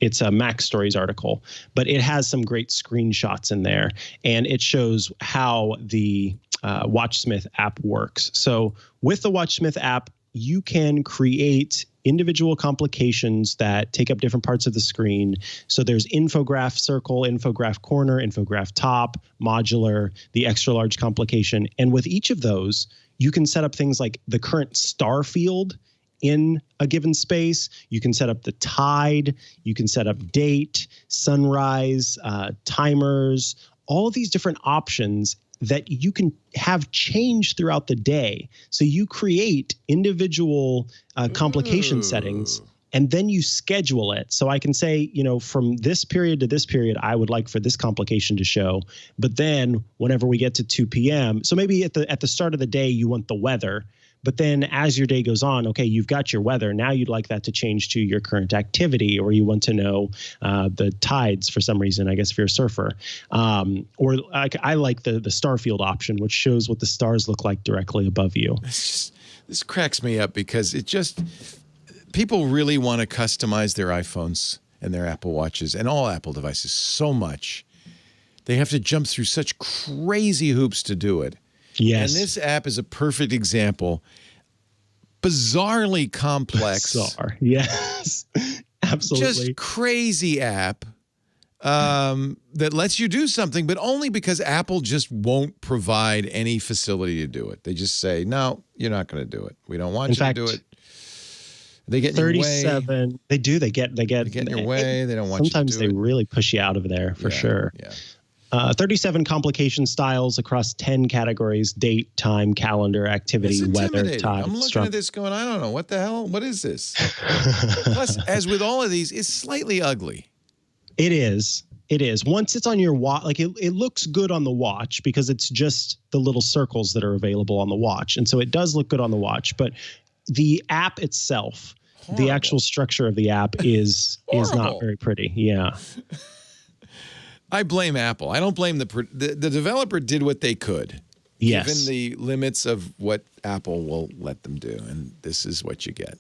Speaker 1: it's a Mac Stories article, but it has some great screenshots in there, and it shows how the Watchsmith app works. So with the Watchsmith app, you can create individual complications that take up different parts of the screen. So there's infograph circle, infograph corner, infograph top, modular, the extra large complication. And with each of those, you can set up things like the current star field in a given space. You can set up the tide. You can set up date, sunrise, timers, all of these different options that you can have change throughout the day. So you create individual complication settings, and then you schedule it. So I can say, from this period to this period, I would like for this complication to show. But then whenever we get to 2 p.m., so maybe at the start of the day, you want the weather. But then as your day goes on, okay, you've got your weather. Now you'd like that to change to your current activity, or you want to know the tides for some reason, I guess if you're a surfer. Or I like the Starfield option, which shows what the stars look like directly above you.
Speaker 2: This cracks me up because people really want to customize their iPhones and their Apple Watches and all Apple devices so much. They have to jump through such crazy hoops to do it.
Speaker 1: Yes.
Speaker 2: And this app is a perfect example. Bizarrely complex.
Speaker 1: Bizarre. Yes. Absolutely.
Speaker 2: Just crazy app that lets you do something, but only because Apple just won't provide any facility to do it. They just say, no, you're not going to do it. We don't want you to do it. They get in your way.
Speaker 1: 37. They do. They get
Speaker 2: in your way. They don't want you to do it.
Speaker 1: Sometimes they really push you out of there for sure.
Speaker 2: Yeah.
Speaker 1: 37 complication styles across 10 categories: date, time, calendar, activity, weather, time.
Speaker 2: I'm looking at this going, I don't know. What the hell? What is this? Plus, as with all of these, it's slightly ugly.
Speaker 1: It is. It is. Once it's on your watch, like it looks good on the watch because it's just the little circles that are available on the watch. And so it does look good on the watch. But the app itself, the actual structure of the app is not very pretty. Yeah.
Speaker 2: I blame Apple. I don't blame the developer. Did what they could, given the limits of what Apple will let them do, and this is what you get.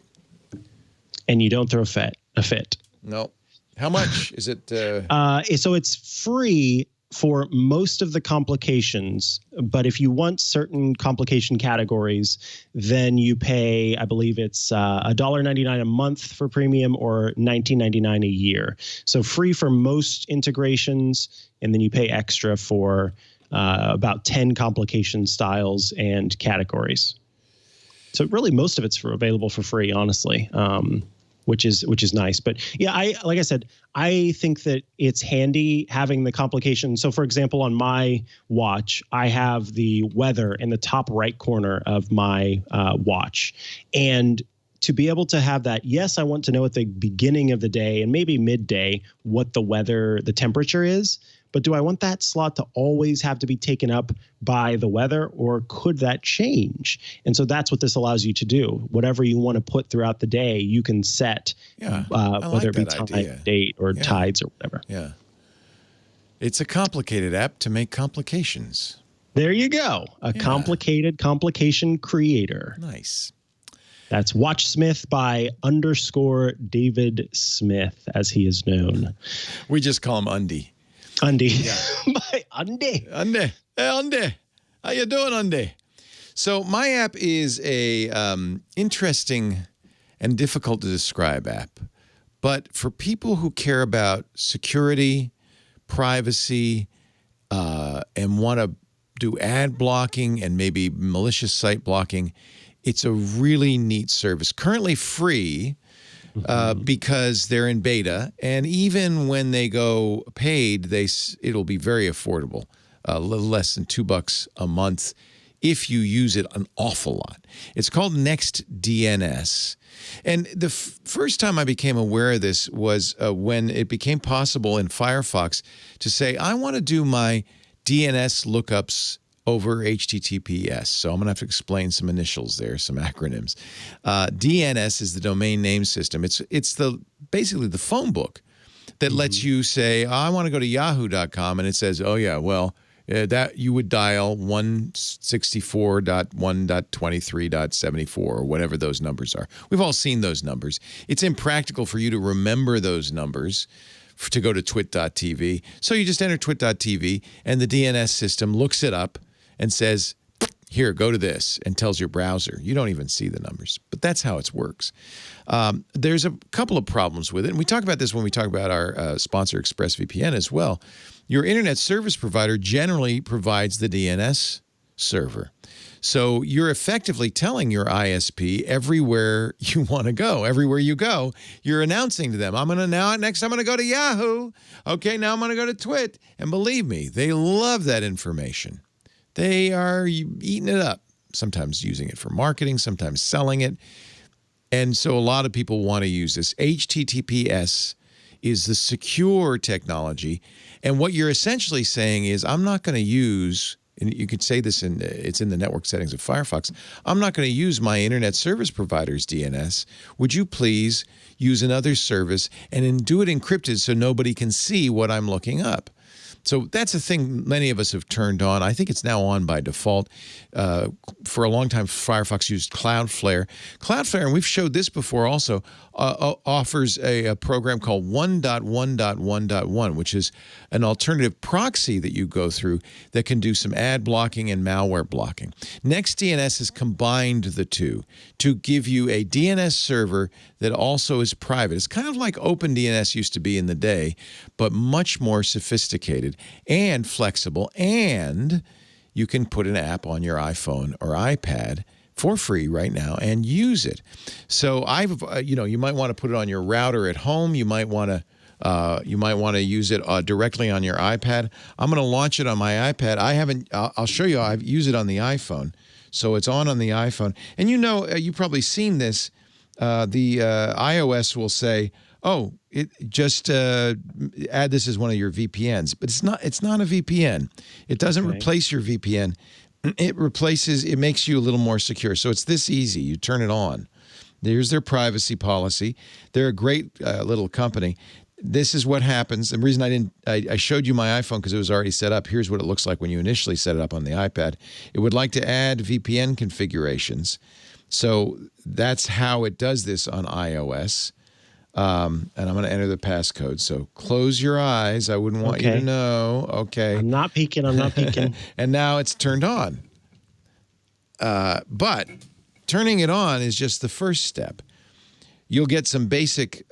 Speaker 1: And you don't throw a fit.
Speaker 2: No. How much is it?
Speaker 1: So it's free for most of the complications, but if you want certain complication categories, then you pay, I believe it's $1.99 a month for premium or $19.99 a year. So free for most integrations, and then you pay extra for about 10 complication styles and categories. So really most of it's available for free, honestly. Which is nice. But yeah, like I said, I think that it's handy having the complication. So for example, on my watch, I have the weather in the top right corner of my watch. And to be able to have that, yes, I want to know at the beginning of the day and maybe midday what the temperature is. But do I want that slot to always have to be taken up by the weather, or could that change? And so that's what this allows you to do. Whatever you want to put throughout the day, you can set, whether it be time, date, or tides or whatever.
Speaker 2: Yeah. It's a complicated app to make complications.
Speaker 1: There you go. A complicated complication creator.
Speaker 2: Nice.
Speaker 1: That's Watchsmith by _David Smith, as he is known.
Speaker 2: We just call him Undy.
Speaker 1: Undy.
Speaker 2: Yeah.
Speaker 1: By Undy.
Speaker 2: Undy. Hey, Undy. How you doing, Undy? So my app is a interesting and difficult to describe app. But for people who care about security, privacy, and want to do ad blocking and maybe malicious site blocking, it's a really neat service. Currently free. Because they're in beta, and even when they go paid, it'll be very affordable, a little less than $2 a month if you use it an awful lot. It's called NextDNS, and the first time I became aware of this was when it became possible in Firefox to say, I want to do my DNS lookups over HTTPS. So I'm going to have to explain some initials there, some acronyms. DNS is the domain name system. It's basically the phone book that lets you say, I want to go to yahoo.com, and it says, oh yeah, well, that you would dial 164.1.23.74 or whatever those numbers are. We've all seen those numbers. It's impractical for you to remember those numbers to go to twit.tv. So you just enter twit.tv, and the DNS system looks it up and says, here, go to this, and tells your browser. You don't even see the numbers, but that's how it works. There's a couple of problems with it, and we talk about this when we talk about our sponsor ExpressVPN as well. Your internet service provider generally provides the DNS server. So you're effectively telling your ISP everywhere you want to go. Everywhere you go, you're announcing to them, next I'm going to go to Yahoo. Okay, now I'm going to go to Twit. And believe me, they love that information. They are eating it up, sometimes using it for marketing, sometimes selling it. And so a lot of people want to use this. HTTPS is the secure technology. And what you're essentially saying is, I'm not going to use, and you could say this it's in the network settings of Firefox, I'm not going to use my internet service provider's DNS. Would you please use another service and then do it encrypted so nobody can see what I'm looking up? So that's a thing many of us have turned on. I think it's now on by default. For a long time, Firefox used Cloudflare. Cloudflare, and we've showed this before also, offers a program called 1.1.1.1, which is an alternative proxy that you go through that can do some ad blocking and malware blocking. NextDNS has combined the two to give you a DNS server that also is private. It's kind of like OpenDNS used to be in the day, but much more sophisticated and flexible, and you can put an app on your iPhone or iPad for free right now and use it. So you might want to put it on your router at home. You might want to use it directly on your iPad. I'm going to launch it on my iPad. I'll show you. I've used it on the iPhone, so it's on the iPhone. And you've probably seen this. The iOS will say, "Oh, just add this as one of your VPNs," but it's not. It's not a VPN. It doesn't replace your VPN. It makes you a little more secure. So it's this easy. You turn it on. There's their privacy policy. They're a great little company. This is what happens. The reason I showed you my iPhone because it was already set up. Here's what it looks like when you initially set it up on the iPad. It would like to add VPN configurations. So that's how it does this on iOS. And I'm going to enter the passcode. So close your eyes. I wouldn't want you to know. Okay.
Speaker 1: I'm not peeking.
Speaker 2: And now it's turned on. But turning it on is just the first step. You'll get some basic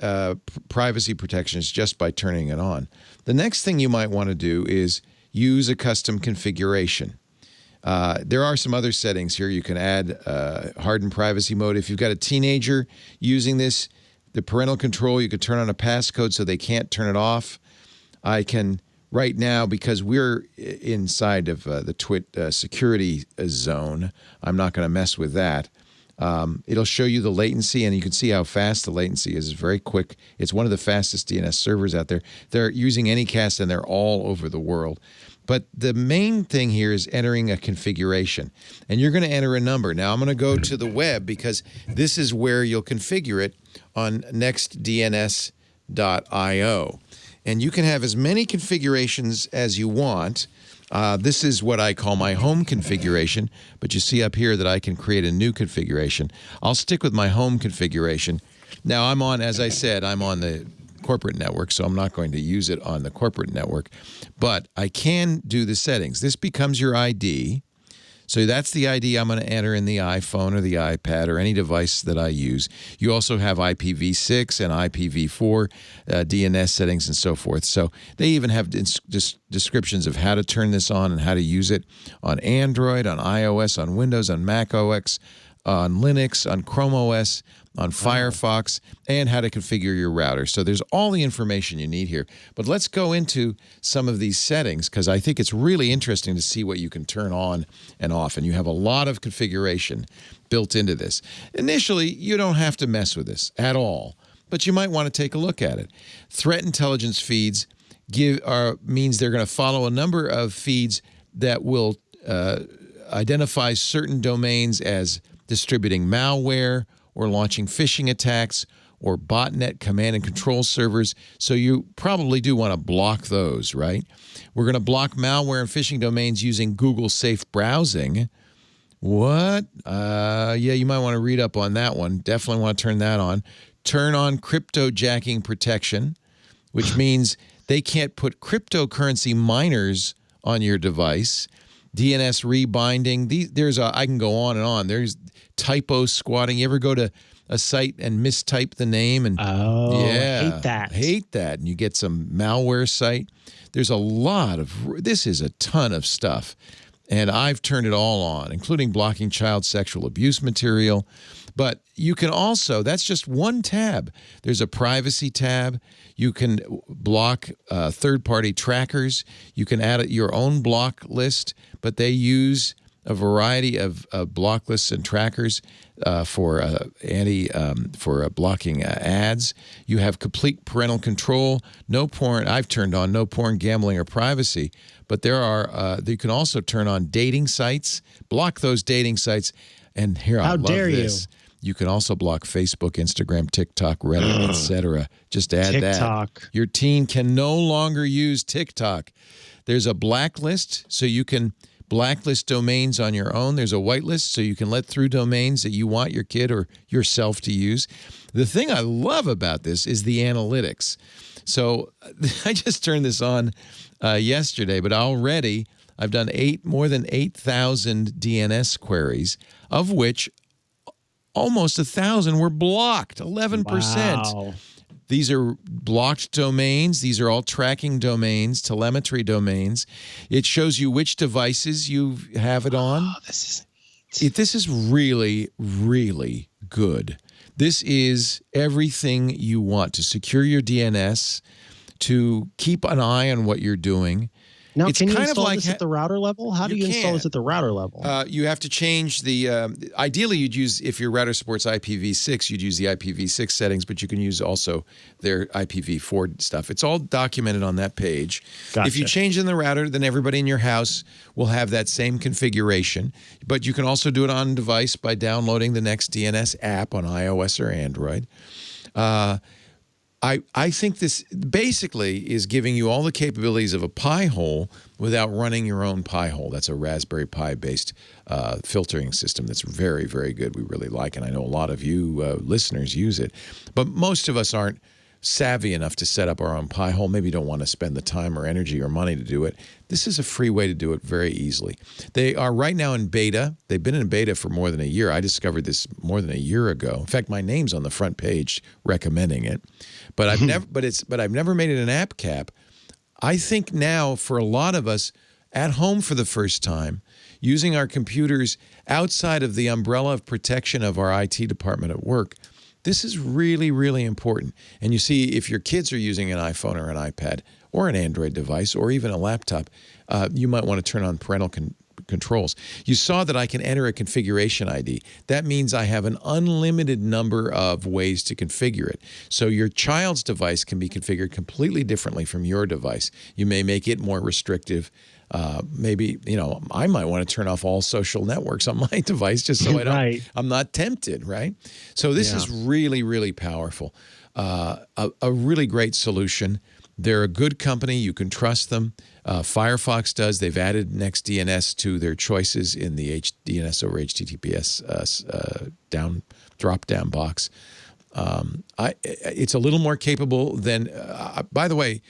Speaker 2: privacy protections just by turning it on. The next thing you might want to do is use a custom configuration. There are some other settings here. You can add hardened privacy mode. If you've got a teenager using this, the parental control, you could turn on a passcode so they can't turn it off. I can right now, because we're inside of the Twit security zone, I'm not going to mess with that. It'll show you the latency, and you can see how fast the latency is. It's very quick. It's one of the fastest DNS servers out there. They're using Anycast, and they're all over the world. But the main thing here is entering a configuration. And you're going to enter a number. Now, I'm going to go to the web because this is where you'll configure it on nextdns.io. And you can have as many configurations as you want. This is what I call my home configuration. But you see up here that I can create a new configuration. I'll stick with my home configuration. Now, as I said, I'm on the corporate network, so I'm not going to use it on the corporate network, but I can do the settings. This becomes your ID. So that's the ID I'm going to enter in the iPhone or the iPad or any device that I use. You also have IPv6 and IPv4 DNS settings and so forth. So they even have descriptions of how to turn this on and how to use it on Android, on iOS, on Windows, on Mac OS, on Linux, on Chrome OS, on Firefox, and how to configure your router. So there's all the information you need here. But let's go into some of these settings because I think it's really interesting to see what you can turn on and off. And you have a lot of configuration built into this. Initially, you don't have to mess with this at all, but you might want to take a look at it. Threat intelligence feeds means they're going to follow a number of feeds that will identifies certain domains as distributing malware or launching phishing attacks or botnet command and control servers. So you probably do want to block those, right? We're going to block malware and phishing domains using Google Safe Browsing. What? Yeah, you might want to read up on that one. Definitely want to turn that on. Turn on cryptojacking protection, which means they can't put cryptocurrency miners on your device. DNS rebinding. I can go on and on. There's typo squatting. You ever go to a site and mistype the name? And
Speaker 1: hate that.
Speaker 2: Hate that. And you get some malware site. There's a lot of, this is a ton of stuff. And I've turned it all on, including blocking child sexual abuse material. But you can also, that's just one tab. There's a privacy tab. You can block third-party trackers. You can add your own block list, but they use a variety of block lists and trackers for blocking ads. You have complete parental control, no porn. I've turned on no porn, gambling, or privacy. But there are you can also turn on dating sites, block those dating sites. And here, I love this. You can also block Facebook, Instagram, TikTok, Reddit, etc. Just add
Speaker 1: TikTok.
Speaker 2: that. Your teen can no longer use TikTok. There's a blacklist, so you can blacklist domains on your own. There's a whitelist, so you can let through domains that you want your kid or yourself to use. The thing I love about this is the analytics. So I just turned this on yesterday, but already I've done more than 8,000 DNS queries, of which almost 1,000 were blocked, 11%.
Speaker 1: Wow.
Speaker 2: These are blocked domains. These are all tracking domains, telemetry domains. It shows you which devices you have it on.
Speaker 1: Oh, this
Speaker 2: is really, really good. This is everything you want to secure your DNS, to keep an eye on what you're doing.
Speaker 1: Now,
Speaker 2: it's
Speaker 1: can you
Speaker 2: kind
Speaker 1: install
Speaker 2: of like
Speaker 1: this at the router level? How do you install this at the router level?
Speaker 2: You have to change the ideally, you'd use, if your router supports IPv6, you'd use the IPv6 settings, but you can use also their IPv4 stuff. It's all documented on that page.
Speaker 1: Gotcha.
Speaker 2: If you change in the router, then everybody in your house will have that same configuration. But you can also do it on device by downloading the NextDNS app on iOS or Android. I think this basically is giving you all the capabilities of a Pi-hole without running your own Pi-hole. That's a Raspberry Pi-based filtering system that's very, very good. We really like it. And I know a lot of you listeners use it. But most of us aren't savvy enough to set up our own Pi-hole. Maybe don't want to spend the time or energy or money to do it. This is a free way to do it very easily. They are right now in beta. They've been in beta for more than a year. I discovered this more than a year ago. In fact, my name's on the front page recommending it. But I've never made it an app cap. I think now for a lot of us at home for the first time, using our computers outside of the umbrella of protection of our IT department at work, this is really, really important. And you see, if your kids are using an iPhone or an iPad or an Android device or even a laptop, you might want to turn on parental controls. You saw that I can enter a configuration ID. That means I have an unlimited number of ways to configure it. So your child's device can be configured completely differently from your device. You may make it more restrictive. Maybe, I might want to turn off all social networks on my device just so I'm not tempted, right? So this is really, really powerful. A really great solution. They're a good company. You can trust them. Firefox does. They've added NextDNS to their choices in the DNS over HTTPS drop-down box. It's a little more capable than, by the way,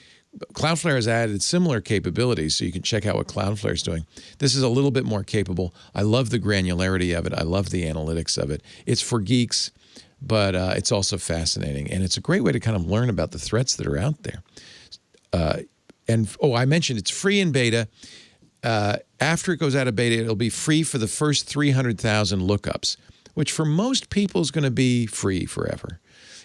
Speaker 2: Cloudflare has added similar capabilities, so you can check out what Cloudflare is doing. This is a little bit more capable. I love the granularity of it. I love the analytics of it. It's for geeks, but it's also fascinating. And it's a great way to kind of learn about the threats that are out there. I mentioned it's free in beta. After it goes out of beta, it'll be free for the first 300,000 lookups, which for most people is going to be free forever.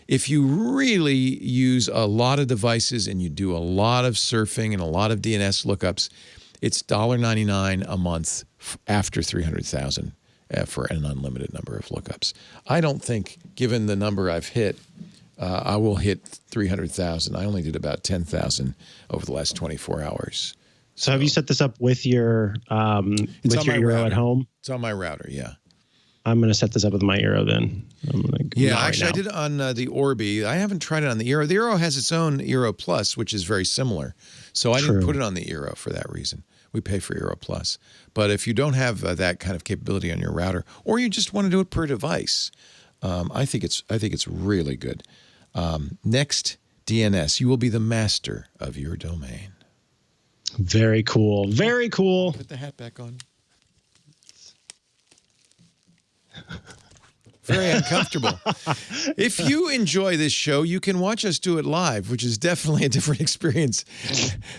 Speaker 2: If you really use a lot of devices and you do a lot of surfing and a lot of DNS lookups, it's $1.99 a month after 300,000 for an unlimited number of lookups. I don't think, given the number I've hit, I will hit 300,000. I only did about 10,000 over the last 24 hours.
Speaker 1: So have you set this up with your Eero at home?
Speaker 2: It's on my router, yeah.
Speaker 1: I'm going to set this up with my Eero then.
Speaker 2: Actually, I did it on the Orbi. I haven't tried it on the Eero. The Eero has its own Eero Plus, which is very similar. So I didn't put it on the Eero for that reason. We pay for Eero Plus. But if you don't have that kind of capability on your router, or you just want to do it per device, I think it's really good. NextDNS, you will be the master of your domain.
Speaker 1: Very cool. Very cool.
Speaker 2: Put the hat back on. Very uncomfortable. If you enjoy this show, you can watch us do it live, which is definitely a different experience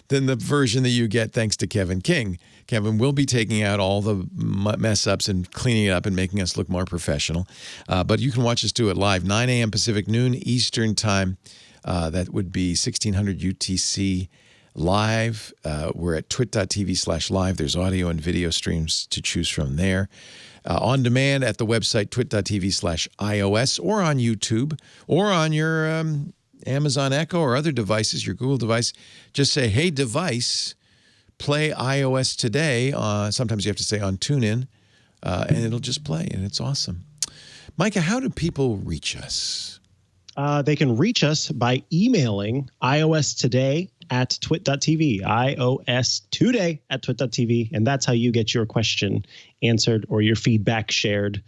Speaker 2: than the version that you get thanks to Kevin King. Kevin will be taking out all the mess ups and cleaning it up and making us look more professional. But you can watch us do it live, 9 a.m. Pacific, noon Eastern time. That would be 1600 UTC live. We're at twit.tv/live. There's audio and video streams to choose from there. On demand at the website twit.tv/iOS, or on YouTube, or on your Amazon Echo or other devices, your Google device. Just say, hey, device, play iOS today. Sometimes you have to say on TuneIn, and it'll just play, and it's awesome. Micah, how do people reach us?
Speaker 1: They can reach us by emailing iostoday@twit.tv, iostoday@twit.tv, and that's how you get your question answered or your feedback shared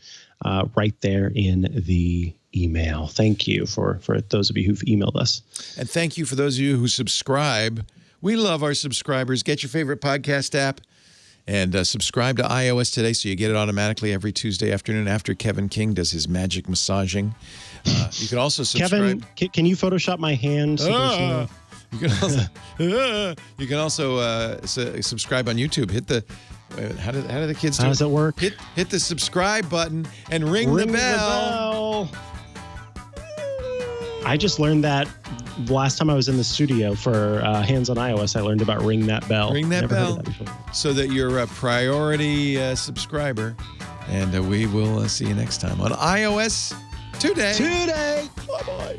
Speaker 1: right there in the email. Thank you for those of you who've emailed us.
Speaker 2: And thank you for those of you who subscribe. We love our subscribers. Get your favorite podcast app and subscribe to iOS Today so you get it automatically every Tuesday afternoon after Kevin King does his magic massaging. You can also subscribe.
Speaker 1: Kevin, can you Photoshop my hand? So
Speaker 2: you can also subscribe on YouTube. Hit the how do the kids do?
Speaker 1: How does it work?
Speaker 2: Hit the subscribe button and ring the bell.
Speaker 1: I just learned that last time I was in the studio for Hands on iOS. I learned about ring that bell.
Speaker 2: Ring that bell so that you're a priority subscriber. And we will see you next time on iOS Today.
Speaker 1: Today.
Speaker 2: Bye-bye.